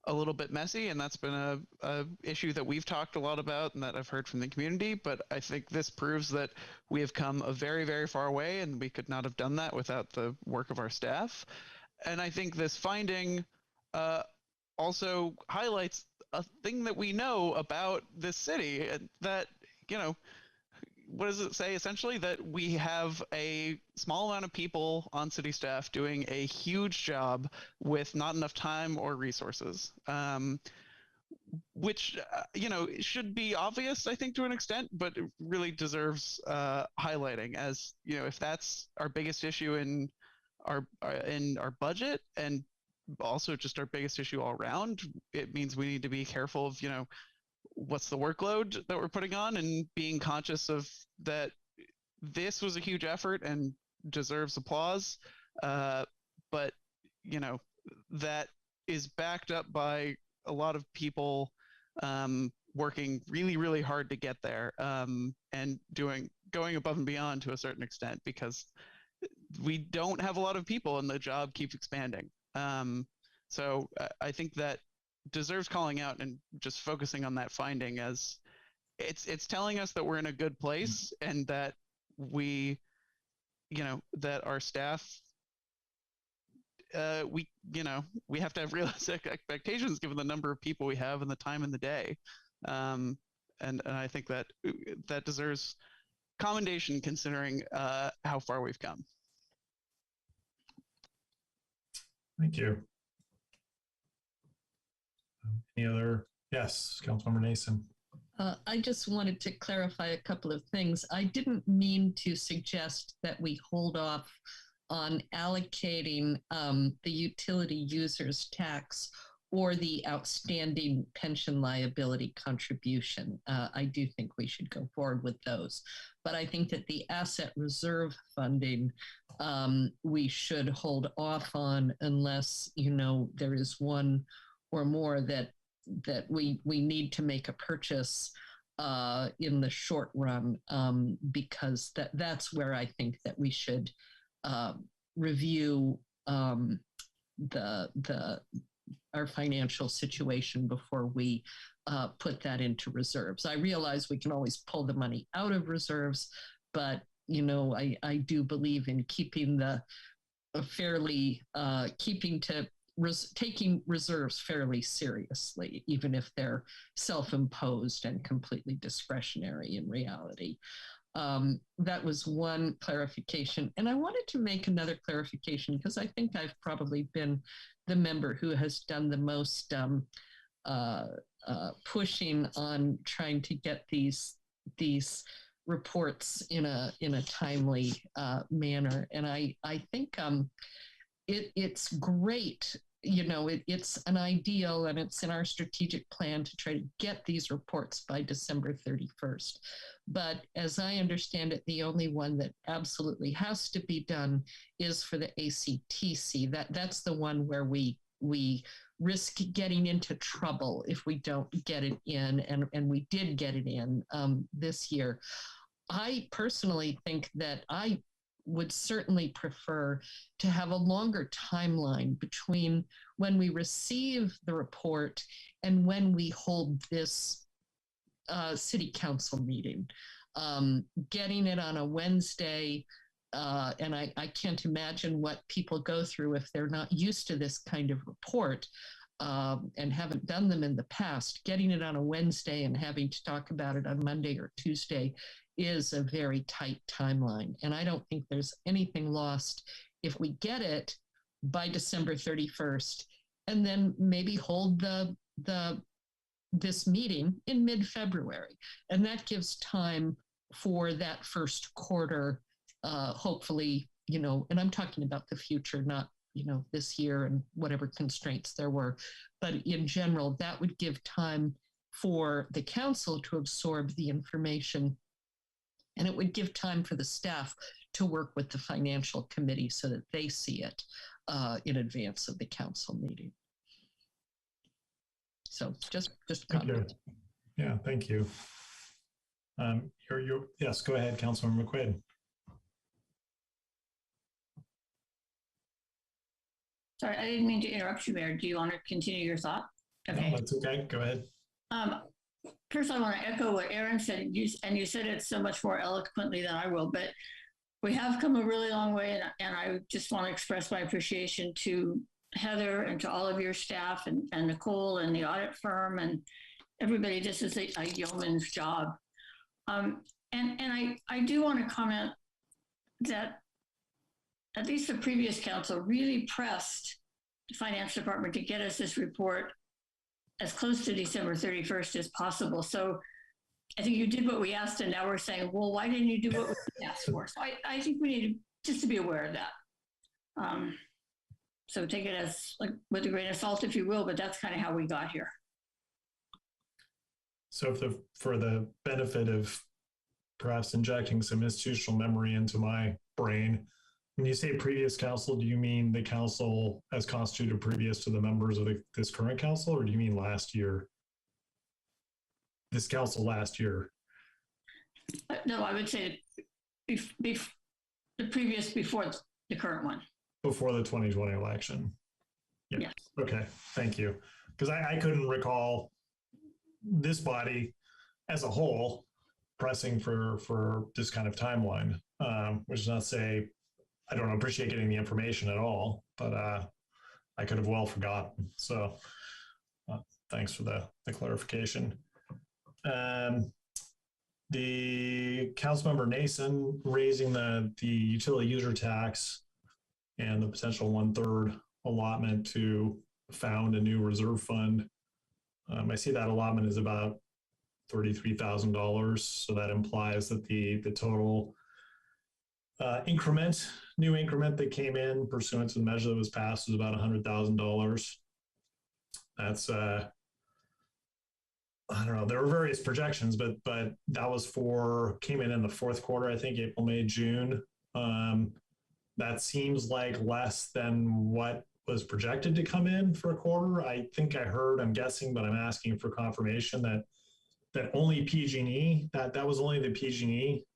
a little bit messy, and that's been a issue that we've talked a lot about and that I've heard from the community. But I think this proves that we have come a very, very far way, and we could not have done that without the work of our staff. And I think this finding also highlights a thing that we know about this city, that, what does it say? Essentially that we have a small amount of people on city staff doing a huge job with not enough time or resources, which, should be obvious, I think, to an extent, but it really deserves highlighting as, if that's our biggest issue in our budget, and also just our biggest issue all around, it means we need to be careful of, what's the workload that we're putting on, and being conscious of that this was a huge effort and deserves applause. But, that is backed up by a lot of people working really, really hard to get there, and going above and beyond to a certain extent, because we don't have a lot of people and the job keeps expanding. So I think that deserves calling out and just focusing on that finding, as it's telling us that we're in a good place, and that we, that our staff, we have to have realistic expectations given the number of people we have and the time in the day. And I think that deserves commendation, considering how far we've come. Thank you. Any other? Yes, Councilmember Nason. I just wanted to clarify a couple of things. I didn't mean to suggest that we hold off on allocating the utility users tax or the outstanding pension liability contribution. I do think we should go forward with those. But I think that the asset reserve funding, we should hold off on unless, there is one or more that we need to make a purchase in the short run, because that's where I think that we should review our financial situation before we put that into reserves. I realize we can always pull the money out of reserves, but I do believe in keeping taking reserves fairly seriously, even if they're self-imposed and completely discretionary in reality. That was one clarification. And I wanted to make another clarification, because I think I've probably been the member who has done the most pushing on trying to get these reports in a timely manner. And I think it's great. It's an ideal, and it's in our strategic plan to try to get these reports by December 31st. But as I understand it, the only one that absolutely has to be done is for the ACTC. That's the one where we risk getting into trouble if we don't get it in, and we did get it in this year. I personally think that I would certainly prefer to have a longer timeline between when we receive the report and when we hold this city council meeting. Getting it on a Wednesday, and I can't imagine what people go through if they're not used to this kind of report and haven't done them in the past. Getting it on a Wednesday and having to talk about it on Monday or Tuesday is a very tight timeline. And I don't think there's anything lost if we get it by December 31st and then maybe hold this meeting in mid-February. And that gives time for that first quarter, hopefully, and I'm talking about the future, not, this year and whatever constraints there were. But in general, that would give time for the council to absorb the information. And it would give time for the staff to work with the financial committee so that they see it in advance of the council meeting. So just comment. Yeah, thank you. Yes, go ahead, Councilmember McQuaid. Sorry, I didn't mean to interrupt you, Mayor. Do you want to continue your thought? Okay. No, that's okay. Go ahead. First, I want to echo what Aaron said, and you said it so much more eloquently than I will, but we have come a really long way, and I just want to express my appreciation to Heather and to all of your staff and Nicole and the audit firm and everybody. This is a yeoman's job. And I do want to comment that at least the previous council really pressed the finance department to get us this report as close to December 31st as possible. So I think you did what we asked, and now we're saying, well, why didn't you do what we asked for? So I think we need just to be aware of that. So take it as like with a grain of salt, if you will, but that's kind of how we got here. So for the benefit of perhaps injecting some institutional memory into my brain, when you say previous council, do you mean the council as constituted previous to the members of this current council, or do you mean last year? This council last year? No, I would say the previous before the current one. Before the 2020 election. Yeah. Yes. Okay. Thank you. Because I couldn't recall this body as a whole pressing for this kind of timeline, which is not to say I don't appreciate getting the information at all, but I could have well forgotten. So thanks for the clarification. The Councilmember Nason raising the utility user tax and the potential 1/3 allotment to found a new reserve fund. I see that allotment is about $33,000. So that implies that the total new increment that came in pursuant to the measure that was passed was about $100,000. That's, I don't know, there were various projections, but that was came in the fourth quarter, I think April, May, June. That seems like less than what was projected to come in for a quarter. I think I'm guessing, but I'm asking for confirmation that only PG&E, that was only the PG&E,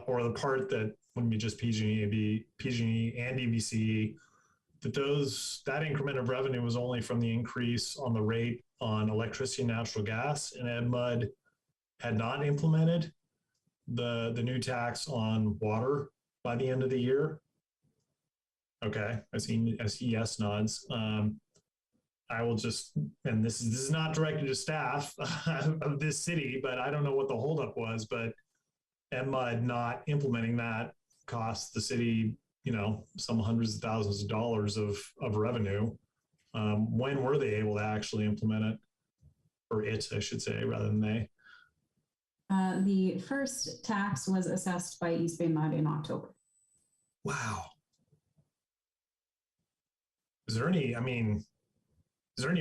or the part that wouldn't be just PG&E, it'd be PG&E and EVCE, that increment of revenue was only from the increase on the rate on electricity and natural gas, and EdMUD had not implemented the new tax on water by the end of the year. Okay, I see yes nods. I will just, and this is not directed to staff of this city, but I don't know what the holdup was, but EdMUD not implementing that cost the city, some hundreds of thousands of dollars of revenue. When were they able to actually implement it? Or it, I should say, rather than they? The first tax was assessed by East Bay Mud in October. Wow. Is there any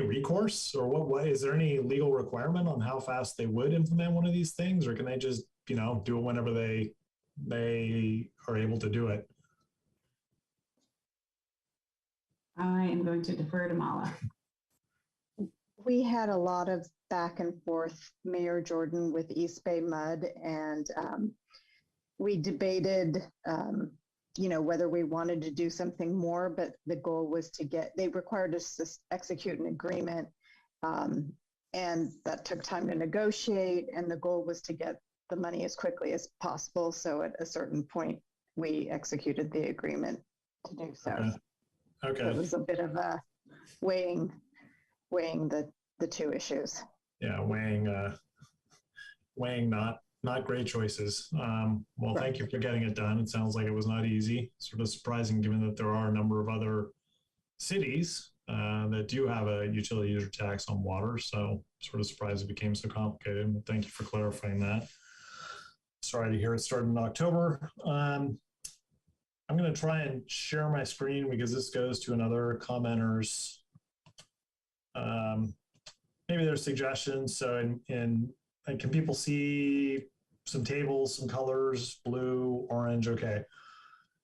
recourse, or what is there any legal requirement on how fast they would implement one of these things, or can they just, do it whenever they are able to do it? I am going to defer to Mala. We had a lot of back and forth, Mayor Jordan, with East Bay Mud, and we debated, whether we wanted to do something more, but the goal was they required us to execute an agreement, and that took time to negotiate, and the goal was to get the money as quickly as possible. So at a certain point, we executed the agreement to do so. Okay. So it was a bit of a weighing the two issues. Yeah, weighing not great choices. Well, thank you for getting it done. It sounds like it was not easy. Sort of surprising given that there are a number of other cities that do have a utility user tax on water. So sort of surprised it became so complicated. But thank you for clarifying that. Sorry to hear it started in October. I'm going to try and share my screen because this goes to another commenter's. Maybe there's suggestions. So and can people see some tables, some colors, blue, orange? Okay.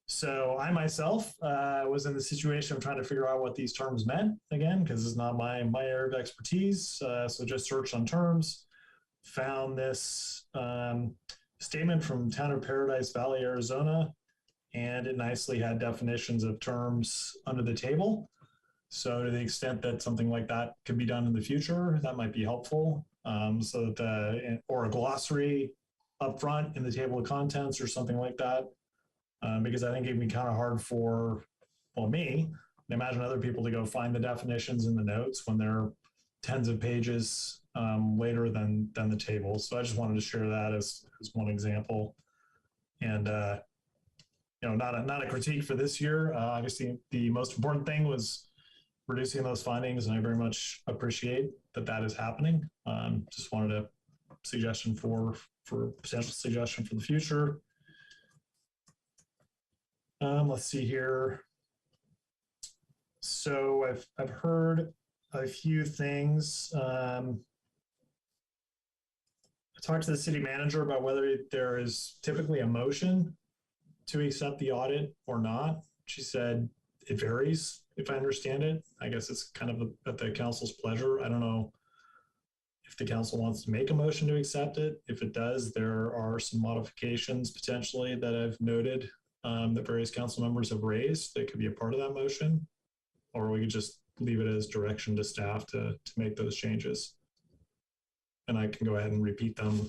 So I myself was in the situation of trying to figure out what these terms meant again, because it's not my area of expertise. So just searched on terms, found this statement from Town of Paradise Valley, Arizona, and it nicely had definitions of terms under the table. So to the extent that something like that could be done in the future, that might be helpful. So that or a glossary up front in the table of contents or something like that. Because I think it'd be kind of hard for, me, and imagine other people to go find the definitions in the notes when they're tens of pages later than the table. So I just wanted to share that as one example. And not a critique for this year. Obviously, the most important thing was reducing those findings, and I very much appreciate that is happening. Just wanted a suggestion for potential suggestion for the future. Let's see here. So I've heard a few things. I talked to the city manager about whether there is typically a motion to accept the audit or not. She said it varies, if I understand it. I guess it's kind of at the council's pleasure. I don't know if the council wants to make a motion to accept it. If it does, there are some modifications potentially that I've noted that various council members have raised that could be a part of that motion, or we could just leave it as direction to staff to make those changes. And I can go ahead and repeat them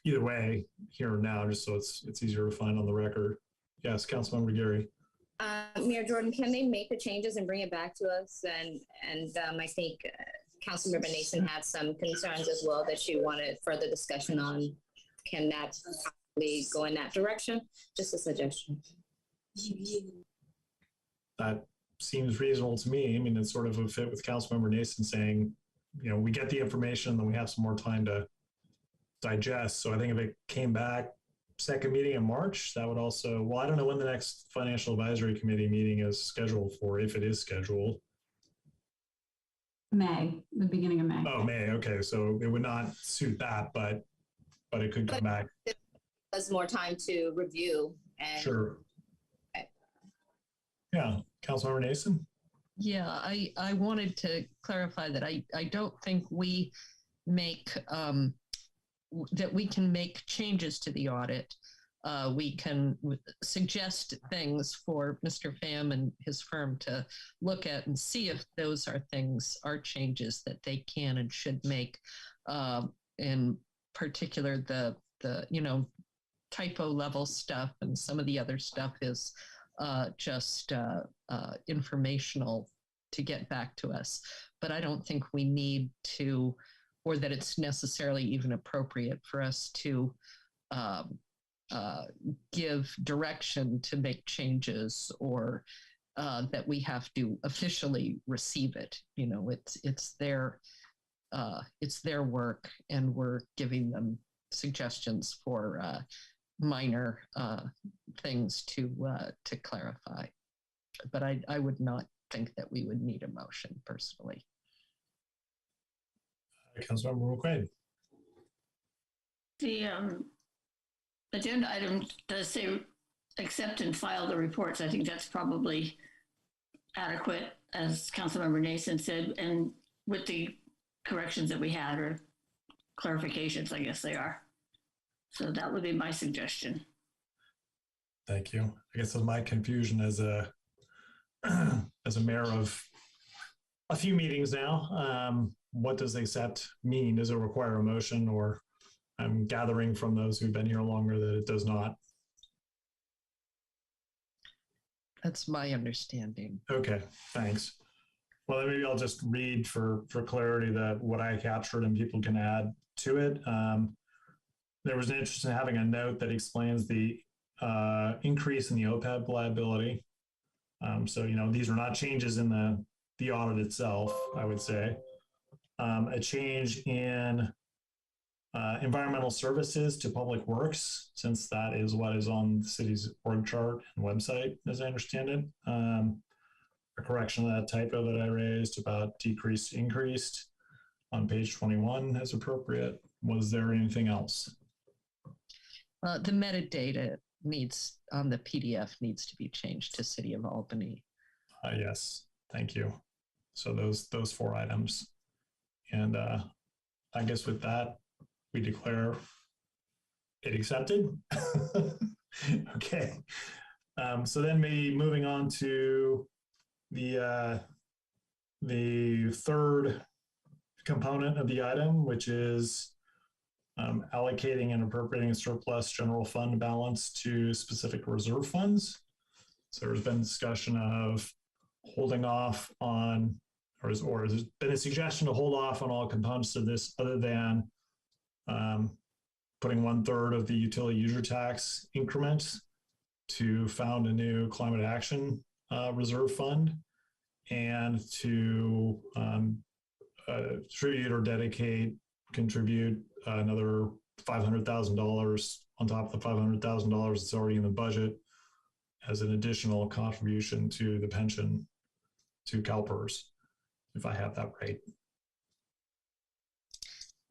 either way here and now, just so it's easier to find on the record. Yes, Councilmember Gary. Mayor Jordan, can they make the changes and bring it back to us? And I think Councilmember Nason had some concerns as well that she wanted further discussion on. Can that possibly go in that direction? Just a suggestion. That seems reasonable to me. I mean, it's sort of a fit with Councilmember Nason saying, we get the information, then we have some more time to digest. So I think if it came back second meeting in March, that would also, well, I don't know when the next Financial Advisory Committee meeting is scheduled for, if it is scheduled. May, the beginning of May. Oh, May. Okay. So it would not suit that, but it could come back. There's more time to review. And sure. Okay. Yeah. Councilmember Nason? Yeah, I wanted to clarify that I don't think we make that we can make changes to the audit. We can suggest things for Mr. Pham and his firm to look at and see if those are changes that they can and should make. In particular, the typo level stuff, and some of the other stuff is just informational to get back to us. But I don't think we need to, or that it's necessarily even appropriate for us to give direction to make changes, or that we have to officially receive it. It's their work, and we're giving them suggestions for minor things to clarify. But I would not think that we would need a motion personally. Councilmember McQuaid. The agenda item does say accept and file the reports. I think that's probably adequate, as Councilmember Nason said, and with the corrections that we had, or clarifications, I guess they are. So that would be my suggestion. Thank you. I guess that's my confusion as a mayor of a few meetings now. What does accept mean? Does it require a motion, or I'm gathering from those who've been here longer that it does not? That's my understanding. Okay, thanks. Well, then maybe I'll just read for clarity that what I captured, and people can add to it. There was an interest in having a note that explains the increase in the OPEB liability. So, these are not changes in the audit itself, I would say. A change in environmental services to public works, since that is what is on the city's org chart and website, as I understand it. A correction of that typo that I raised about decreased, increased on page 21 as appropriate. Was there anything else? The metadata on the PDF needs to be changed to City of Albany. Yes, thank you. So those 4 items. And I guess with that, we declare it accepted. Okay. So then maybe moving on to the third component of the item, which is allocating and appropriating a surplus general fund balance to specific reserve funds. So there's been discussion of holding off on there's been a suggestion to hold off on all components of this other than putting 1/3 of the utility user tax increment to found a new climate action reserve fund and to attribute or contribute another $500,000 on top of the $500,000 that's already in the budget as an additional contribution to the pension to CalPERS, if I have that right.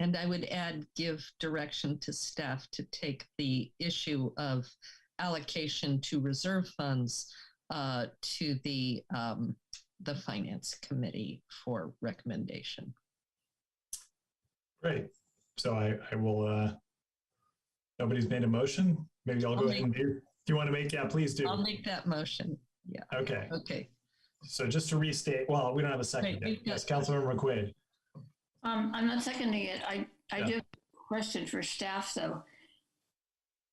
And I would add, give direction to staff to take the issue of allocation to reserve funds to the Finance Committee for recommendation. Great. So I will, nobody's made a motion. Maybe I'll go ahead and do. If you want to make, yeah, please do. I'll make that motion. Yeah. Okay. Okay. So just to restate, well, we don't have a second yet. Yes, Councilmember McQuaid. I'm not seconding it. I do have a question for staff though.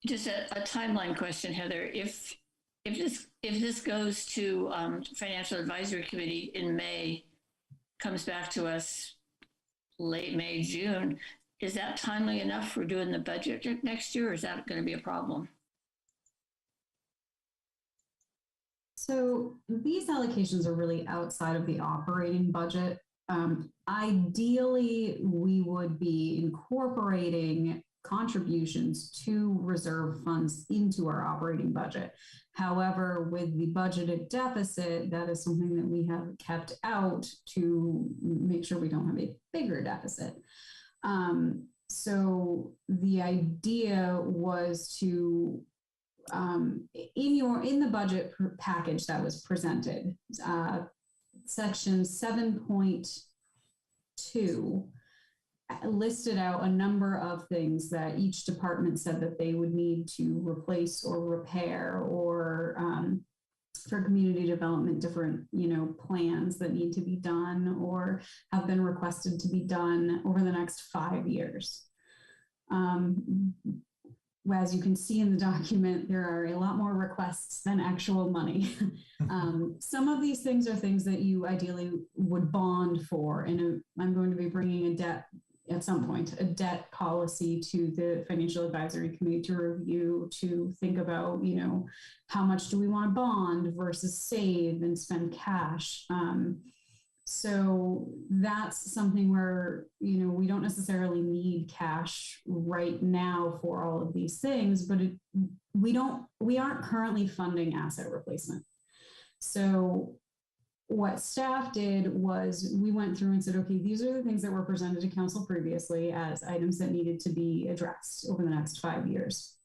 Just a timeline question, Heather. If this goes to Financial Advisory Committee in May, comes back to us late May, June, is that timely enough for doing the budget next year, or is that going to be a problem? So these allocations are really outside of the operating budget. Ideally, we would be incorporating contributions to reserve funds into our operating budget. However, with the budgeted deficit, that is something that we have kept out to make sure we don't have a bigger deficit. So the idea was to in the budget package that was presented, section 7.2 listed out a number of things that each department said that they would need to replace or repair, or for community development, different plans that need to be done or have been requested to be done over the next 5 years. As you can see in the document, there are a lot more requests than actual money. Some of these things are things that you ideally would bond for, and I'm going to be bringing at some point a debt policy to the Financial Advisory Committee to review, to think about, how much do we want to bond versus save and spend cash. So that's something where, we don't necessarily need cash right now for all of these things, but we aren't currently funding asset replacement. So what staff did was we went through and said, okay, these are the things that were presented to council previously as items that needed to be addressed over the next 5 years.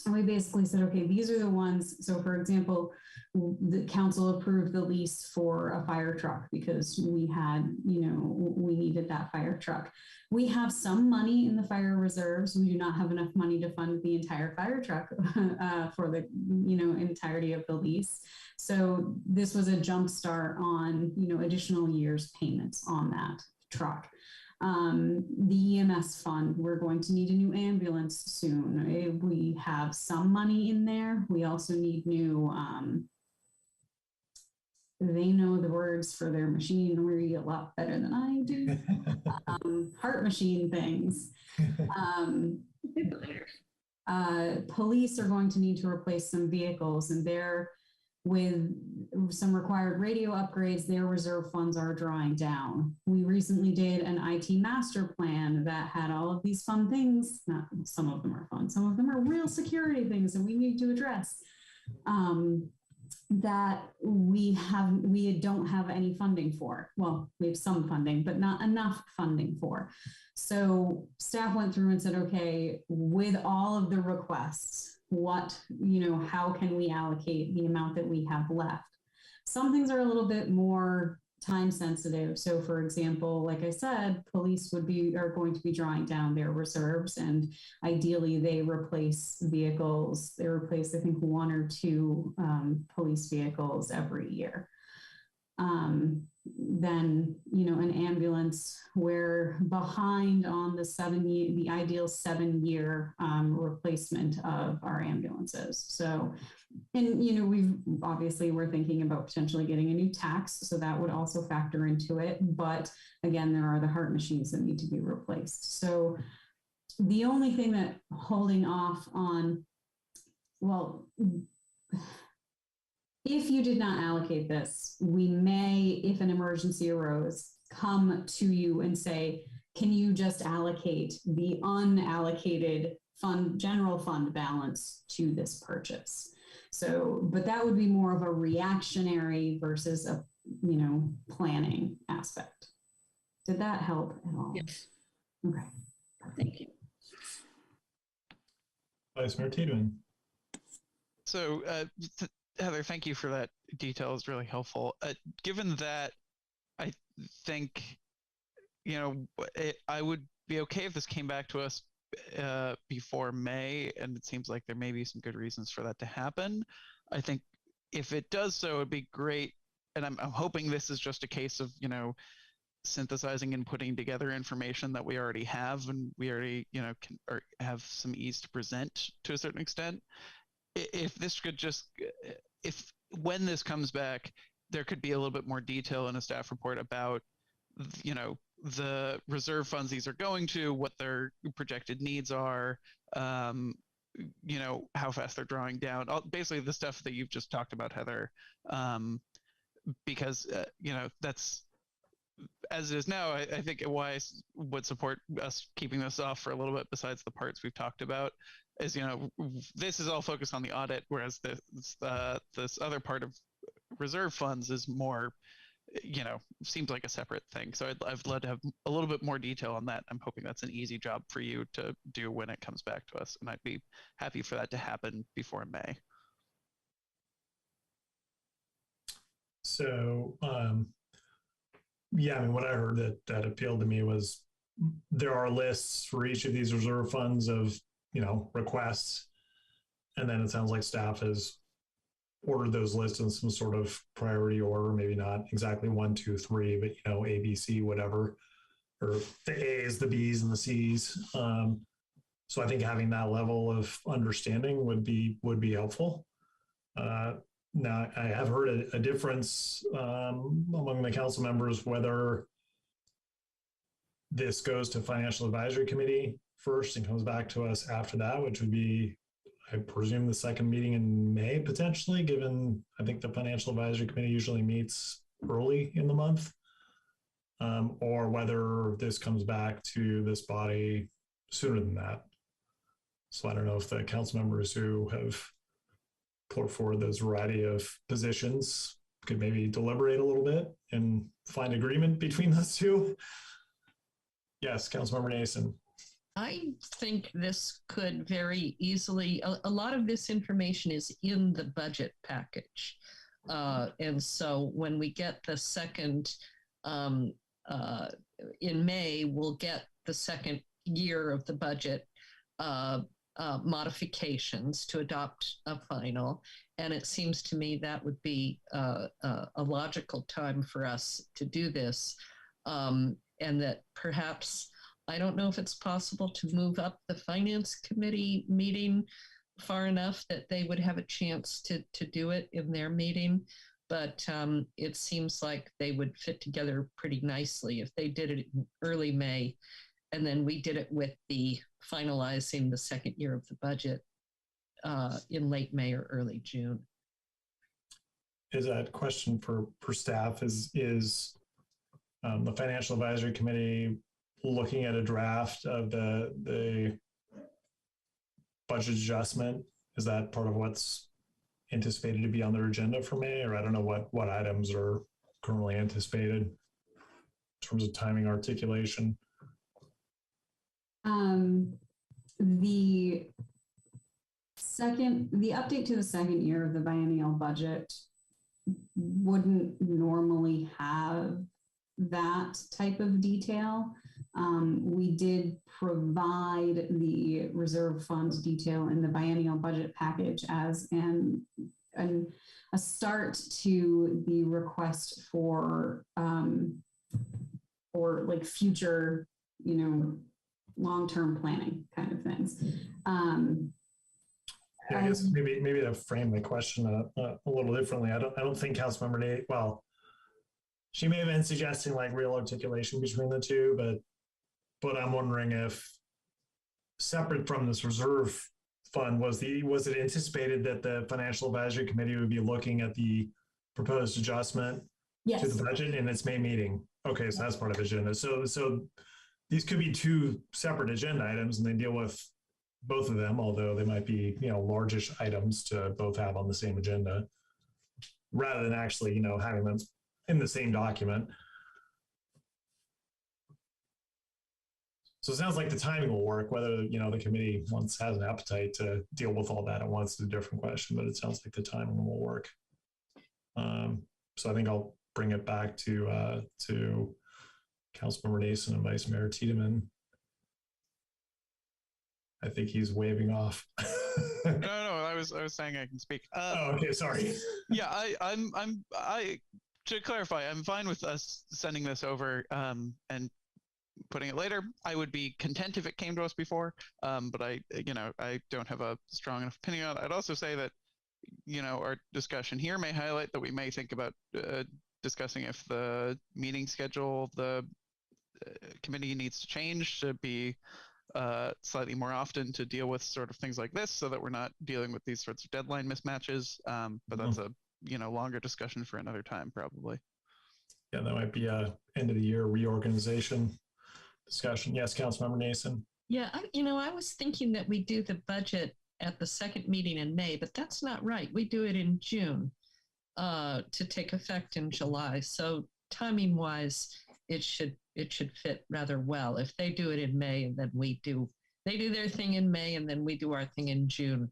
And we basically said, okay, these are the ones. So for example, the council approved the lease for a fire truck because we had, we needed that fire truck. We have some money in the fire reserves. We do not have enough money to fund the entire fire truck for the, entirety of the lease. So this was a jump start on, additional years payments on that truck. The EMS fund, we're going to need a new ambulance soon. We have some money in there. We also need new, they know the words for their machinery a lot better than I do. Heart machine things. Police are going to need to replace some vehicles, and they're with some required radio upgrades, their reserve funds are drawing down. We recently did an IT master plan that had all of these fun things. Not some of them are fun, some of them are real security things that we need to address. That we don't have any funding for. Well, we have some funding, but not enough funding for. So staff went through and said, okay, with all of the requests, how can we allocate the amount that we have left? Some things are a little bit more time sensitive. So for example, like I said, police are going to be drawing down their reserves, and ideally they replace vehicles. They replace, I think, 1 or 2 police vehicles every year. than, you know, an ambulance. We're behind on the ideal 7-year replacement of our ambulances. So, and, you know, we're thinking about potentially getting a new tax, so that would also factor into it. But again, there are the heart machines that need to be replaced. So the only thing that holding off on, well, if you did not allocate this, we may, if an emergency arose, come to you and say, can you just allocate the unallocated general fund balance to this purchase? So, but that would be more of a reactionary versus a, you know, planning aspect. Did that help at all? Yes. Okay. Thank you. Vice Mayor Tiedemann. So, Heather, thank you for that detail. It's really helpful. Given that, I think, you know, I would be okay if this came back to us before May, and it seems like there may be some good reasons for that to happen. I think if it does so, it'd be great. And I'm hoping this is just a case of, you know, synthesizing and putting together information that we already have, and we already, you know, can or have some ease to present to a certain extent. If this could just, if when this comes back, there could be a little bit more detail in a staff report about, you know, the reserve funds these are going to, what their projected needs are, you know, how fast they're drawing down, basically the stuff that you've just talked about, Heather, because, you know, that's, as it is now, I think WISE would support us keeping this off for a little bit, besides the parts we've talked about. Is, you know, this is all focused on the audit, whereas this other part of reserve funds is more, you know, seems like a separate thing. So I'd love to have a little bit more detail on that. I'm hoping that's an easy job for you to do when it comes back to us, and I'd be happy for that to happen before May. So, yeah, I mean, what I heard that appealed to me was there are lists for each of these reserve funds of, you know, requests. And then it sounds like staff has ordered those lists in some sort of priority order, maybe not exactly 1, 2, 3, but, you know, A, B, C, whatever, or the A's, the B's, and the C's. So I think having that level of understanding would be helpful. Now, I have heard a difference among the council members whether this goes to Financial Advisory Committee first and comes back to us after that, which would be, I presume, the second meeting in May, potentially, given I think the Financial Advisory Committee usually meets early in the month, or whether this comes back to this body sooner than that. So I don't know if the council members who have put forward those variety of positions could maybe deliberate a little bit and find agreement between those two. Yes, Councilmember Nason. I think this could very easily, a lot of this information is in the budget package. And so when we get the second, in May, we'll get the second year of the budget modifications to adopt a final. And it seems to me that would be a logical time for us to do this. And that perhaps, I don't know if it's possible to move up the Finance Committee meeting far enough that they would have a chance to do it in their meeting. But it seems like they would fit together pretty nicely if they did it in early May, and then we did it with the finalizing the second year of the budget in late May or early June. Is that question for staff? Is the Financial Advisory Committee looking at a draft of the budget adjustment? Is that part of what's anticipated to be on their agenda for May? Or I don't know what items are currently anticipated in terms of timing articulation. The update to the second year of the biennial budget wouldn't normally have that type of detail. We did provide the reserve funds detail in the biennial budget package as an a start to the request for like future, long-term planning kind of things. Yeah, I guess maybe to frame the question a little differently. I don't think Councilmember Nate. Well, she may have been suggesting like real articulation between the two, but I'm wondering if separate from this reserve fund was it anticipated that the Financial Advisory Committee would be looking at the proposed adjustment to the budget in its May meeting? Okay, so that's part of the agenda. So these could be two separate agenda items, and they deal with both of them, although they might be, largish items to both have on the same agenda, rather than actually, having them in the same document. So it sounds like the timing will work. Whether, the committee has an appetite to deal with all that at once is a different question, but it sounds like the timing will work. So I think I'll bring it back to Councilmember Nason and Vice Mayor Tiedemann. I think he's waving off. No, I was saying I can speak. Okay, sorry. Yeah, I to clarify, I'm fine with us sending this over and putting it later. I would be content if it came to us before, but I don't have a strong enough opinion on it. I'd also say that, our discussion here may highlight that we may think about discussing if the meeting schedule, the committee needs to change to be slightly more often to deal with sort of things like this, so that we're not dealing with these sorts of deadline mismatches. But that's a longer discussion for another time, probably. Yeah, that might be a end of the year reorganization discussion. Yes, Councilmember Nason. Yeah, I was thinking that we do the budget at the second meeting in May, but that's not right. We do it in June to take effect in July. So timing wise, it should fit rather well. If they do it in May and then they do their thing in May and then we do our thing in June,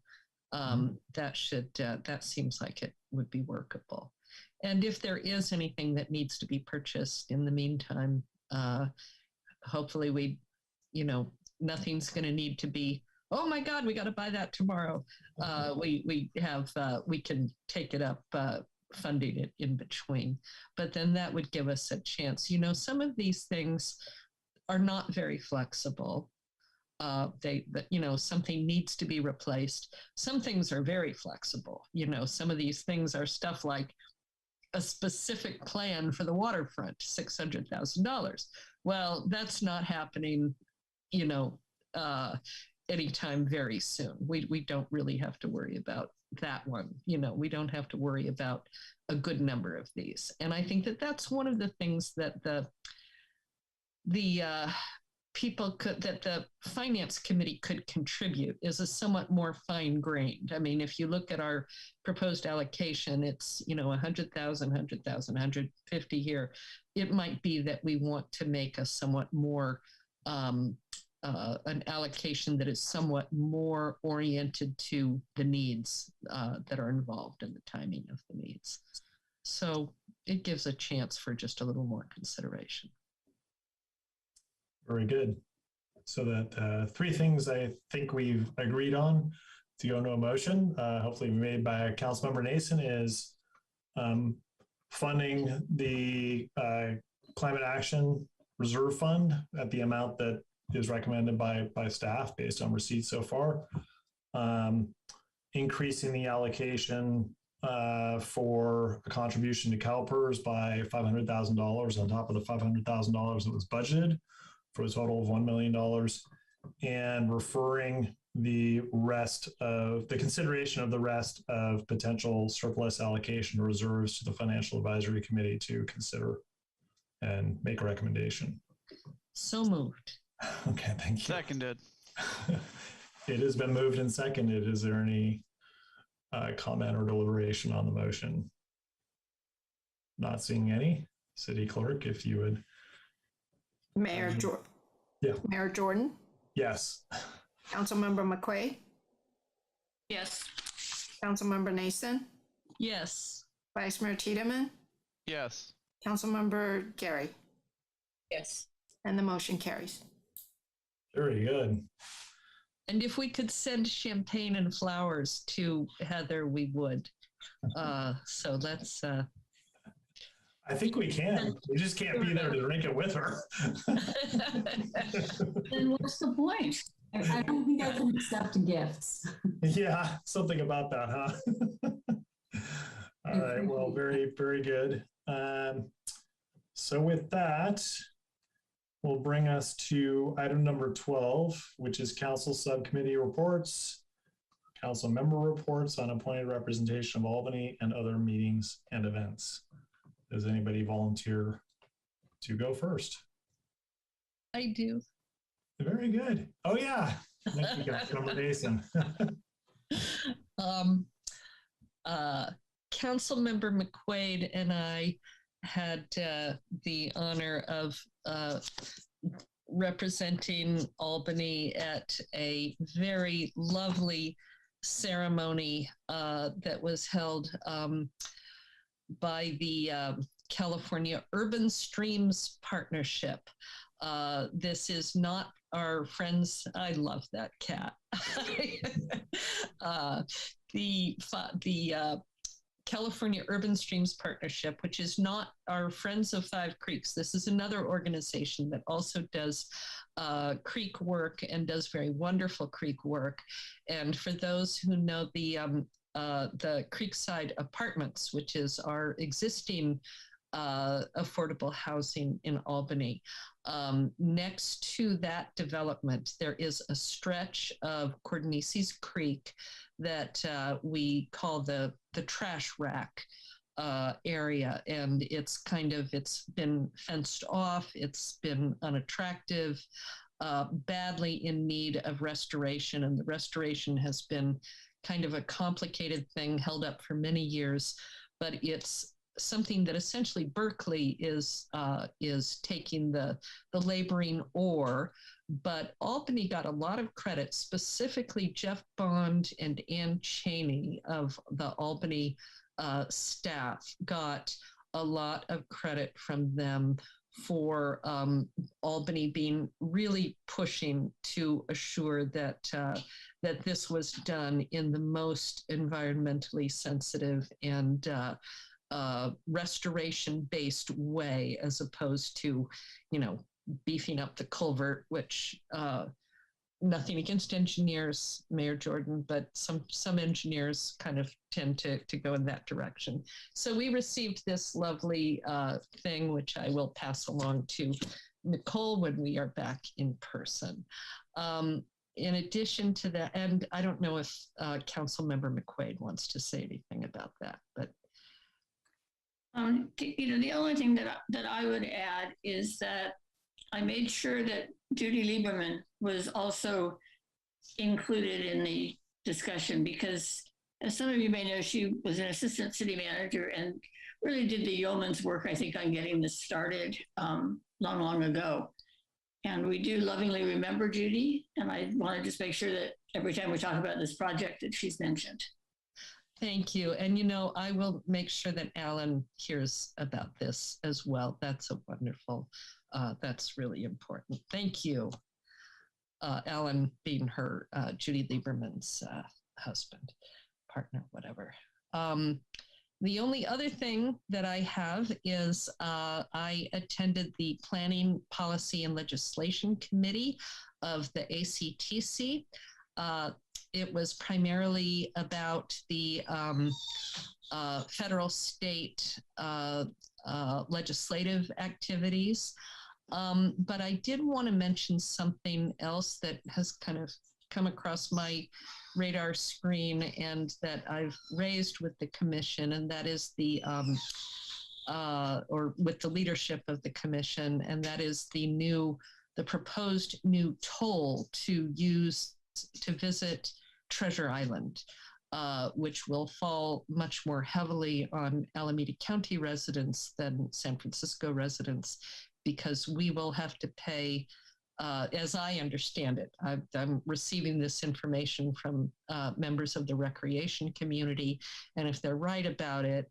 that seems like it would be workable. And if there is anything that needs to be purchased in the meantime, hopefully nothing's going to need to be, oh my God, we got to buy that tomorrow. We can take it up, funding it in between, but then that would give us a chance. Some of these things are not very flexible. Something needs to be replaced. Some things are very flexible. Some of these things are stuff like a specific plan for the waterfront, $600,000. Well, that's not happening, anytime very soon. We don't really have to worry about that one. We don't have to worry about a good number of these. And I think that that's one of the things that the finance committee could contribute, is a somewhat more fine-grained. I mean, if you look at our proposed allocation, it's, 100,000, 150 here. It might be that we want to make a somewhat more, an allocation that is somewhat more oriented to the needs that are involved in the timing of the needs. So it gives a chance for just a little more consideration. Very good. So that three things I think we've agreed on to go into a motion, hopefully made by Councilmember Nason, is funding the Climate Action Reserve Fund at the amount that is recommended by staff based on receipts so far, increasing the allocation for a contribution to CalPERS by $500,000 on top of the $500,000 that was budgeted, for a total of $1 million, and referring the consideration of the rest of potential surplus allocation reserves to the Financial Advisory Committee to consider and make a recommendation. So moved. Okay, thank you. Seconded. It has been moved and seconded. Is there any comment or deliberation on the motion? Not seeing any. City Clerk, if you would. Mayor Jordan? Yes. Councilmember McQuay? Yes. Councilmember Nason? Yes. Vice Mayor Tiedemann? Yes. Councilmember Gary? Yes. And the motion carries. Very good. And if we could send champagne and flowers to Heather, we would. So let's. I think we can. We just can't be there to drink it with her. Then what's the point? I don't think I can accept gifts. Yeah, something about that, huh? All right. Well, very, very good. So with that, will bring us to item number 12, which is council subcommittee reports, council member reports on appointed representation of Albany and other meetings and events. Does anybody volunteer to go first? I do. Very good. Oh yeah. Thank you, Councilmember Nason. Councilmember McQuaid and I had the honor of representing Albany at a very lovely ceremony that was held by the California Urban Streams Partnership. This is not our friends. I love that cat. The California Urban Streams Partnership, which is not our Friends of Five Creeks. This is another organization that also does creek work and does very wonderful creek work. And for those who know the Creekside Apartments, which is our existing affordable housing in Albany, next to that development, there is a stretch of Cordonices Creek that we call the trash rack area. And it's been fenced off. It's been unattractive, badly in need of restoration. And the restoration has been kind of a complicated thing held up for many years, but it's something that essentially Berkeley is taking the laboring oar, but Albany got a lot of credit, specifically Jeff Bond and Ann Cheney of the Albany staff got a lot of credit from them for Albany being really pushing to assure that that this was done in the most environmentally sensitive and restoration-based way, as opposed to, beefing up the culvert, which nothing against engineers, Mayor Jordan, but some engineers kind of tend to go in that direction. So we received this lovely thing, which I will pass along to Nicole when we are back in person. In addition to that, and I don't know if Councilmember McQuaid wants to say anything about that, but the only thing that I would add is that I made sure that Judy Lieberman was also included in the discussion because, as some of you may know, she was an assistant city manager and really did the yeoman's work, I think, on getting this started long ago. And we do lovingly remember Judy, and I want to just make sure that every time we talk about this project that she's mentioned. Thank you. And, I will make sure that Alan hears about this as well. That's a wonderful, that's really important. Thank you. Alan being her, Judy Lieberman's husband, partner, whatever. The only other thing that I have is I attended the Planning, Policy, and Legislation Committee of the ACTC. It was primarily about the federal state legislative activities. But I did want to mention something else that has kind of come across my radar screen and that I've raised with the commission, and that is or with the leadership of the commission, and that is the proposed new toll to use to visit Treasure Island, which will fall much more heavily on Alameda County residents than San Francisco residents, because we will have to pay, as I understand it, I'm receiving this information from members of the recreation community, and if they're right about it,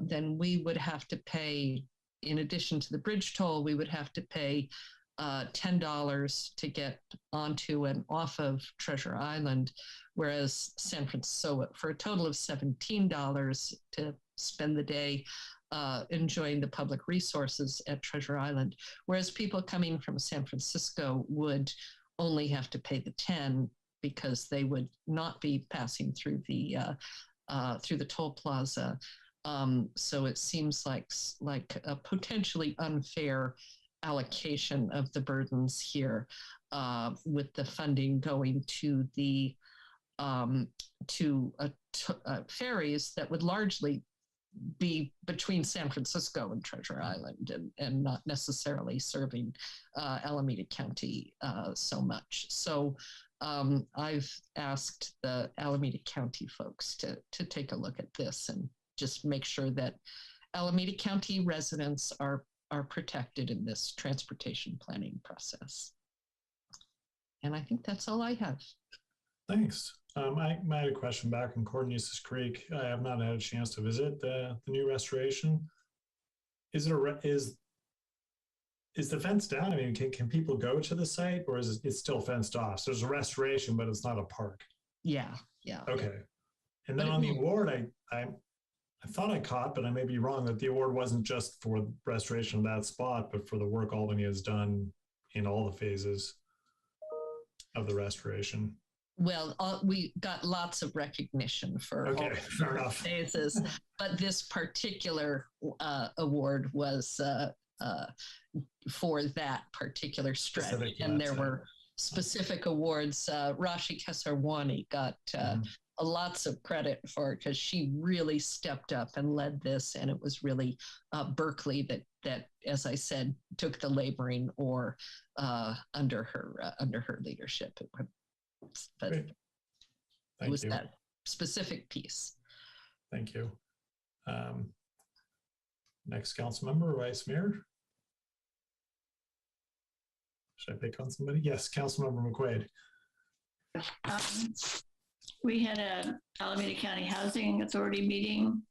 then we would have to pay, in addition to the bridge toll, we would have to pay $10 to get onto and off of Treasure Island, whereas San Francisco, for a total of $17 to spend the day enjoying the public resources at Treasure Island, whereas people coming from San Francisco would only have to pay the 10 because they would not be passing through the toll plaza. So it seems like a potentially unfair allocation of the burdens here, with the funding going to the ferries that would largely be between San Francisco and Treasure Island, and not necessarily serving Alameda County so much. So I've asked the Alameda County folks to take a look at this and just make sure that Alameda County residents are protected in this transportation planning process. And I think that's all I have. Thanks. I had a question back from Cornelius Creek. I have not had a chance to visit the new restoration. Is the fence down? I mean, can people go to the site, or is it still fenced off? So there's a restoration, but it's not a park. Yeah. Okay. And then on the award, I thought I caught, but I may be wrong, that the award wasn't just for restoration of that spot, but for the work Albany has done in all the phases of the restoration. Well, we got lots of recognition for all the phases, but this particular award was for that particular stretch, and there were specific awards. Rashi Kesarwani got lots of credit for it because she really stepped up and led this, and it was really Berkeley that, as I said, took the laboring oar under her leadership. But it was that specific piece. Thank you. Next council member, Vice Mayor. Should I pick on somebody? Yes, Councilmember McQuaid. We had a Alameda County Housing Authority meeting.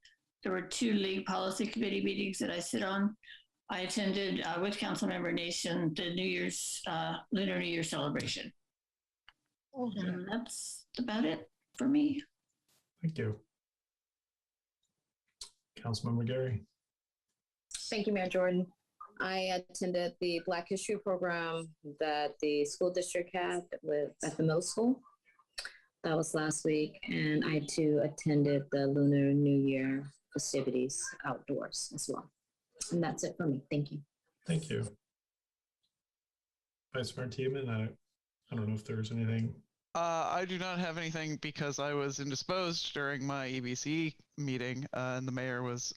There were 2 League Policy Committee meetings that I sit on. I attended with Councilmember Nation the Lunar New Year celebration. And that's about it for me. Thank you. Councilmember Gary. Thank you, Mayor Jordan. I attended the Black History program that the school district had at the middle school. That was last week. And I too attended the Lunar New Year festivities outdoors as well. And that's it for me. Thank you. Thank you. Vice Mayor Tiedemann, I don't know if there's anything. I do not have anything because I was indisposed during my EBC meeting, and the mayor was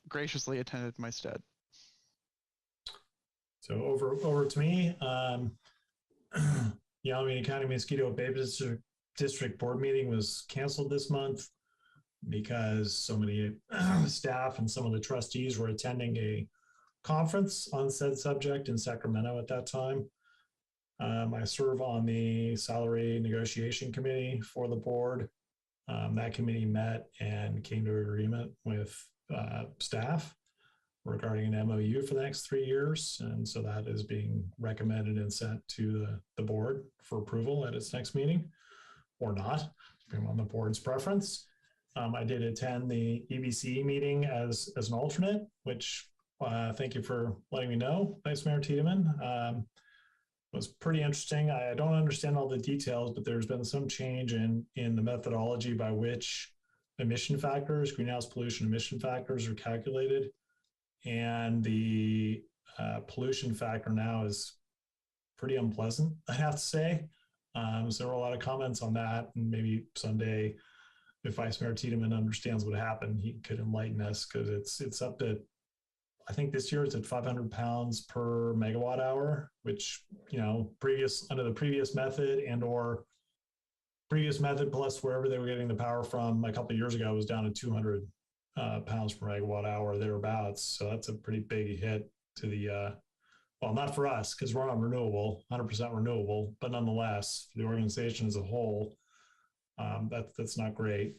graciously attended my stead. So over to me. The Alameda County Mosquito Abatement District Board meeting was canceled this month because so many staff and some of the trustees were attending a conference on said subject in Sacramento at that time. I serve on the salary negotiation committee for the board. That committee met and came to agreement with staff regarding an MOU for the next 3 years. And so that is being recommended and sent to the board for approval at its next meeting, or not, depending on the board's preference. I did attend the EBC meeting as an alternate, which thank you for letting me know, Vice Mayor Tiedemann. Was pretty interesting. I don't understand all the details, but there's been some change in the methodology by which emission factors, greenhouse pollution emission factors, are calculated. And the pollution factor now is pretty unpleasant, I have to say. So there were a lot of comments on that, and maybe someday, if Vice Mayor Tiedemann understands what happened, he could enlighten us, because it's up to, I think this year it's at 500 pounds per megawatt hour, which, under the previous method plus wherever they were getting the power from a couple of years ago was down to 200 pounds per megawatt hour, thereabouts. So that's a pretty big hit to the, well, not for us, because we're on renewable, 100% renewable, but nonetheless, for the organization as a whole, that's not great.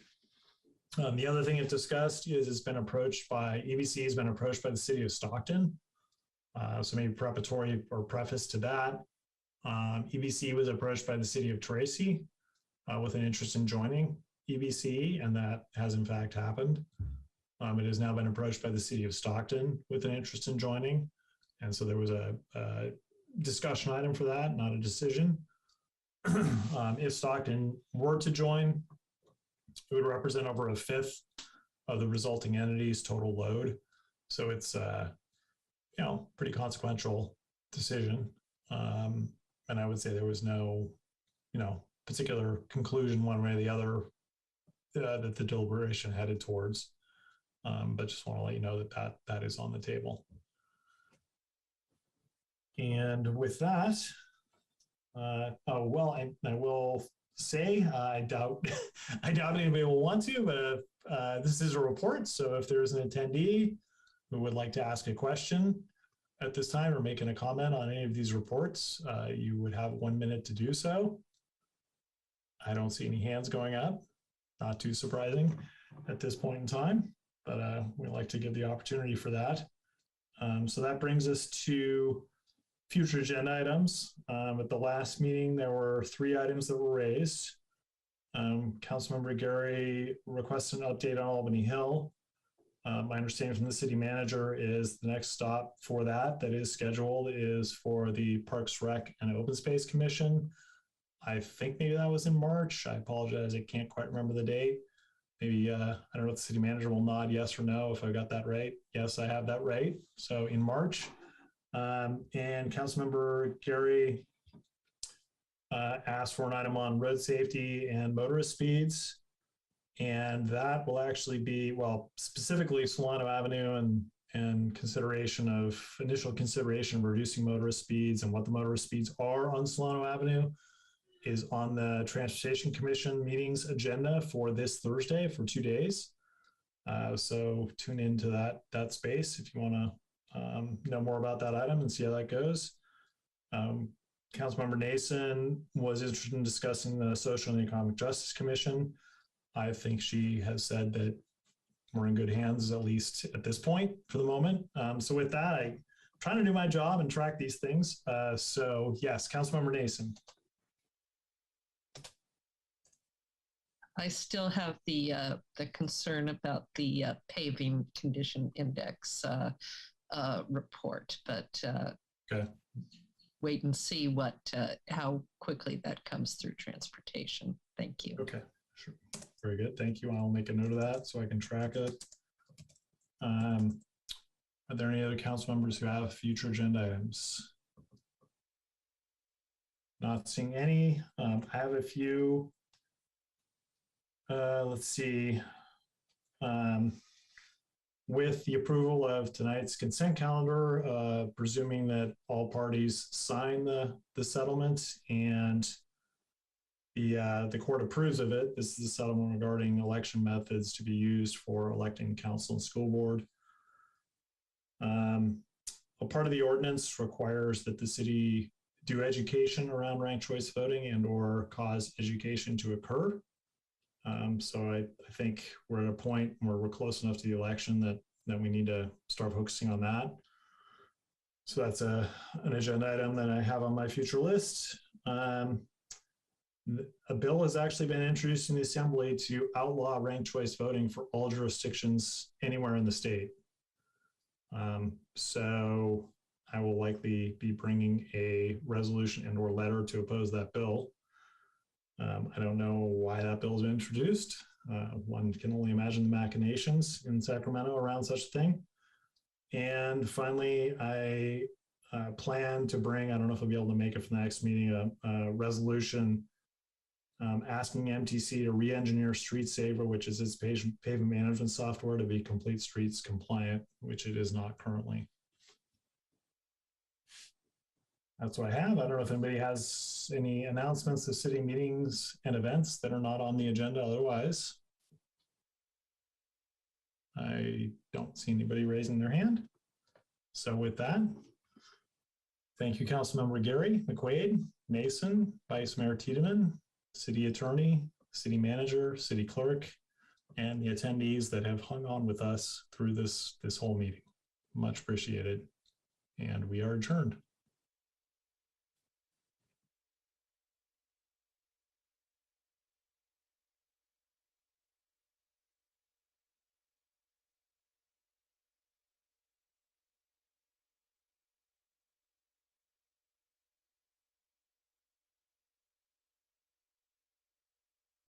The other thing it discussed is EBC has been approached by the city of Stockton So maybe preparatory or preface to that. EBC was approached by the city of Tracy with an interest in joining EBC, and that has in fact happened. It has now been approached by the city of Stockton with an interest in joining. And so there was a discussion item for that, not a decision. If Stockton were to join, it would represent over a fifth of the resulting entity's total load. So it's pretty consequential decision. And I would say there was no, particular conclusion one way or the other that the deliberation headed towards. But just want to let you know that is on the table. And with that, I will say I doubt anybody will want to, but this is a report. So if there's an attendee who would like to ask a question at this time or making a comment on any of these reports, you would have 1 minute to do so. I don't see any hands going up. Not too surprising at this point in time, but we like to give the opportunity for that. So that brings us to future agenda items. At the last meeting, there were 3 items that were raised. Councilmember Gary requested an update on Albany Hill. My understanding from the city manager is the next stop for that is scheduled is for the Parks, Rec, and Open Space Commission. I think maybe that was in March. I apologize, I can't quite remember the date. Maybe, I don't know if the city manager will nod yes or no if I got that right. Yes, I have that right. So in March. And Councilmember Gary asked for an item on road safety and motorist speeds. And that will actually be, specifically Solano Avenue and initial consideration of reducing motorist speeds and what the motorist speeds are on Solano Avenue is on the Transportation Commission meetings agenda for this Thursday for 2 days. So tune into that space if you want to know more about that item and see how that goes. Councilmember Nason was interested in discussing the Social and Economic Justice Commission. I think she has said that we're in good hands, at least at this point for the moment. So with that, I'm trying to do my job and track these things. So yes, Councilmember Nason. I still have the concern about the paving condition index report, but okay. Wait and see how quickly that comes through transportation. Thank you. Okay, sure. Very good. Thank you. I'll make a note of that so I can track it. Are there any other council members who have future agenda items? Not seeing any. I have a few. Let's see. With the approval of tonight's consent calendar, presuming that all parties sign the settlement and the court approves of it, this is a settlement regarding election methods to be used for electing council and school board. A part of the ordinance requires that the city do education around ranked choice voting and or cause education to occur. So I think we're at a point where we're close enough to the election that we need to start focusing on that. So that's an agenda item that I have on my future list. A bill has actually been introduced in the Assembly to outlaw ranked choice voting for all jurisdictions anywhere in the state. So I will likely be bringing a resolution and or letter to oppose that bill. I don't know why that bill has been introduced. One can only imagine the machinations in Sacramento around such a thing. And finally, I plan to bring, I don't know if I'll be able to make it for the next meeting, a resolution asking MTC to re-engineer StreetSaver, which is its pavement management software, to be Complete Streets compliant, which it is not currently. That's what I have. I don't know if anybody has any announcements of city meetings and events that are not on the agenda otherwise. I don't see anybody raising their hand. So with that, thank you, Councilmember Gary, McQuaid, Mason, Vice Mayor Tiedemann, City Attorney, City Manager, City Clerk, and the attendees that have hung on with us through this whole meeting. Much appreciated. And we are adjourned.